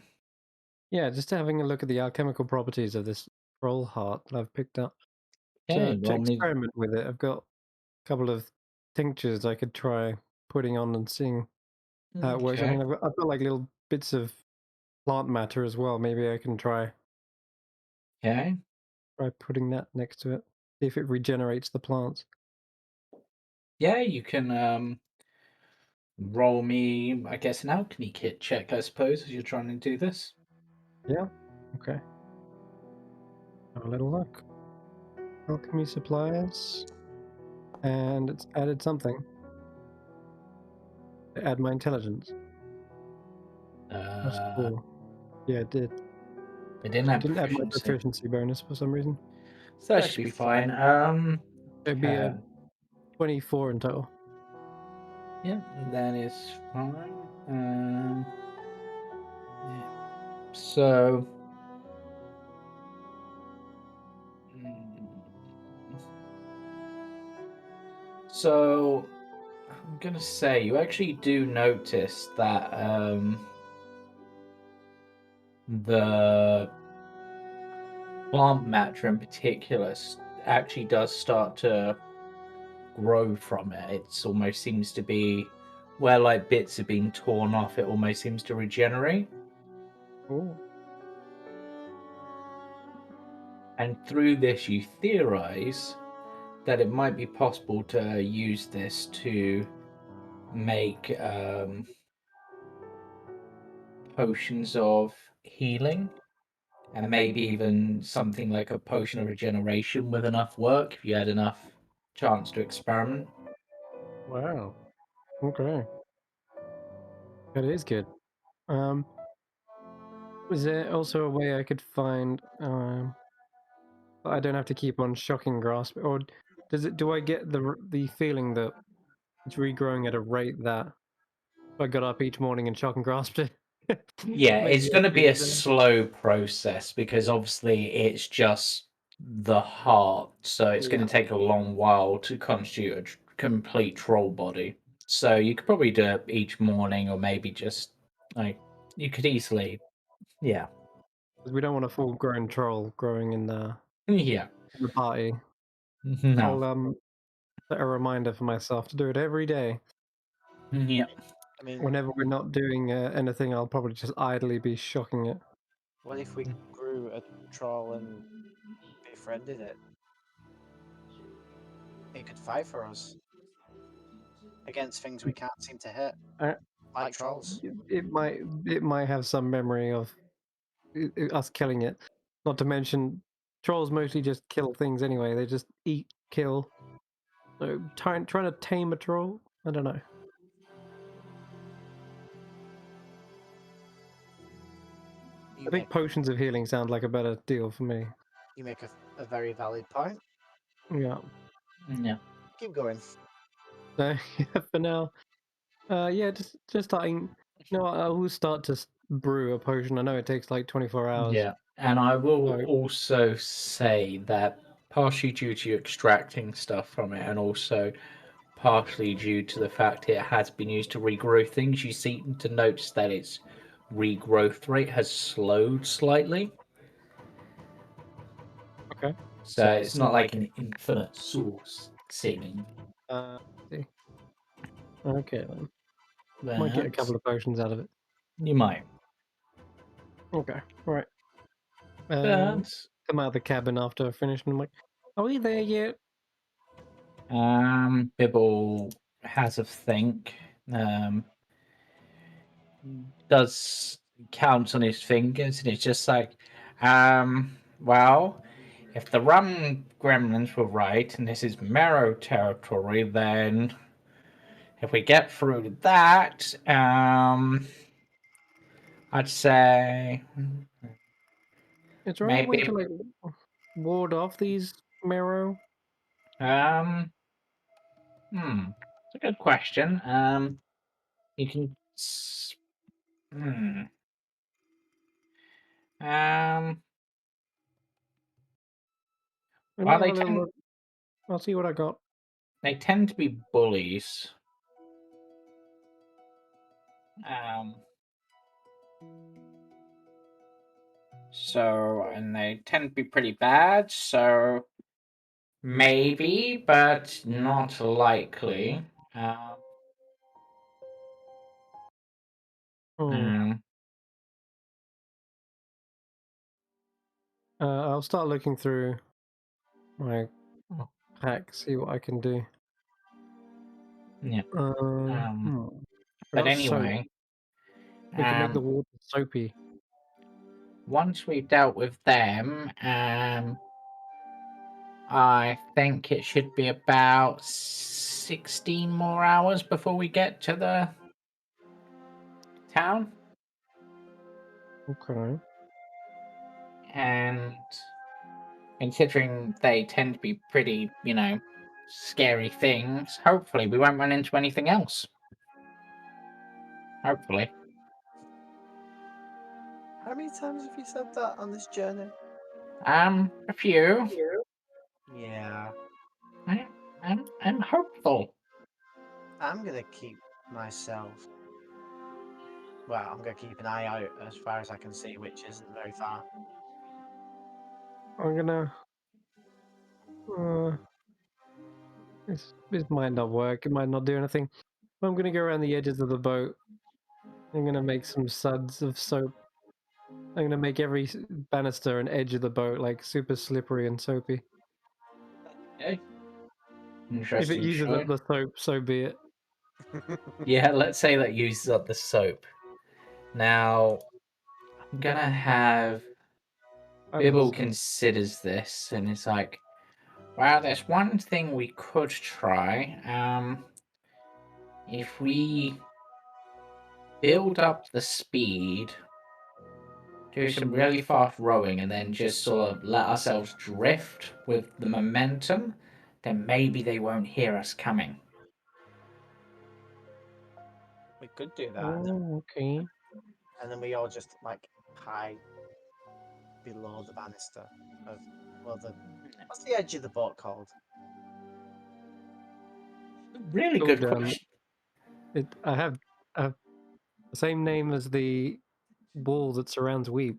Speaker 3: Yeah, just having a look at the alchemical properties of this troll heart that I've picked up
Speaker 1: Okay,
Speaker 3: to
Speaker 1: roll me.
Speaker 3: experiment with it. I've got a couple of tinctures I could try putting on and seeing how it works. I
Speaker 1: Okay.
Speaker 3: mean, I've got like little bits of plant matter as well. Maybe I can try
Speaker 1: Okay.
Speaker 3: putting that next to it, see if it regenerates the plants.
Speaker 1: Yeah, you can roll me, I guess, an alchemy kit check, I suppose, as you're trying to do this.
Speaker 3: Yeah. Okay. Have a little look. Alchemy supplies, and it's added something. To add my intelligence. That's
Speaker 1: Uh,
Speaker 3: cool. Yeah, it did.
Speaker 1: it didn't have
Speaker 3: Didn't add my
Speaker 1: proficiency,
Speaker 3: proficiency bonus for some reason.
Speaker 1: so that should be fine.
Speaker 3: It'd be a 24 in total.
Speaker 1: Yeah, that is fine. Yeah. So, mm, so I'm gonna say you actually do notice that the plant matter in particular actually does start to grow from it. It almost seems to be where like bits are being torn off. It almost seems to regenerate.
Speaker 3: Ooh.
Speaker 1: And through this, you theorize that it might be possible to use this to make potions of healing and maybe even something like a potion of regeneration with enough work if you had enough chance to experiment.
Speaker 3: Wow. Okay. That is good. Um, is there also a way I could find I don't have to keep on shocking grasp, or do I get the feeling that it's regrowing at a rate that if I got up each morning and shock and grasped it?
Speaker 1: Yeah,
Speaker 3: Maybe
Speaker 1: it's
Speaker 3: I'd
Speaker 1: going to
Speaker 3: be
Speaker 1: be a
Speaker 3: there.
Speaker 1: slow process because obviously it's just the heart, so it's going
Speaker 3: Yeah.
Speaker 1: to take a long while to constitute a complete troll body. So you could probably do it each morning, or maybe just like you could easily, yeah,
Speaker 3: 'Cause we don't want a full-grown troll growing
Speaker 1: yeah,
Speaker 3: in the party.
Speaker 1: no,
Speaker 3: I'll set a reminder for myself to do it every day.
Speaker 1: yeah,
Speaker 4: I mean,
Speaker 3: Whenever we're not doing anything, I'll probably just idly be shocking it.
Speaker 4: what if we grew a troll and befriended it? It could fight for us against things we can't seem to hit,
Speaker 3: Uh,
Speaker 4: like trolls.
Speaker 3: it might have some memory of us killing it. Not to mention, trolls mostly just kill things anyway. They just eat, kill. So trying to tame a troll, I don't know.
Speaker 4: You
Speaker 3: I
Speaker 4: make
Speaker 3: think potions of healing sound like a better deal for me.
Speaker 4: you make a very valid point.
Speaker 3: Yeah.
Speaker 1: yeah.
Speaker 4: Keep going.
Speaker 3: So yeah, for now, yeah, just starting. No, I will start to brew a potion. I know it takes like 24 hours.
Speaker 1: Yeah, and I will
Speaker 3: So
Speaker 1: also say that partially due to you extracting stuff from it, and also partially due to the fact it has been used to regrow things, you seem to notice that its regrowth rate has slowed slightly.
Speaker 3: okay.
Speaker 1: So it's not like an infinite source seeming.
Speaker 3: See. Okay then. Might get a
Speaker 1: But
Speaker 3: couple of potions out of it.
Speaker 1: you might.
Speaker 3: Okay. Right.
Speaker 1: But
Speaker 3: Come out of the cabin after I finish, and I'm like, "Are we there yet?"
Speaker 1: Bibble has a think. Does count on his fingers, and it's just like, well, if the rum gremlins were right, and this is Marrow territory, then if we get through that, I'd say
Speaker 3: Is there any way
Speaker 1: maybe,
Speaker 3: to like ward off these marrow?
Speaker 1: um, it's a good question. You can, hmm, um,
Speaker 3: Let me
Speaker 1: well,
Speaker 3: have a little look. I'll see what I got.
Speaker 1: they tend to be bullies. And they tend to be pretty bad, so maybe, but not likely.
Speaker 3: Hmm. I'll start looking through my pack, see what I can do.
Speaker 1: Yeah.
Speaker 3: Hmm.
Speaker 1: But
Speaker 3: Got soap.
Speaker 1: anyway,
Speaker 3: We can make the water soapy.
Speaker 1: once we've dealt with them, I think it should be about 16 more hours before we get to the town.
Speaker 3: Okay.
Speaker 1: And considering they tend to be pretty, scary things, hopefully we won't run into anything else. Hopefully.
Speaker 4: How many times have you said that on this journey?
Speaker 1: A few.
Speaker 4: Yeah.
Speaker 1: I'm hopeful.
Speaker 4: I'm gonna keep myself. Well, I'm gonna keep an eye out as far as I can see, which isn't very far.
Speaker 3: I'm gonna. This might not work. It might not do anything. I'm gonna go around the edges of the boat. I'm gonna make some suds of soap. I'm gonna make every banister and edge of the boat like super slippery and soapy.
Speaker 1: Okay.
Speaker 3: If
Speaker 1: Interesting
Speaker 3: it uses up
Speaker 1: choice.
Speaker 3: the soap, so be it.
Speaker 1: Yeah, let's say that uses up the soap. Now, I'm gonna have Bibble considers this, and it's like, well, there's one thing we could try. If we build up the speed, do some really fast rowing, and then just sort of let ourselves drift with the momentum, then maybe they won't hear us coming.
Speaker 4: We could do that.
Speaker 3: Oh, okay.
Speaker 4: And then we all just like hide below the banister of what's the edge of the boat called?
Speaker 1: Really good question.
Speaker 3: I have the same name as the wall that surrounds Weep.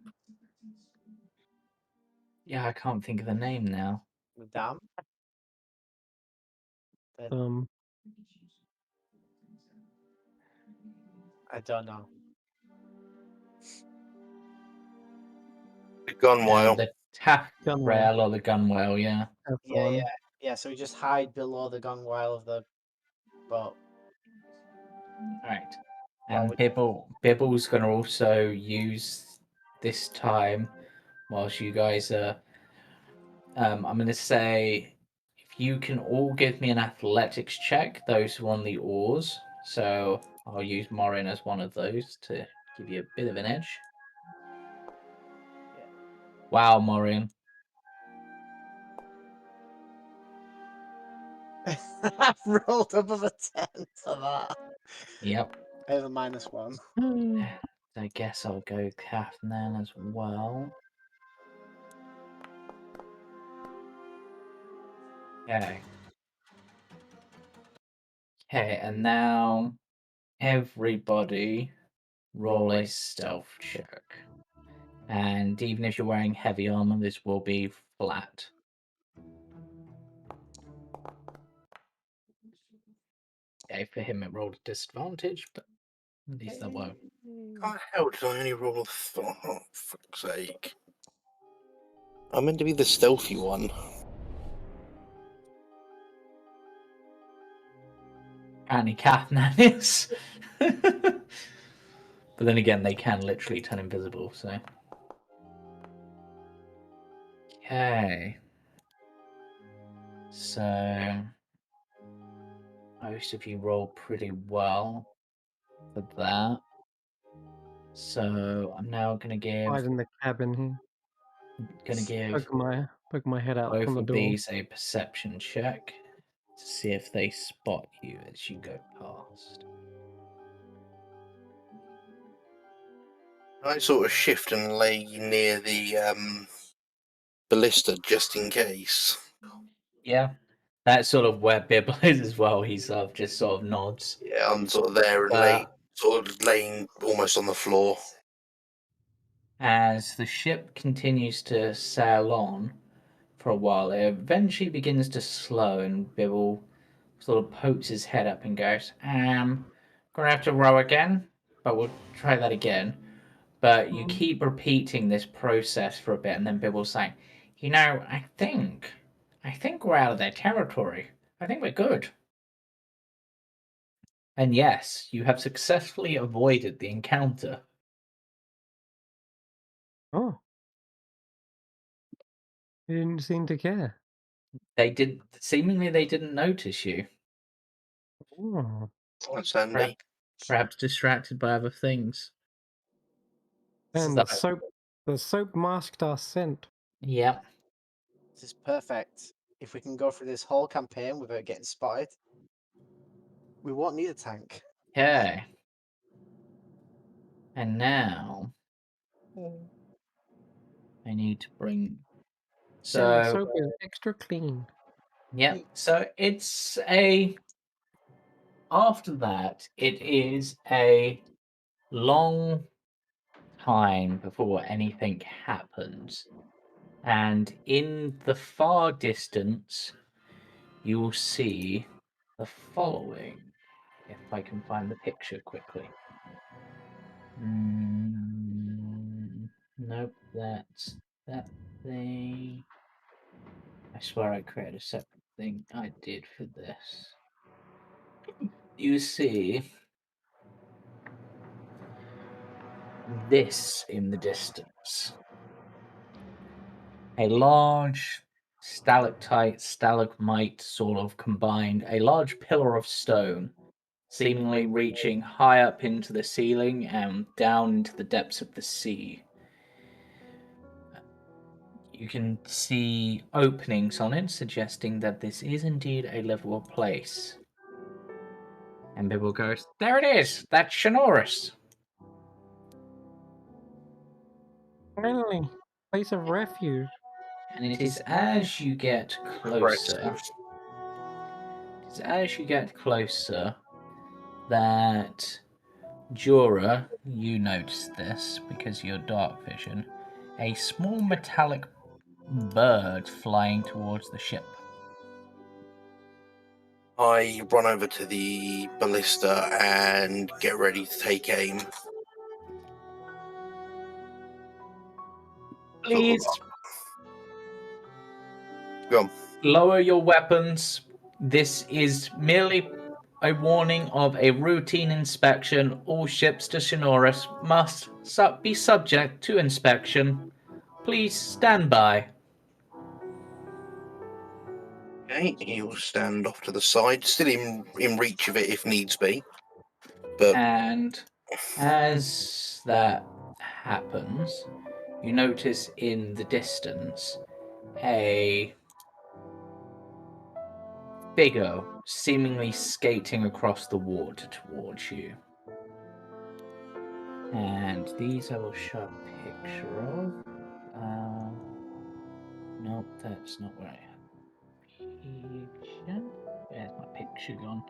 Speaker 1: Yeah, I can't think of the name now.
Speaker 4: The dam? I don't know.
Speaker 2: The gunwale.
Speaker 1: The taffrail or the gunwale, yeah.
Speaker 4: Yeah. So we just hide below the gunwale of the boat.
Speaker 1: Right. And Bibble's going to also use this time whilst you guys are. I'm going to say if you can all give me an athletics check, those who are on the oars. So I'll use Morin as one of those to give you a bit of an edge.
Speaker 4: Yeah.
Speaker 1: Wow, Morin.
Speaker 4: I've rolled above a 10 to that.
Speaker 1: Yep.
Speaker 4: I have a -1.
Speaker 1: I guess I'll go Kath then as well. Okay. Okay, and now everybody roll a stealth check. And even if you're wearing heavy armor, this will be flat. Okay, for him it rolled a disadvantage, but at least that won't.
Speaker 2: How the hell did I only roll a thought? Oh, for fuck's sake. I'm meant to be the stealthy one.
Speaker 1: Apparently Kathnan is. But then again, they can literally turn invisible, so. Okay. So most of you roll pretty well for that. So I'm now gonna give
Speaker 3: Hide in the cabin here. Poke my head out
Speaker 1: both
Speaker 3: from the
Speaker 1: of
Speaker 3: door.
Speaker 1: these a perception check to see if they spot you as you go past.
Speaker 2: I sort of shift and lay near the ballista just in case.
Speaker 1: Yeah, that's sort of where Bibble is as well. He's just sort of nods.
Speaker 2: Yeah, I'm sort of there and lay sort of laying almost on the floor.
Speaker 1: As the ship continues to sail on for a while, it eventually begins to slow, and Bibble sort of pokes his head up and goes, gonna have to row again, but we'll try that again. But you keep repeating this process for a bit, and then Bibble's saying, I think we're out of their territory. I think we're good. And yes, you have successfully avoided the encounter.
Speaker 3: Oh. He didn't seem to care.
Speaker 1: They didn't notice you.
Speaker 3: Oh.
Speaker 2: That's handy.
Speaker 1: Perhaps distracted by other things.
Speaker 3: And the soap masked our scent.
Speaker 1: Yep.
Speaker 4: This is perfect. If we can go through this whole campaign without getting spotted, we won't need a tank.
Speaker 1: Okay. And now I need to bring.
Speaker 3: And the
Speaker 1: So
Speaker 3: soap is extra clean.
Speaker 1: yep. So it's a. After that, it is a long time before anything happens. And in the far distance, you will see the following. If I can find the picture quickly. Nope, that's that thing. I swear I created a separate thing I did for this. You see this in the distance. A large stalactite, stalagmite sort of combined, a large pillar of stone, seemingly reaching high up into the ceiling and down into the depths of the sea. You can see openings on it, suggesting that this is indeed a livable place. And Bibble goes, "There it is! That's Schnorris!"
Speaker 3: Finally, place of refuge.
Speaker 1: And it is as you get closer, that Jura, you notice this because of your dark vision, a small metallic bird flying towards the ship.
Speaker 2: I run over to the ballista and get ready to take aim.
Speaker 1: Please
Speaker 2: Go on.
Speaker 1: lower your weapons. This is merely a warning of a routine inspection. All ships to Schnorris must be subject to inspection. Please stand by.
Speaker 2: Okay, he will stand off to the side, still in reach of it if needs be. But
Speaker 1: And as that happens, you notice in the distance a figure seemingly skating across the water towards you. And these I will show a picture of. Nope, that's not where I have picture. Where's my picture gone?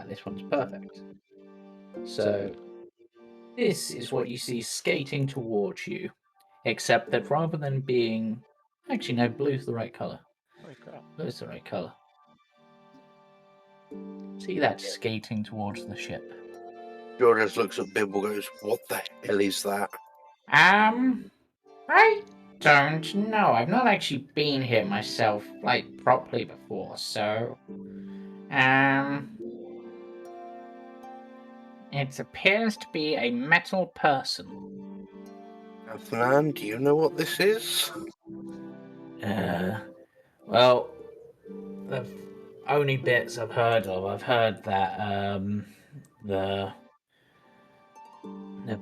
Speaker 1: This one's perfect. So this is what you see skating towards you, except that rather than being, actually no, blue's the right color.
Speaker 4: Holy crap.
Speaker 1: Blue's the right color. See that skating towards the ship.
Speaker 2: George just looks at Bibble and goes, "What the hell is that?"
Speaker 1: I don't know. I've not actually been here myself, properly before, so... It appears to be a metal person.
Speaker 2: Athman, do you know what this is?
Speaker 1: Well, the only bits I've heard that, the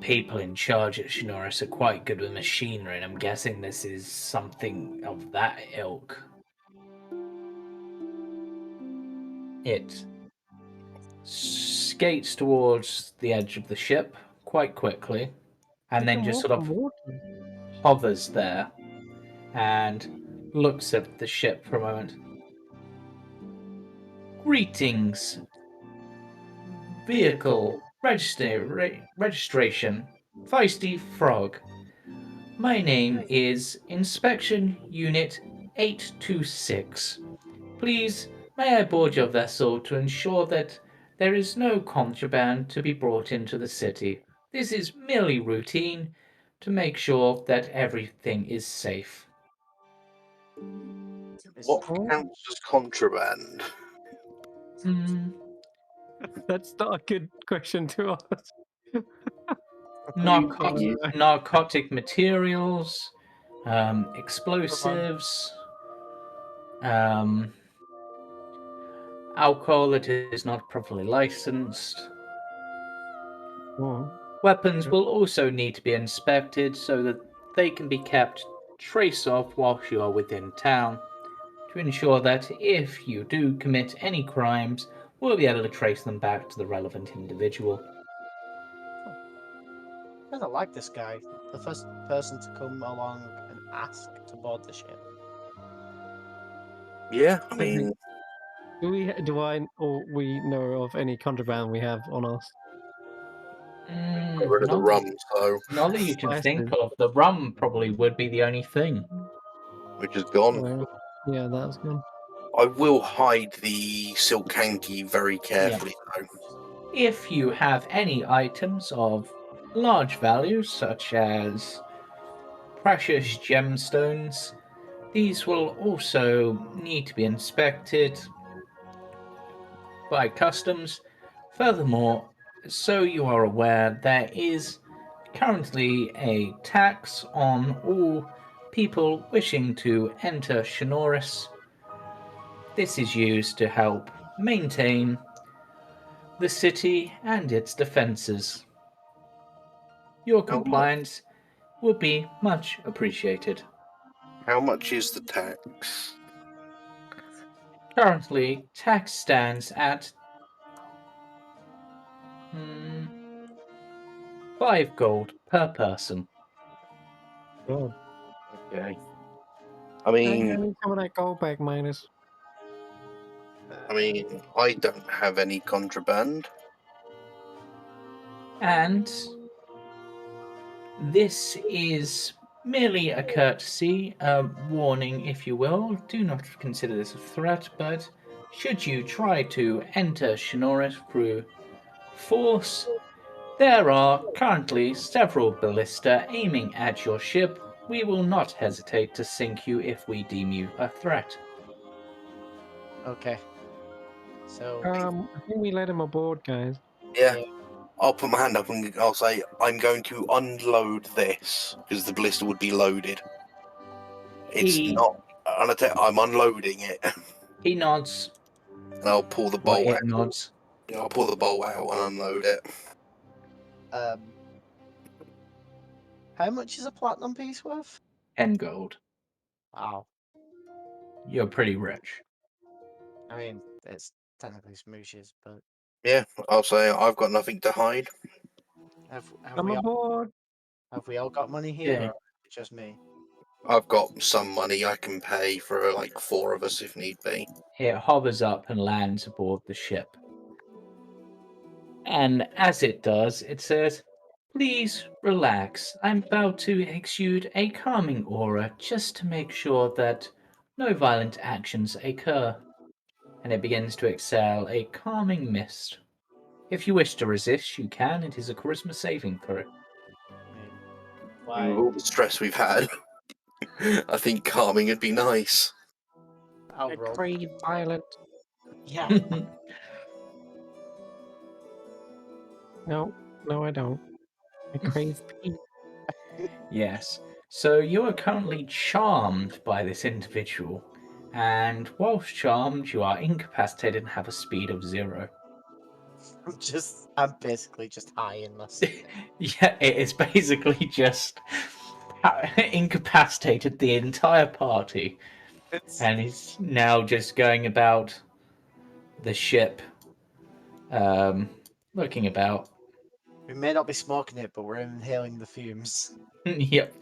Speaker 1: people in charge at Schnorris are quite good with machinery, and I'm guessing this is something of that ilk. It skates towards the edge of the ship quite quickly, and then just sort of hovers there. And looks at the ship for a moment. Greetings. Vehicle registration. Feisty Frog. My name is Inspection Unit 826. Please, may I board your vessel to ensure that there is no contraband to be brought into the city. This is merely routine to make sure that everything is safe.
Speaker 2: What counts as contraband?
Speaker 1: Hmm.
Speaker 3: That's not a good question to ask.
Speaker 1: Narcotic materials, explosives, alcohol that is not properly licensed.
Speaker 3: Oh,
Speaker 1: Weapons will also need to be inspected so that they can be kept trace off whilst you are within town, to ensure that if you do commit any crimes, we'll be able to trace them back to the relevant individual.
Speaker 4: I kind of like this guy. The first person to come along and ask to board the ship.
Speaker 2: Yeah, I mean,
Speaker 3: do I or we know of any contraband we have on us?
Speaker 2: got rid of the rum, so
Speaker 1: Not that you can think
Speaker 3: Spices.
Speaker 1: of. The rum probably would be the only thing.
Speaker 2: which is gone.
Speaker 3: Well, yeah, that's good.
Speaker 2: I will hide the silk hanky very carefully, though.
Speaker 1: If you have any items of large value, such as precious gemstones, these will also need to be inspected by customs. Furthermore, so you are aware, there is currently a tax on all people wishing to enter Schnorris. This is used to help maintain the city and its defenses. Your compliance will be much appreciated.
Speaker 2: How much is the tax?
Speaker 1: Currently, tax stands at 5 gold per person.
Speaker 3: Oh,
Speaker 2: Okay.
Speaker 3: I need some of that gold back, minus.
Speaker 2: I don't have any contraband.
Speaker 1: And this is merely a courtesy, a warning, if you will. Do not consider this a threat, but should you try to enter Schnorris through force, there are currently several ballista aiming at your ship. We will not hesitate to sink you if we deem you a threat.
Speaker 4: Okay. So
Speaker 3: I think we let him aboard, guys.
Speaker 2: Yeah. I'll put my hand up and I'll say, I'm going to unload this, because the blister would be loaded. It's not. I'm unloading it.
Speaker 1: He nods.
Speaker 2: And I'll pull the
Speaker 1: Well,
Speaker 2: bolt
Speaker 1: it
Speaker 2: out.
Speaker 1: nods.
Speaker 2: I'll pull the bolt out and unload it.
Speaker 4: how much is a platinum piece worth?
Speaker 1: 10 gold.
Speaker 4: Wow.
Speaker 1: You're pretty rich.
Speaker 4: I mean, it's technically smooshes, but
Speaker 2: Yeah, I'll say I've got nothing to hide.
Speaker 4: have
Speaker 3: I'm
Speaker 4: we all,
Speaker 3: aboard.
Speaker 4: have we all got money here,
Speaker 1: Yeah.
Speaker 4: or just me?
Speaker 2: I've got some money I can pay for like 4 of us if need be.
Speaker 1: It hovers up and lands aboard the ship. And as it does, it says, "Please relax. I'm about to exude a calming aura just to make sure that no violent actions occur." And it begins to exhale a calming mist. If you wish to resist, you can. It is a charisma saving throw.
Speaker 2: With all the stress we've had, I think calming would be nice.
Speaker 4: I'll
Speaker 3: I
Speaker 4: roll.
Speaker 3: crave violence.
Speaker 4: Yeah.
Speaker 3: No, I don't. I crave peace.
Speaker 1: Yes. So you are currently charmed by this individual. And whilst charmed, you are incapacitated and have a speed of 0.
Speaker 4: I'm basically just high in my seat.
Speaker 1: Yeah, it is basically just incapacitated the entire party, and he's now just going about the ship, looking about.
Speaker 4: We may not be smoking it, but we're inhaling the fumes.
Speaker 1: Yep.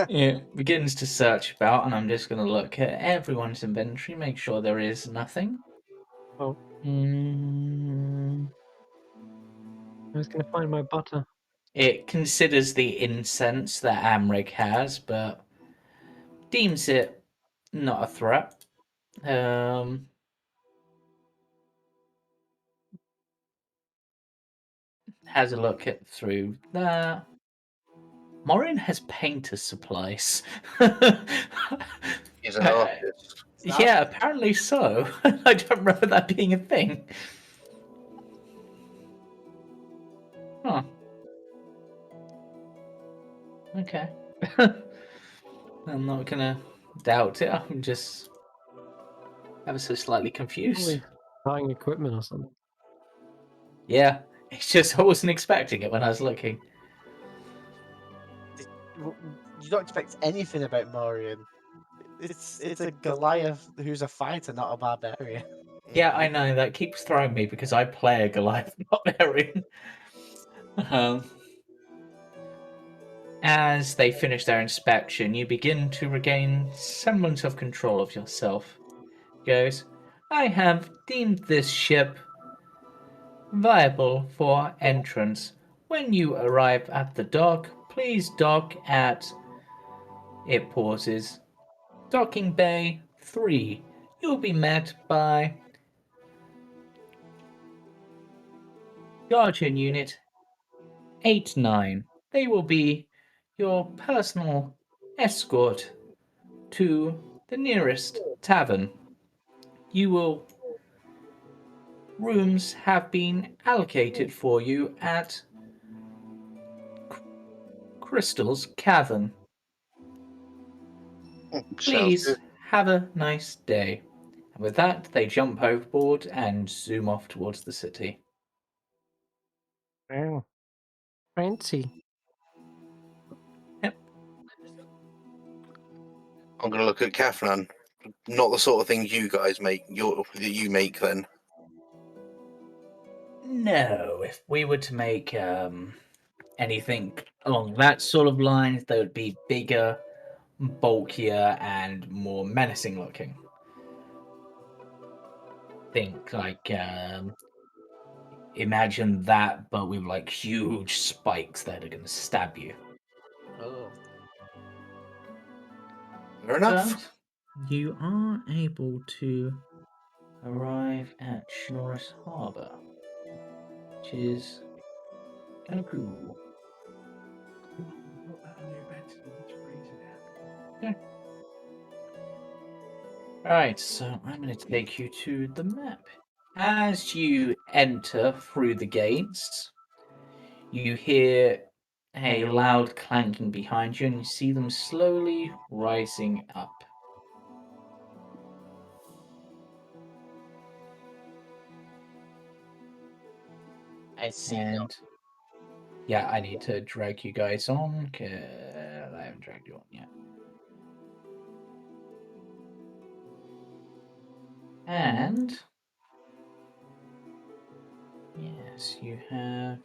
Speaker 1: It begins to search about, and I'm just going to look at everyone's inventory, make sure there is nothing.
Speaker 3: Oh.
Speaker 1: Mm,
Speaker 3: I was gonna find my butter.
Speaker 1: it considers the incense that Amrig has, but deems it not a threat. Has a look at through that. Morin has painter supplies.
Speaker 2: He's an artist.
Speaker 1: Yeah, apparently so. I don't remember that being a thing. Huh. Okay. I'm not gonna doubt it. I'm just ever so slightly confused.
Speaker 3: Probably buying equipment or something.
Speaker 1: Yeah, it's just I wasn't expecting it when I was looking.
Speaker 4: You don't expect anything about Morian. It's a Goliath who's a fighter, not a barbarian.
Speaker 1: Yeah, I know that keeps throwing me because I play a Goliath barbarian. As they finish their inspection, you begin to regain semblance of control of yourself. Goes, I have deemed this ship viable for entrance. When you arrive at the dock, please dock at. It pauses. Docking Bay 3. You'll be met by Guardian Unit 8-9. They will be your personal escort to the nearest tavern. Rooms have been allocated for you at Crystal's Cavern.
Speaker 2: Sounds
Speaker 1: Please
Speaker 2: good.
Speaker 1: have a nice day. And with that, they jump overboard and zoom off towards the city.
Speaker 3: Wow. Fancy.
Speaker 1: Yep.
Speaker 2: I'm gonna look at Cavern. Not the sort of things you guys make. That you make then.
Speaker 1: No, if we were to make anything along that sort of lines, they would be bigger, bulkier, and more menacing looking. Think like imagine that, but with like huge spikes that are going to stab you.
Speaker 4: Oh.
Speaker 2: Fair enough.
Speaker 1: But you are able to arrive at Schnorris Harbour, which is kind of cool. Okay. Alright, so I'm going to take you to the map. As you enter through the gates, you hear a loud clanking behind you and you see them slowly rising up.
Speaker 4: I see.
Speaker 1: And yeah, I need to drag you guys on because I haven't dragged you on yet. And yes, you have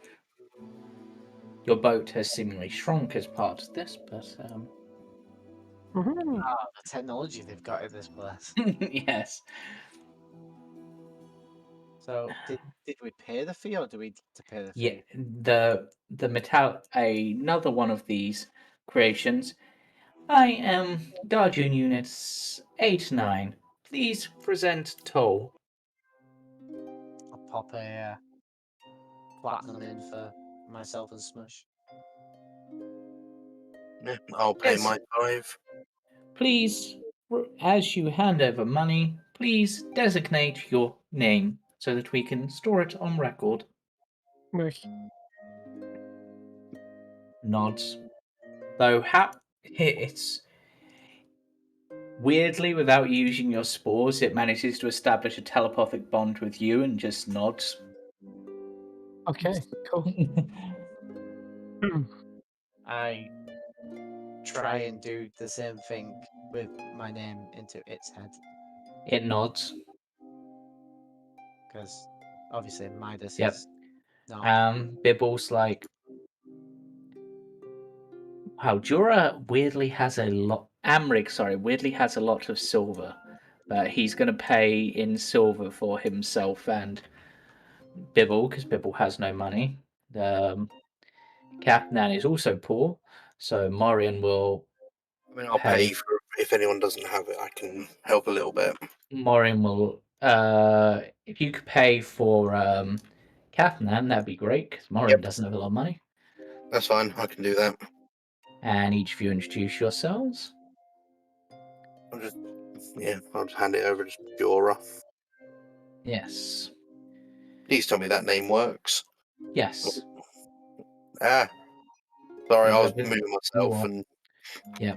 Speaker 1: your boat has seemingly shrunk as part of this, but
Speaker 3: Mhm.
Speaker 4: The technology they've got in this place.
Speaker 1: yes.
Speaker 4: So did we pay the fee or do we need to pay the
Speaker 1: Yeah,
Speaker 4: fee?
Speaker 1: the metal another one of these creations. I am Guardian Units 8-9. Please present toll.
Speaker 4: I'll pop a platinum in for myself and Smush.
Speaker 2: Yeah, I'll pay
Speaker 1: Yes.
Speaker 2: my 5.
Speaker 1: Please, as you hand over money, please designate your name so that we can store it on record.
Speaker 3: Mush.
Speaker 1: Nods. Though it's weirdly, without using your spores, it manages to establish a telepathic bond with you and just nods.
Speaker 3: Okay, cool.
Speaker 4: I try and do the same thing with my name into its head
Speaker 1: It nods.
Speaker 4: because obviously Midas
Speaker 1: Yep.
Speaker 4: is not.
Speaker 1: Bibble's like, Wow, Jura weirdly has a lot. Amric, sorry, weirdly has a lot of silver, but he's going to pay in silver for himself and Bibble because Bibble has no money. Capnan is also poor, so Morian will
Speaker 2: I mean, I'll
Speaker 1: pay.
Speaker 2: pay for if anyone doesn't have it. I can help a little bit.
Speaker 1: Morian will. If you could pay for Capnan, that'd be great because Morian
Speaker 2: Yep.
Speaker 1: doesn't have a lot of money.
Speaker 2: That's fine. I can do that.
Speaker 1: And each of you introduce yourselves.
Speaker 2: I'll just hand it over to Jora.
Speaker 1: Yes.
Speaker 2: Please tell me that name works.
Speaker 1: Yes.
Speaker 2: Ah, sorry, I was
Speaker 1: Whatever
Speaker 2: moving
Speaker 1: you
Speaker 2: myself
Speaker 1: want.
Speaker 2: and
Speaker 1: Yeah.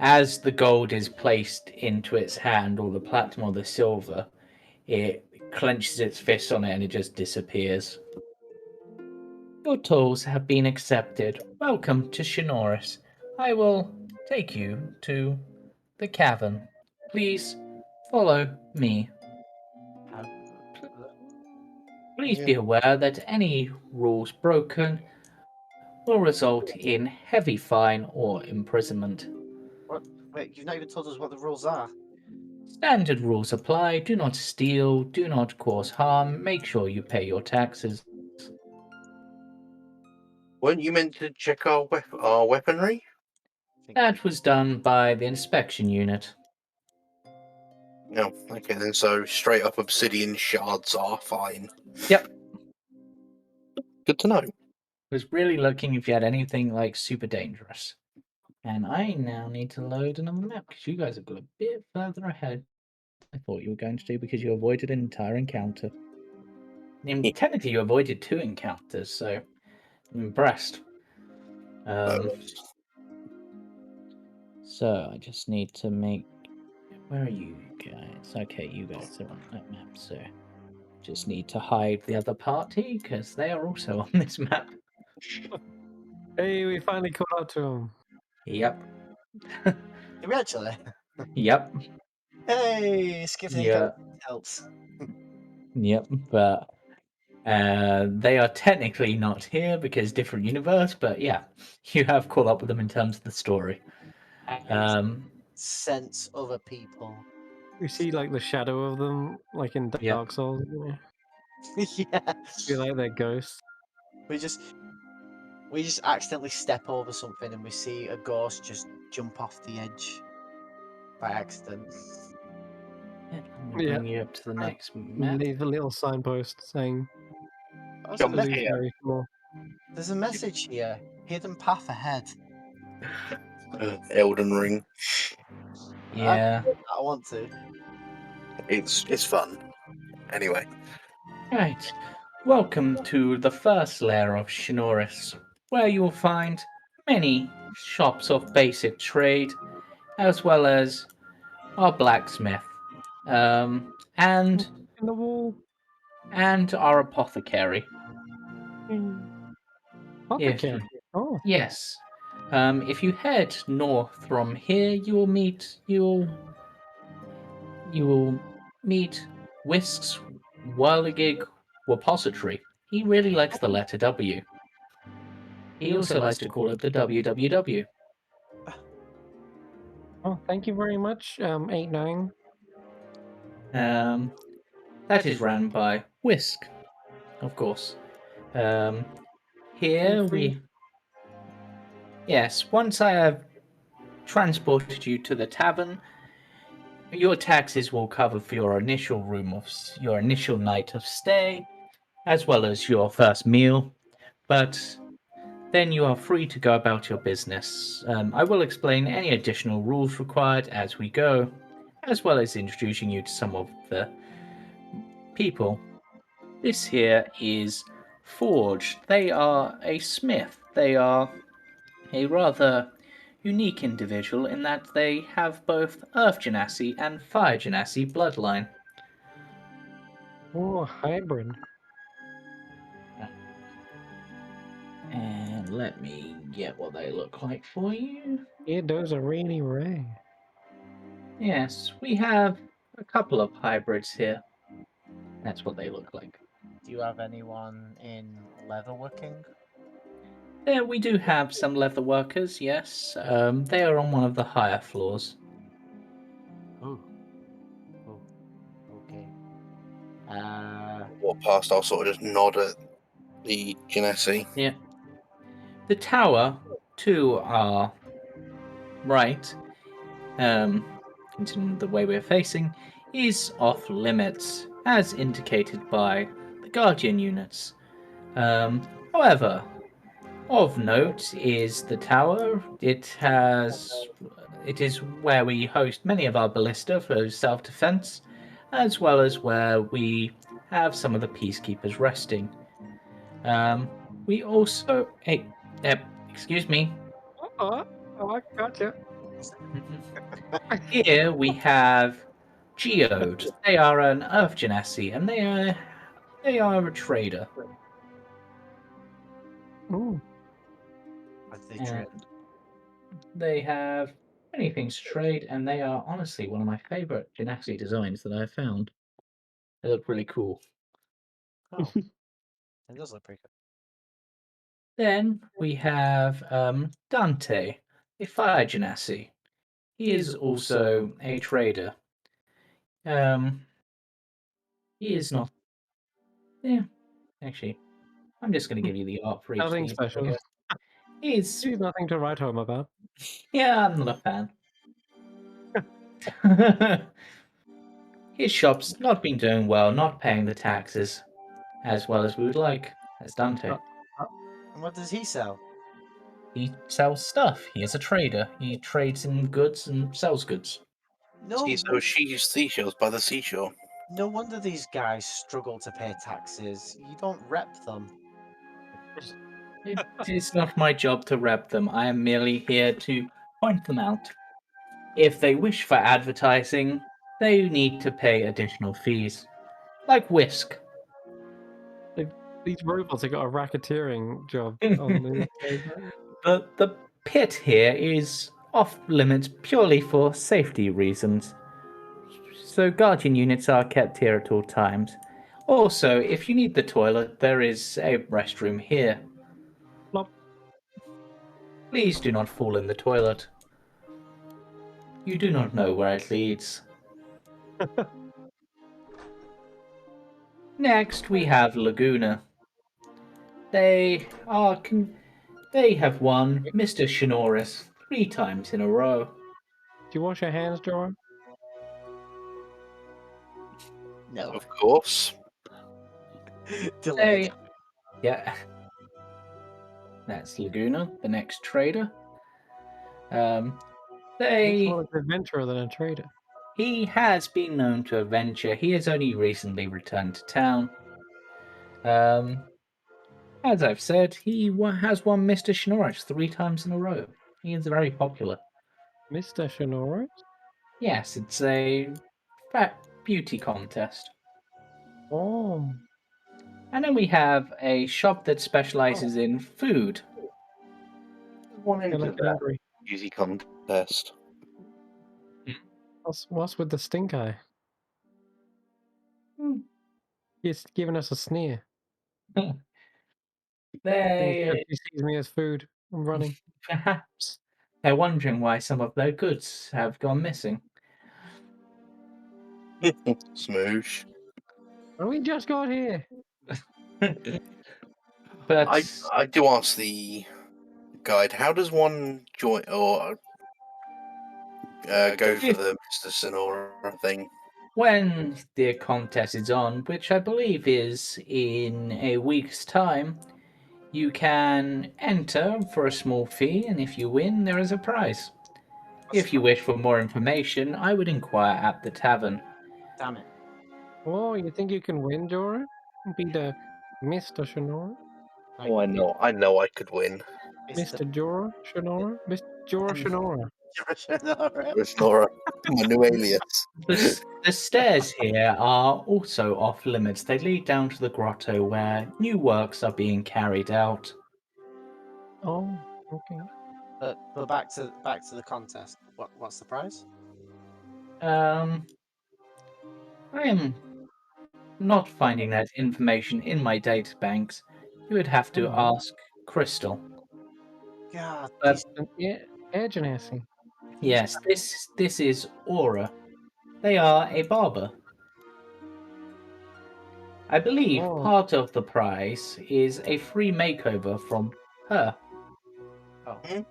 Speaker 1: As the gold is placed into its hand, or the platinum or the silver, it clenches its fist on it and it just disappears. Your tolls have been accepted. Welcome to Schnorris. I will take you to the cavern. Please follow me. Please be aware that any rules broken will result in heavy fine or imprisonment.
Speaker 4: What? Wait, you've not even told us what the rules are.
Speaker 1: Standard rules apply. Do not steal, do not cause harm, make sure you pay your taxes.
Speaker 2: weren't you meant to check our weaponry?
Speaker 1: That was done by the inspection unit.
Speaker 2: No. Okay, then so straight up obsidian shards are fine.
Speaker 1: Yep.
Speaker 2: Good to know.
Speaker 1: Was really looking if you had anything like super dangerous. And I now need to load another map because you guys have got a bit further ahead than I thought you were going to do because you avoided an entire encounter. And technically, you avoided 2 encounters, so I'm impressed. So I just need to make. Where are you guys? Okay, you guys are on that map, so just need to hide the other party because they are also on this map.
Speaker 3: Hey, we finally caught up to him.
Speaker 1: Yep.
Speaker 4: Did we actually?
Speaker 1: Yep.
Speaker 4: Hey, skipping
Speaker 1: Yeah.
Speaker 4: helps.
Speaker 1: Yep. But they are technically not here because different universe. But yeah, you have caught up with them in terms of the story.
Speaker 4: Sense other people.
Speaker 3: We see like the shadow of them, like in
Speaker 1: Yeah.
Speaker 3: Dark Souls. You know?
Speaker 4: Yeah.
Speaker 3: Feel like they're ghosts.
Speaker 4: We just accidentally step over something and we see a ghost just jump off the edge by accident.
Speaker 1: Let me bring you up to the next map.
Speaker 3: Leave a little signpost saying
Speaker 4: Also,
Speaker 2: Jump here.
Speaker 3: "Illusionary small."
Speaker 4: there's a message here. Hidden path ahead.
Speaker 2: Elden Ring.
Speaker 1: Yeah.
Speaker 4: I want to.
Speaker 2: It's fun. Anyway.
Speaker 1: Right. Welcome to the first lair of Schnorris, where you will find many shops of basic trade, as well as our blacksmith, and
Speaker 3: In the wall.
Speaker 1: our apothecary.
Speaker 3: Apothecary. Oh,
Speaker 1: Yes, if you head north from here, you will meet Whisk's Whirligig Repository. He really likes the letter W. He also likes to call it the WWW.
Speaker 3: oh, thank you very much. 8-9.
Speaker 1: That is ran by Whisk, of course. Here we. Yes, once I have transported you to the tavern, your taxes will cover for your initial your initial night of stay, as well as your first meal. But then you are free to go about your business. I will explain any additional rules required as we go, as well as introducing you to some of the people. This here is Forge. They are a smith. They are a rather unique individual in that they have both Earth Genasi and Fire Genasi bloodline.
Speaker 3: Oh, hybrid.
Speaker 1: And let me get what they look like for you.
Speaker 3: Yeah, those are really rare.
Speaker 1: Yes, we have a couple of hybrids here. That's what they look like.
Speaker 4: Do you have anyone in leatherworking?
Speaker 1: There we do have some leather workers, yes. They are on one of the higher floors.
Speaker 4: Oh. Oh. Okay.
Speaker 2: Walk past, I'll sort of just nod at the Genesi.
Speaker 1: Yeah. The tower, to our right, continuing the way we're facing, is off limits, as indicated by the Guardian units. However, of note is the tower. It is where we host many of our ballista for self-defense, as well as where we have some of the peacekeepers resting. We also, excuse me.
Speaker 3: Oh, I gotcha.
Speaker 1: Here we have Geode. They are an Earth Genasi, and they are a trader.
Speaker 3: Ooh,
Speaker 4: What they
Speaker 1: And
Speaker 4: trade?
Speaker 1: they have many things to trade, and they are honestly one of my favorite Genasi designs that I've found. They look really cool.
Speaker 4: Oh, it does look pretty good.
Speaker 1: Then we have Dante, a Fire Genasi. He is also a trader. Um, he is not. Yeah, actually, I'm just going to give you the art for each
Speaker 3: nothing
Speaker 1: thing. I
Speaker 3: special.
Speaker 1: guess. He's
Speaker 3: She's nothing to write home about.
Speaker 1: yeah, I'm not a fan. His shop's not been doing well, not paying the taxes as well as we would like, as Dante.
Speaker 4: And what does he sell?
Speaker 1: He sells stuff. He is a trader. He trades in goods and sells goods.
Speaker 4: No,
Speaker 2: See those seashells by the seashore.
Speaker 4: no wonder these guys struggle to pay taxes. You don't rep them.
Speaker 1: It is not my job to rep them. I am merely here to point them out. If they wish for advertising, they need to pay additional fees. Like Whisk.
Speaker 3: These robots have got a racketeering job on the.
Speaker 1: The pit here is off limits purely for safety reasons. So Guardian units are kept here at all times. Also, if you need the toilet, there is a restroom here.
Speaker 3: Plop.
Speaker 1: Please do not fall in the toilet. You do not know where it leads. Next, we have Laguna. They have won Mr. Schnorris 3 times in a row.
Speaker 3: Do you wash your hands, Jorah?
Speaker 4: No.
Speaker 2: Of course.
Speaker 4: Delayed.
Speaker 1: Yeah. That's Laguna, the next trader.
Speaker 3: Looks
Speaker 1: They
Speaker 3: more like an adventurer than a trader.
Speaker 1: He has been known to adventure. He has only recently returned to town. As I've said, he has won Mr. Schnorris 3 times in a row. He is very popular.
Speaker 3: Mr. Schnorris?
Speaker 1: Yes, it's a fat beauty contest.
Speaker 3: Oh.
Speaker 1: And then we have a shop that specializes in food.
Speaker 2: One
Speaker 3: You're
Speaker 2: into
Speaker 3: looking
Speaker 2: that
Speaker 3: angry.
Speaker 2: beauty contest.
Speaker 3: What's with the stink eye?
Speaker 1: Hmm.
Speaker 3: He's giving us a sneer.
Speaker 1: They
Speaker 3: He sees me as food. I'm running.
Speaker 1: perhaps they're wondering why some of their goods have gone missing.
Speaker 2: Smoosh.
Speaker 3: Oh, we just got here.
Speaker 1: But
Speaker 2: I do ask the guide, how does one join or go for the Mr. Sonora thing?
Speaker 1: when the contest is on, which I believe is in a week's time, you can enter for a small fee, and if you win, there is a prize. If you wish for more information, I would inquire at the tavern.
Speaker 4: Damn it.
Speaker 3: Oh, you think you can win, Jorah? Be the Mr. Schnorris?
Speaker 2: Oh, I know I could win.
Speaker 3: Mr. Jorah Schnorris? Mr. Jorah Schnorris.
Speaker 2: It's Nora, my new alias.
Speaker 1: The stairs here are also off limits. They lead down to the grotto where new works are being carried out.
Speaker 3: Oh, okay.
Speaker 4: But back to the contest. What's the prize?
Speaker 1: I am not finding that information in my data banks. You would have to ask Crystal.
Speaker 4: God,
Speaker 1: But
Speaker 4: these
Speaker 3: An air genasi.
Speaker 1: yes, this is Aura. They are a barber. I believe
Speaker 3: Oh,
Speaker 1: part of the prize is a free makeover from her.
Speaker 2: I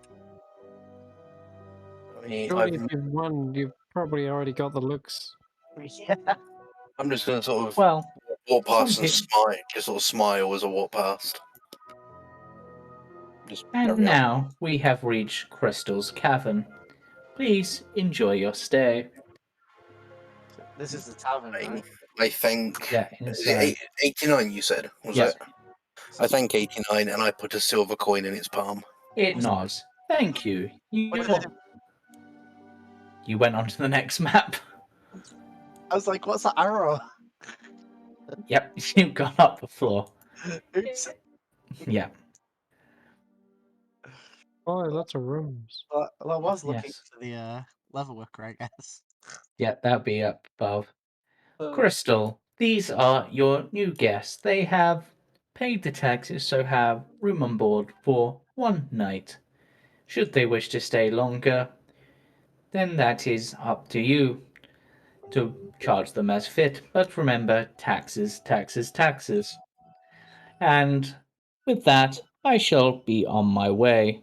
Speaker 2: mean,
Speaker 3: surely if you've won, you've probably already got the looks.
Speaker 4: yeah.
Speaker 2: I'm just going to sort of
Speaker 1: Well,
Speaker 2: walk past
Speaker 1: some
Speaker 2: and smile, just sort of smile as I walk past. Just
Speaker 1: and
Speaker 2: carry on.
Speaker 1: now we have reached Crystal's Cavern. Please enjoy your stay.
Speaker 4: This is the tavern, right?
Speaker 2: I think.
Speaker 1: Yeah,
Speaker 2: Is
Speaker 1: inside.
Speaker 2: it 89 you said? Was
Speaker 1: Yes.
Speaker 2: it? I thank 89 and I put a silver coin in its palm.
Speaker 1: It nods. Thank you.
Speaker 4: What did it do?
Speaker 1: You went on to the next map.
Speaker 4: I was like, what's that arrow?
Speaker 1: Yep, you've gone up the floor.
Speaker 4: Oops.
Speaker 1: Yeah.
Speaker 3: Oh, lots of rooms.
Speaker 4: Well, I was looking
Speaker 1: Yes.
Speaker 4: for the level worker, I guess.
Speaker 1: Yeah, that'll be up above.
Speaker 4: Uh,
Speaker 1: Crystal, these are your new guests. They have paid the taxes, so have room on board for one night. Should they wish to stay longer, then that is up to you to charge them as fit. But remember, taxes, taxes, taxes. And with that, I shall be on my way.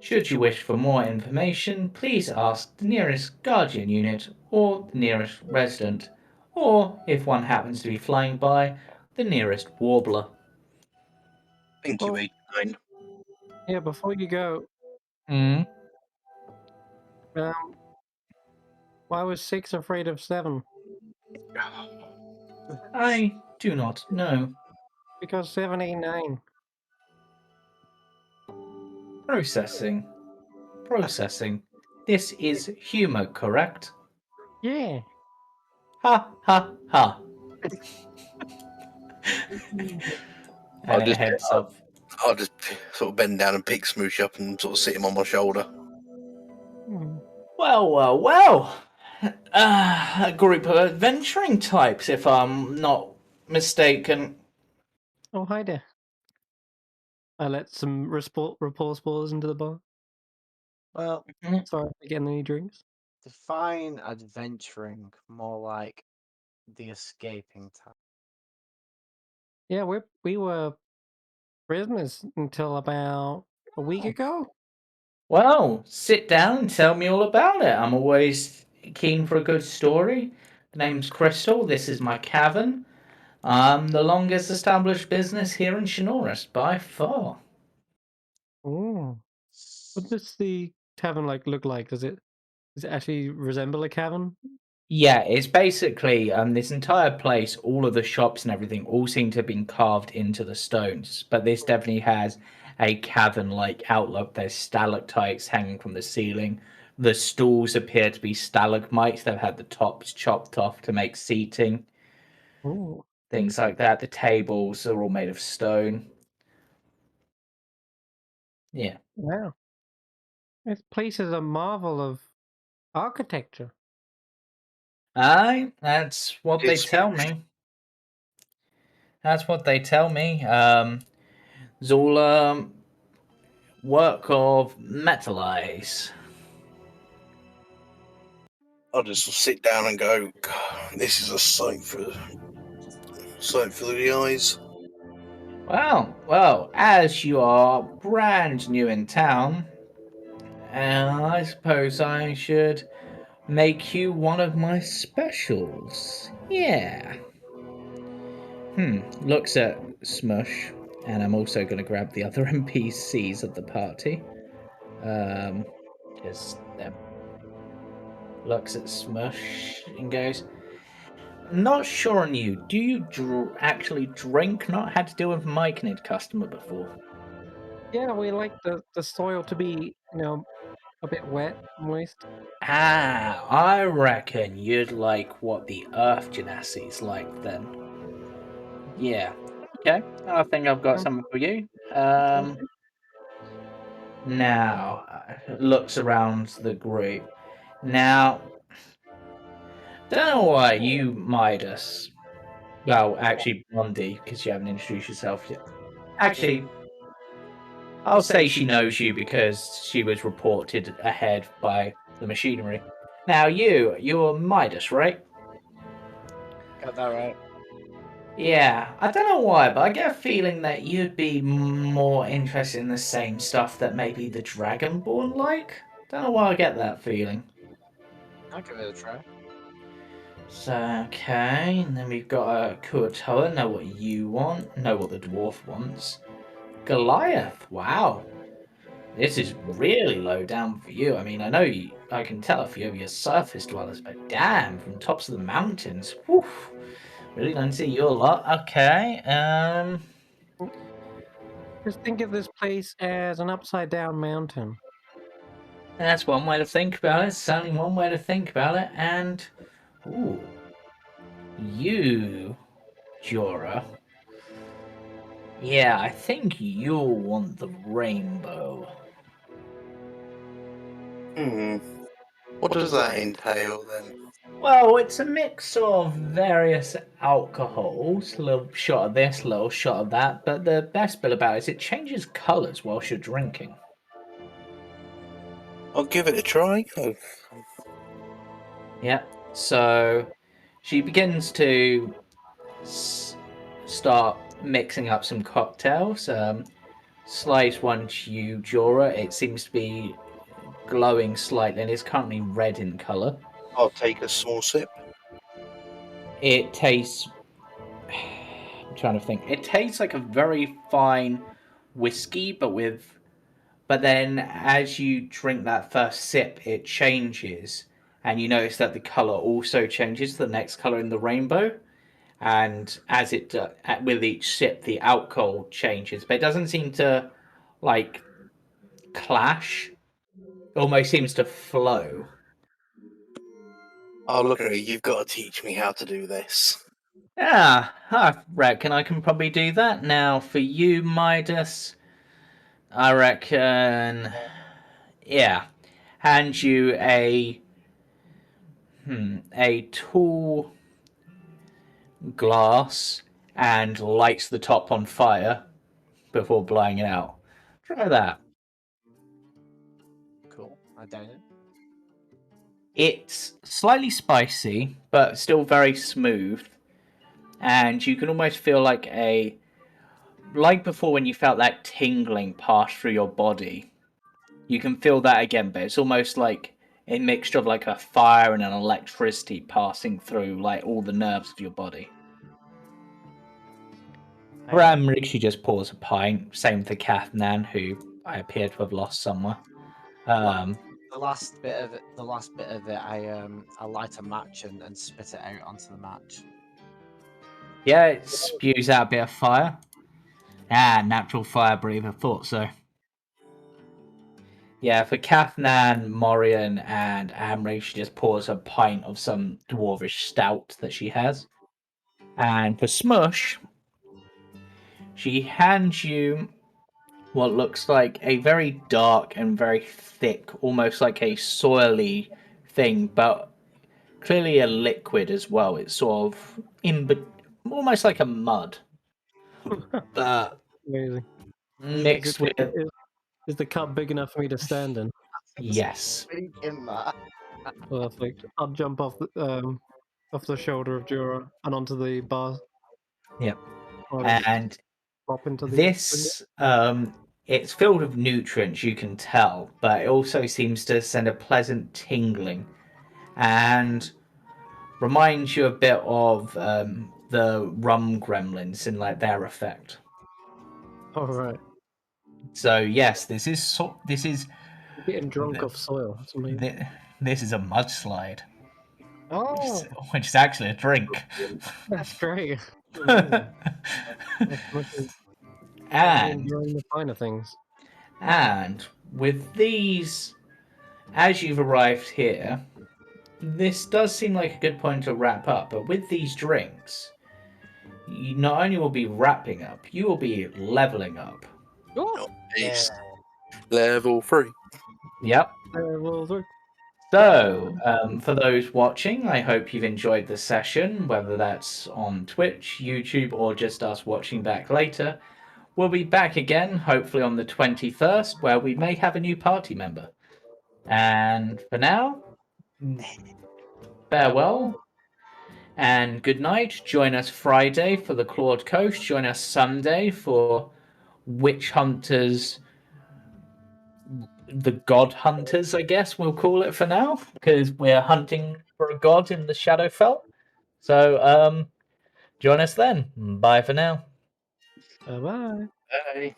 Speaker 1: Should you wish for more information, please ask the nearest Guardian unit or the nearest resident, or if one happens to be flying by, the nearest Warbler.
Speaker 2: Thank you,
Speaker 3: Well,
Speaker 2: 89.
Speaker 3: yeah, before you go,
Speaker 1: Hmm?
Speaker 3: um, why was 6 afraid of 7?
Speaker 1: I do not know.
Speaker 3: Because 7, 8, 9.
Speaker 1: Processing. Processing. This is humor, correct?
Speaker 3: Yeah.
Speaker 1: Ha ha ha.
Speaker 2: I'll
Speaker 1: And it
Speaker 2: just,
Speaker 1: heads up.
Speaker 2: I'll just sort of bend down and pick Smoosh up and sort of sit him on my shoulder.
Speaker 3: Hmm.
Speaker 1: Well, well, well. A group of adventuring types, if I'm not mistaken.
Speaker 3: Oh, hi there. I let some rapport spores into the bar.
Speaker 4: well,
Speaker 3: Sorry for getting any drinks.
Speaker 4: define adventuring more like the escaping type.
Speaker 3: Yeah, we were prisoners until about a week ago.
Speaker 1: Well, sit down and tell me all about it. I'm always keen for a good story. The name's Crystal. This is my cavern. I'm the longest established business here in Schnorris by far.
Speaker 3: Oh. What does the tavern look like? Does it actually resemble a cavern?
Speaker 1: Yeah, it's basically this entire place, all of the shops and everything, all seem to have been carved into the stones. But this definitely has a cavern-like outlook. There's stalactites hanging from the ceiling. The stools appear to be stalagmites. They've had the tops chopped off to make seating,
Speaker 3: Oh,
Speaker 1: things like that. The tables are all made of stone. Yeah.
Speaker 3: wow. This place is a marvel of architecture.
Speaker 1: Aye, that's what they
Speaker 2: It's
Speaker 1: tell me. That's what they tell me. It's all work of metal eyes.
Speaker 2: I'll just sit down and go, "God, this is a sight for the eyes."
Speaker 1: Well, as you are brand new in town, I suppose I should make you one of my specials. Yeah. Looks at Smush, and I'm also going to grab the other NPCs of the party. Just looks at Smush and goes, "Not sure on you. Do you actually drink? Not had to deal with Myconid customer before."
Speaker 3: Yeah, we like the soil to be, a bit wet, moist.
Speaker 1: I reckon you'd like what the Earth Genasy's like then. Yeah. Okay, I think I've got
Speaker 3: Sounds-
Speaker 1: something for you.
Speaker 3: sounds good.
Speaker 1: Now, looks around the group. Now, don't know why you Midas. Well, actually, Blondie, because you haven't introduced yourself yet. Actually, I'll say she knows you because she was reported ahead by the machinery. Now you're Midas, right?
Speaker 4: Got that right.
Speaker 1: Yeah, I don't know why, but I get a feeling that you'd be more interested in the same stuff that maybe the Dragonborn like. Don't know why I get that feeling.
Speaker 4: I'll give it a try.
Speaker 1: So, okay, and then we've got a Kuatoa, know what you want, know what the dwarf wants. Goliath, wow. This is really low down for you. I mean, I can tell a few of your surface dwellers, but damn, from tops of the mountains, whew, really don't see you a lot. Okay,
Speaker 3: Just think of this place as an upside down mountain.
Speaker 1: that's one way to think about it. Certainly one way to think about it. And, ooh, you, Jorah. Yeah, I think you'll want the rainbow.
Speaker 2: What does that entail then?
Speaker 1: Well, it's a mix of various alcohols, a little shot of this, a little shot of that, but the best bit about it is it changes colours whilst you're drinking.
Speaker 2: I'll give it a try. Oh,
Speaker 1: Yeah, so she begins to start mixing up some cocktails. Slice one to you, Jorah. It seems to be glowing slightly and is currently red in colour.
Speaker 2: I'll take a small sip.
Speaker 1: It tastes. I'm trying to think. It tastes like a very fine whiskey, but then as you drink that first sip, it changes, and you notice that the color also changes to the next color in the rainbow. And as it with each sip, the alcohol changes, but it doesn't seem to like clash. It almost seems to flow.
Speaker 2: Oh, look at you. You've got to teach me how to do this.
Speaker 1: Yeah, I reckon I can probably do that. Now, for you, Midas, I reckon, yeah, hand you a tall glass and lights the top on fire before blowing it out. Try that.
Speaker 4: Cool. I doubt it.
Speaker 1: It's slightly spicy, but still very smooth, and you can almost feel like before when you felt that tingling pass through your body. You can feel that again, but it's almost like a mixture of like a fire and an electricity passing through like all the nerves of your body. Bram literally just pours a pint. Same for Kathnan, who I appear to have lost somewhere.
Speaker 4: The last bit of it, I light a match and spit it out onto the match.
Speaker 1: Yeah, it spews out a bit of fire. Ah, natural fire breather. Thought so. Yeah, for Kathnan, Morian, and Amri, she just pours a pint of some dwarvish stout that she has. And for Smush, she hands you what looks like a very dark and very thick, almost like a soily thing, but clearly a liquid as well. It's sort of almost like a mud, but
Speaker 3: Amazing.
Speaker 1: mixed with
Speaker 3: Is the cup big enough for me to stand in?
Speaker 1: yes.
Speaker 4: In that.
Speaker 3: Perfect. I'll jump off the shoulder of Jorah and onto the bar.
Speaker 1: Yep.
Speaker 3: I'll just
Speaker 1: And
Speaker 3: pop into the.
Speaker 1: this it's filled with nutrients, you can tell, but it also seems to send a pleasant tingling and reminds you a bit of the rum gremlins in like their effect.
Speaker 3: All right.
Speaker 1: So yes, this is
Speaker 3: Getting drunk off soil. That's amazing.
Speaker 1: this is a mudslide,
Speaker 3: Oh,
Speaker 1: which is actually a drink.
Speaker 3: that's great. Amazing.
Speaker 1: And
Speaker 3: Enjoying the finer things.
Speaker 1: and with these, as you've arrived here, this does seem like a good point to wrap up. But with these drinks, you not only will be wrapping up, you will be leveling up.
Speaker 3: Oh,
Speaker 2: Nice. Level 3.
Speaker 1: Yep.
Speaker 3: well, look.
Speaker 1: So, for those watching, I hope you've enjoyed the session, whether that's on Twitch, YouTube, or just us watching back later. we'll be back again, hopefully on the 21st, where we may have a new party member. And for now, farewell and good night. Join us Friday for the Clawed Coast. Join us Sunday for Witch Hunters, the God Hunters, I guess we'll call it for now, because we're hunting for a god in the Shadowfell. So, join us then. Bye for now.
Speaker 3: Bye bye.
Speaker 2: Bye.